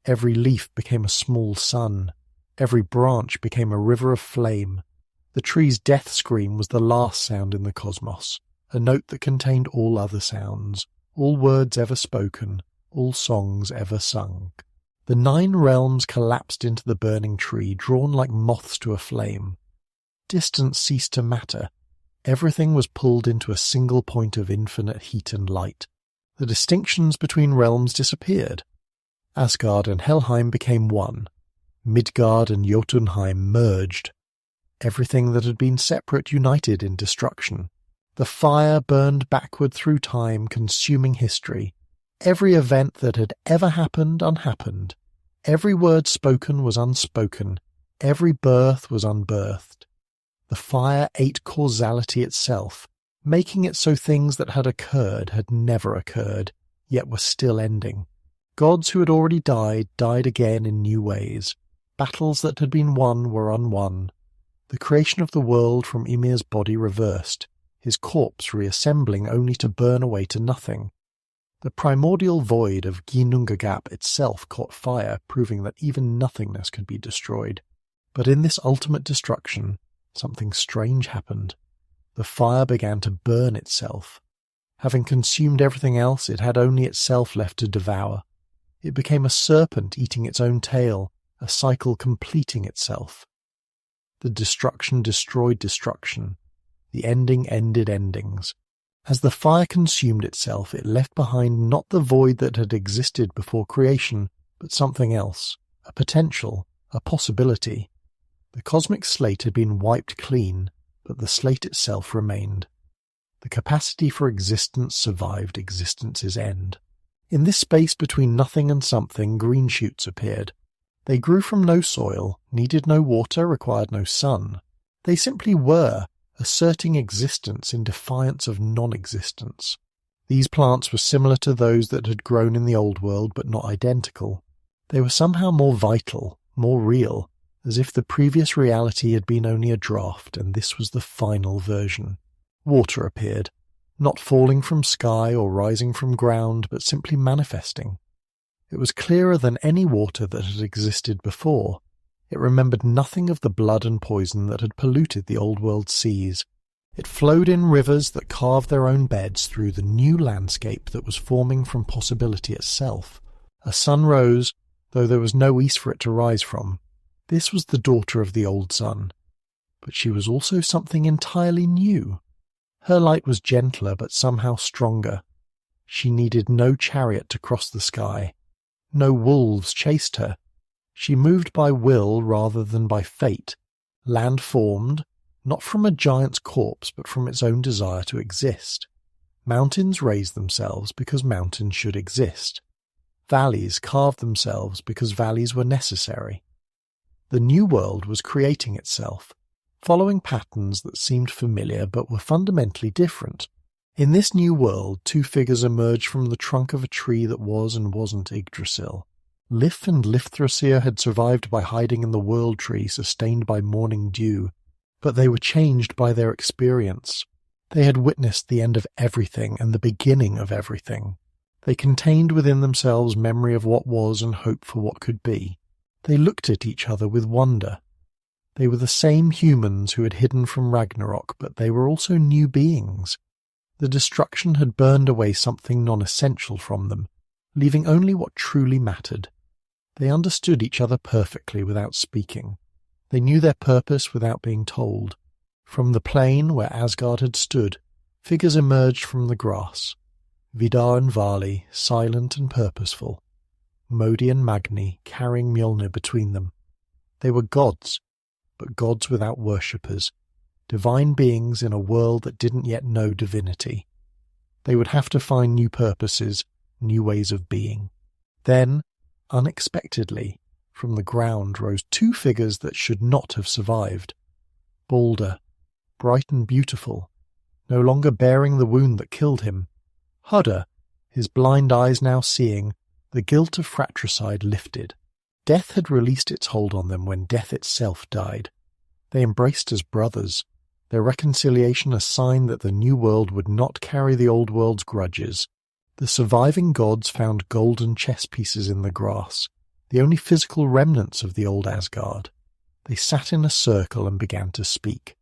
Every leaf became a small sun. Every branch became a river of flame. The tree's death scream was the last sound in the cosmos, a note that contained all other sounds, all words ever spoken, all songs ever sung. The 9 realms collapsed into the burning tree, drawn like moths to a flame. Distance ceased to matter. Everything was pulled into a single point of infinite heat and light. The distinctions between realms disappeared. Asgard and Helheim became one. Midgard and Jotunheim merged. Everything that had been separate united in destruction. The fire burned backward through time, consuming history. Every event that had ever happened unhappened. Every word spoken was unspoken. Every birth was unbirthed. The fire ate causality itself, making it so things that had occurred had never occurred, yet were still ending. Gods who had already died, died again in new ways. Battles that had been won were unwon. The creation of the world from Ymir's body reversed, his corpse reassembling only to burn away to nothing. The primordial void of Ginnungagap itself caught fire, proving that even nothingness could be destroyed. But in this ultimate destruction, something strange happened. The fire began to burn itself. Having consumed everything else, it had only itself left to devour. It became a serpent eating its own tail, a cycle completing itself. The destruction destroyed destruction. The ending ended endings. As the fire consumed itself, it left behind not the void that had existed before creation, but something else, a potential, a possibility. The cosmic slate had been wiped clean, but the slate itself remained. The capacity for existence survived existence's end. In this space between nothing and something, green shoots appeared. They grew from no soil, needed no water, required no sun. They simply were, asserting existence in defiance of non-existence. These plants were similar to those that had grown in the old world, but not identical. They were somehow more vital, more real, as if the previous reality had been only a draft and this was the final version. Water appeared, not falling from sky or rising from ground, but simply manifesting. It was clearer than any water that had existed before. It remembered nothing of the blood and poison that had polluted the old world seas. It flowed in rivers that carved their own beds through the new landscape that was forming from possibility itself. A sun rose, though there was no east for it to rise from. This was the daughter of the old sun. But she was also something entirely new. Her light was gentler but somehow stronger. She needed no chariot to cross the sky. No wolves chased her. She moved by will rather than by fate. Land formed, not from a giant's corpse, but from its own desire to exist. Mountains raised themselves because mountains should exist. Valleys carved themselves because valleys were necessary. The new world was creating itself. following patterns that seemed familiar but were fundamentally different. In this new world, two figures emerged from the trunk of a tree that was and wasn't Yggdrasil. Lif and Lifthrasir had survived by hiding in the world tree sustained by morning dew, but they were changed by their experience. They had witnessed the end of everything and the beginning of everything. They contained within themselves memory of what was and hope for what could be. They looked at each other with wonder. They were the same humans who had hidden from Ragnarok, but they were also new beings. The destruction had burned away something non-essential from them, leaving only what truly mattered. They understood each other perfectly without speaking. They knew their purpose without being told. From the plain where Asgard had stood, figures emerged from the grass. Vidar and Vali, silent and purposeful. Modi and Magni carrying Mjolnir between them. They were gods, but gods without worshippers, divine beings in a world that didn't yet know divinity. They would have to find new purposes, new ways of being. Then, unexpectedly, from the ground rose two figures that should not have survived. Balder, bright and beautiful, no longer bearing the wound that killed him. Hudder, his blind eyes now seeing, the guilt of fratricide lifted. Death had released its hold on them when death itself died. They embraced as brothers, their reconciliation a sign that the new world would not carry the old world's grudges. The surviving gods found golden chess pieces in the grass, the only physical remnants of the old Asgard. They sat in a circle and began to speak.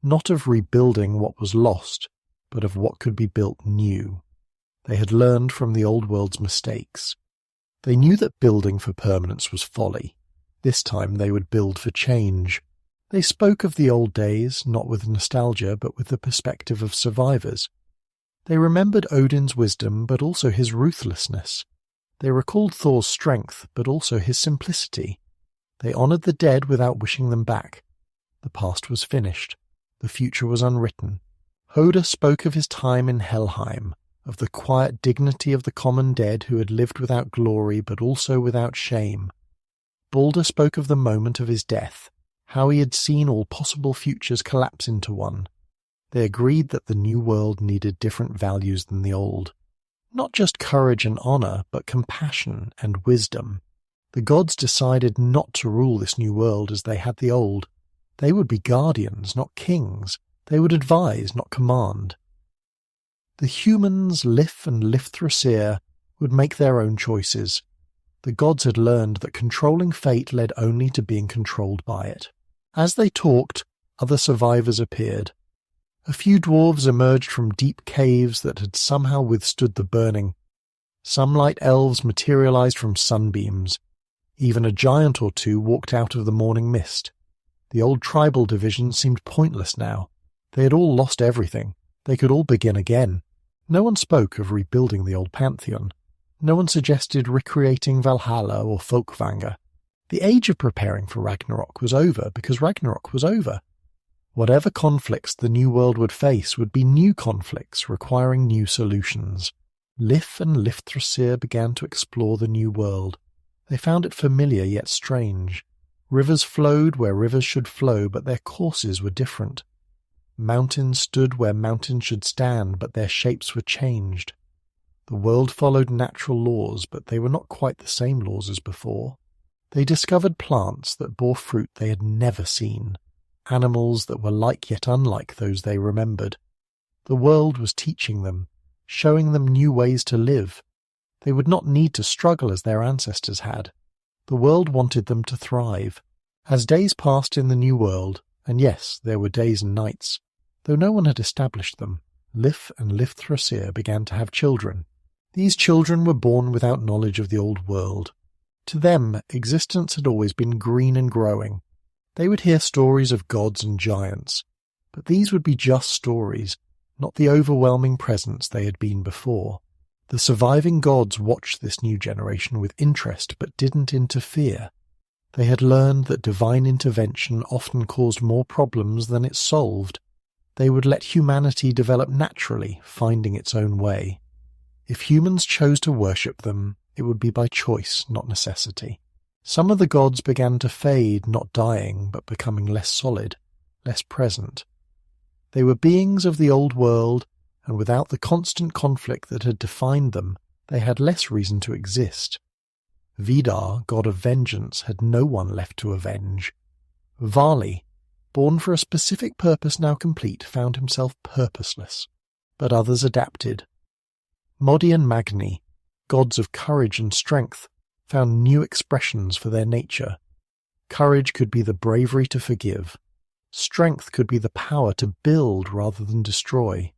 Not of rebuilding what was lost, but of what could be built new. They had learned from the old world's mistakes. They knew that building for permanence was folly. This time they would build for change. They spoke of the old days, not with nostalgia, but with the perspective of survivors. They remembered Odin's wisdom, but also his ruthlessness. They recalled Thor's strength, but also his simplicity. They honored the dead without wishing them back. The past was finished. The future was unwritten. Hoder spoke of his time in Helheim, of the quiet dignity of the common dead who had lived without glory but also without shame. Balder spoke of the moment of his death, how he had seen all possible futures collapse into one. They agreed that the new world needed different values than the old. Not just courage and honor, but compassion and wisdom. The gods decided not to rule this new world as they had the old. They would be guardians, not kings. They would advise, not command. The humans, Lif and Lifthrasir, would make their own choices. The gods had learned that controlling fate led only to being controlled by it. As they talked, other survivors appeared. A few dwarves emerged from deep caves that had somehow withstood the burning. Some light elves materialized from sunbeams. Even a giant or two walked out of the morning mist. The old tribal division seemed pointless now. They had all lost everything. They could all begin again. No one spoke of rebuilding the old pantheon. No one suggested recreating Valhalla or Folkvanga. The age of preparing for Ragnarok was over because Ragnarok was over. Whatever conflicts the new world would face would be new conflicts requiring new solutions. Lif and Lifthrasir began to explore the new world. They found it familiar yet strange. Rivers flowed where rivers should flow, but their courses were different. Mountains stood where mountains should stand, but their shapes were changed. The world followed natural laws, but they were not quite the same laws as before. They discovered plants that bore fruit they had never seen, animals that were like yet unlike those they remembered. The world was teaching them, showing them new ways to live. They would not need to struggle as their ancestors had. The world wanted them to thrive. As days passed in the new world, and yes, there were days and nights, though no one had established them, Lif and Lifthrasir began to have children. These children were born without knowledge of the old world. To them, existence had always been green and growing. They would hear stories of gods and giants, but these would be just stories, not the overwhelming presence they had been before. The surviving gods watched this new generation with interest but didn't interfere. They had learned that divine intervention often caused more problems than it solved. They would let humanity develop naturally, finding its own way. If humans chose to worship them, it would be by choice, not necessity. Some of the gods began to fade, not dying, but becoming less solid. less present. They were beings of the old world, and without the constant conflict that had defined them, they had less reason to exist. Vidar, god of vengeance, had no one left to avenge. Vali, born for a specific purpose now complete, found himself purposeless, but others adapted. Modi and Magni, gods of courage and strength, found new expressions for their nature. Courage could be the bravery to forgive. Strength could be the power to build rather than destroy.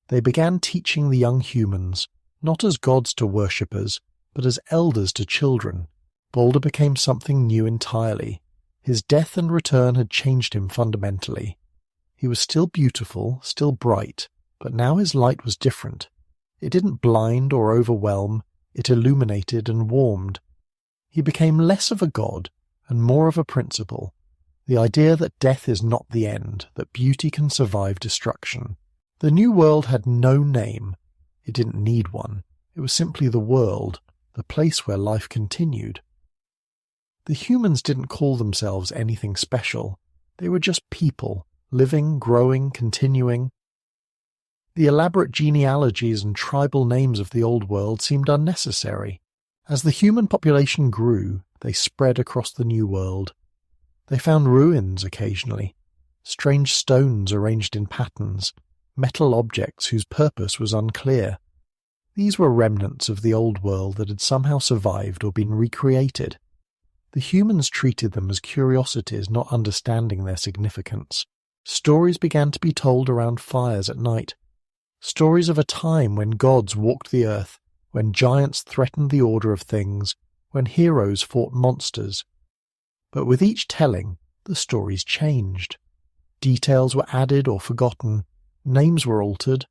They began teaching the young humans, not as gods to worshippers, but as elders to children. Balder became something new entirely. His death and return had changed him fundamentally. He was still beautiful, still bright, but now his light was different. It didn't blind or overwhelm, it illuminated and warmed. He became less of a god and more of a principle, the idea that death is not the end, that beauty can survive destruction. The new world had no name. It didn't need one. It was simply the world, the place where life continued. The humans didn't call themselves anything special. They were just people, living, growing, continuing. The elaborate genealogies and tribal names of the old world seemed unnecessary. As the human population grew, they spread across the new world. They found ruins occasionally, strange stones arranged in patterns, metal objects whose purpose was unclear. These were remnants of the old world that had somehow survived or been recreated. The humans treated them as curiosities, not understanding their significance. Stories began to be told around fires at night. Stories of a time when gods walked the earth, when giants threatened the order of things, when heroes fought monsters. But with each telling, the stories changed. Details were added or forgotten, names were altered.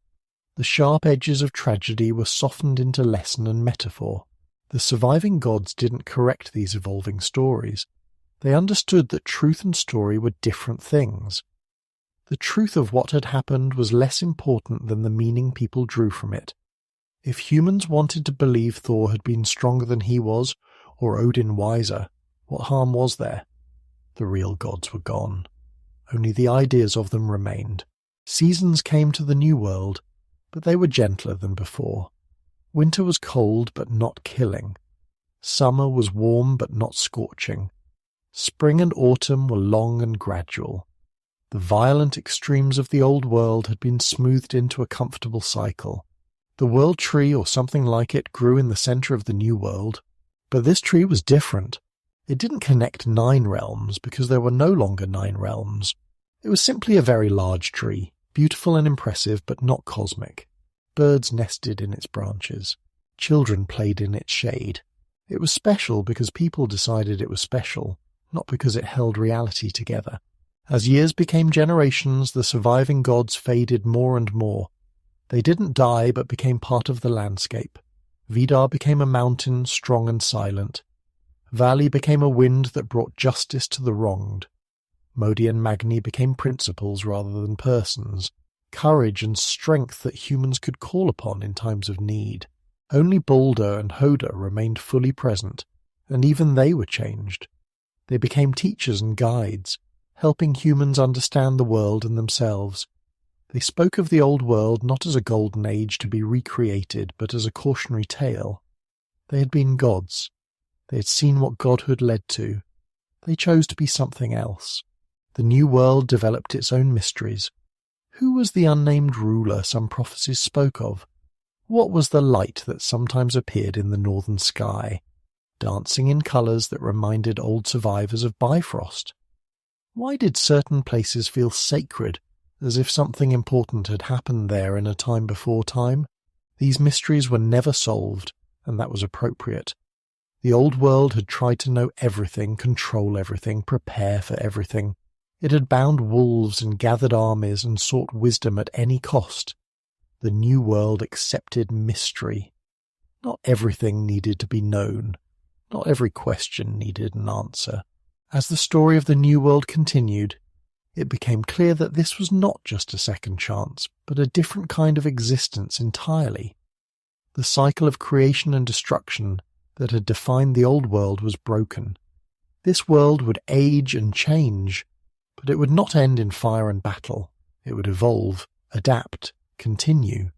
The sharp edges of tragedy were softened into lesson and metaphor. The surviving gods didn't correct these evolving stories. They understood that truth and story were different things. The truth of what had happened was less important than the meaning people drew from it. If humans wanted to believe Thor had been stronger than he was, or Odin wiser, what harm was there? The real gods were gone. Only the ideas of them remained. Seasons came to the new world, but they were gentler than before. Winter was cold but not killing. Summer was warm but not scorching. Spring and autumn were long and gradual. The violent extremes of the old world had been smoothed into a comfortable cycle. The world tree or something like it grew in the center of the new world. But this tree was different. It didn't connect 9 realms because there were no longer 9 realms. It was simply a very large tree, beautiful and impressive but not cosmic. Birds nested in its branches. Children played in its shade. It was special because people decided it was special, not because it held reality together. As years became generations, the surviving gods faded more and more. They didn't die but became part of the landscape. Vidar became a mountain, strong and silent. Vali became a wind that brought justice to the wronged. Modi and Magni became principles rather than persons, courage and strength that humans could call upon in times of need. Only Balder and Hoda remained fully present, and even they were changed. They became teachers and guides, helping humans understand the world and themselves. They spoke of the old world not as a golden age to be recreated, but as a cautionary tale. They had been gods. They had seen what godhood led to. They chose to be something else. The new world developed its own mysteries. Who was the unnamed ruler some prophecies spoke of? What was the light that sometimes appeared in the northern sky, dancing in colours that reminded old survivors of Bifrost? Why did certain places feel sacred, as if something important had happened there in a time before time? These mysteries were never solved, and that was appropriate. The old world had tried to know everything, control everything, prepare for everything. It had bound wolves and gathered armies and sought wisdom at any cost. The new world accepted mystery. Not everything needed to be known. Not every question needed an answer. As the story of the new world continued, it became clear that this was not just a second chance, but a different kind of existence entirely. The cycle of creation and destruction that had defined the old world was broken. This world would age and change. But it would not end in fire and battle. It would evolve, adapt, continue.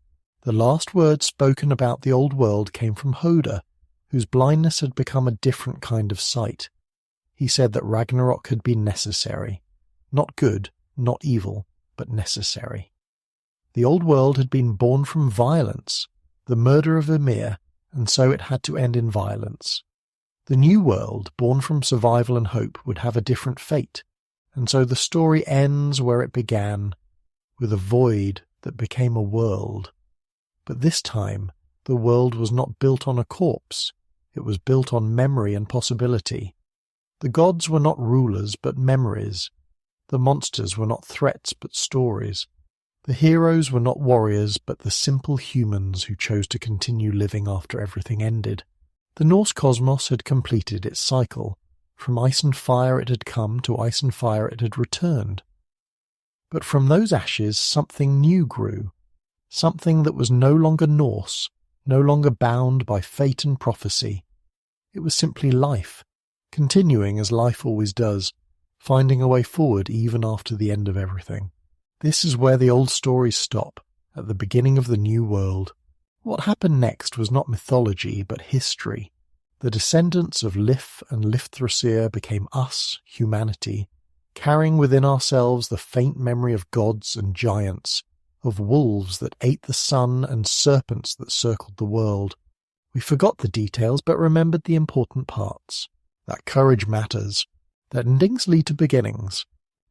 The last words spoken about the old world came from Hoder, whose blindness had become a different kind of sight. He said that Ragnarok had been necessary. Not good, not evil, but necessary. The old world had been born from violence, the murder of Ymir, and so it had to end in violence. The new world, born from survival and hope, would have a different fate, and so the story ends where it began, with a void that became a world. But this time, the world was not built on a corpse, it was built on memory and possibility. The gods were not rulers but memories. The monsters were not threats but stories. The heroes were not warriors but the simple humans who chose to continue living after everything ended. The Norse cosmos had completed its cycle. From ice and fire it had come, to ice and fire it had returned. But from those ashes something new grew, something that was no longer Norse, no longer bound by fate and prophecy. It was simply life, continuing as life always does, finding a way forward even after the end of everything. This is where the old stories stop, at the beginning of the new world. What happened next was not mythology, but history. The descendants of Lif and Lifthrasir became us, humanity, carrying within ourselves the faint memory of gods and giants, of wolves that ate the sun and serpents that circled the world. We forgot the details but remembered the important parts. That courage matters, that endings lead to beginnings,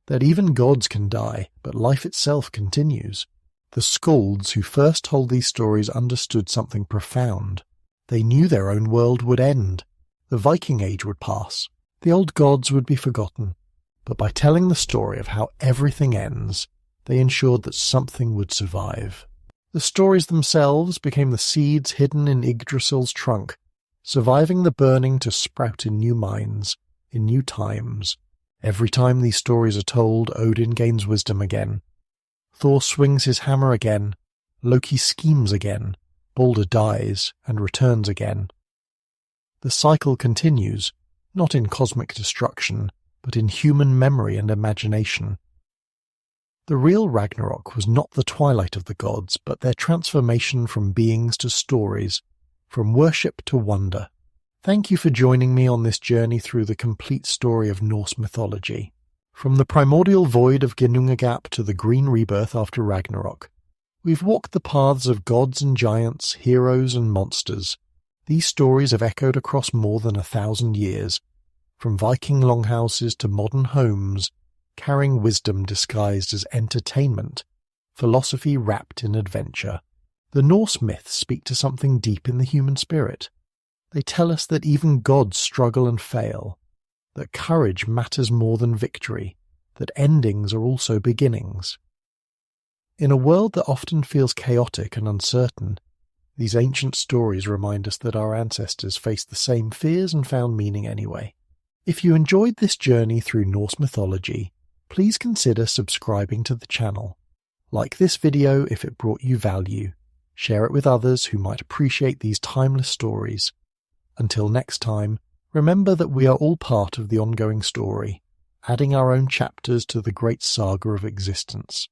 that even gods can die, but life itself continues. The skalds who first told these stories understood something profound. They knew their own world would end. The Viking Age would pass. The old gods would be forgotten. But by telling the story of how everything ends, they ensured that something would survive. The stories themselves became the seeds hidden in Yggdrasil's trunk, surviving the burning to sprout in new minds, in new times. Every time these stories are told, Odin gains wisdom again. Thor swings his hammer again. Loki schemes again. Balder dies and returns again. The cycle continues, not in cosmic destruction, but in human memory and imagination. The real Ragnarok was not the twilight of the gods, but their transformation from beings to stories, from worship to wonder. Thank you for joining me on this journey through the complete story of Norse mythology. From the primordial void of Ginnungagap to the green rebirth after Ragnarok, we've walked the paths of gods and giants, heroes and monsters. These stories have echoed across more than 1,000 years, from Viking longhouses to modern homes, carrying wisdom disguised as entertainment, philosophy wrapped in adventure. The Norse myths speak to something deep in the human spirit. They tell us that even gods struggle and fail, that courage matters more than victory, that endings are also beginnings. In a world that often feels chaotic and uncertain, these ancient stories remind us that our ancestors faced the same fears and found meaning anyway. If you enjoyed this journey through Norse mythology, please consider subscribing to the channel. Like this video if it brought you value. Share it with others who might appreciate these timeless stories. Until next time, remember that we are all part of the ongoing story, adding our own chapters to the great saga of existence.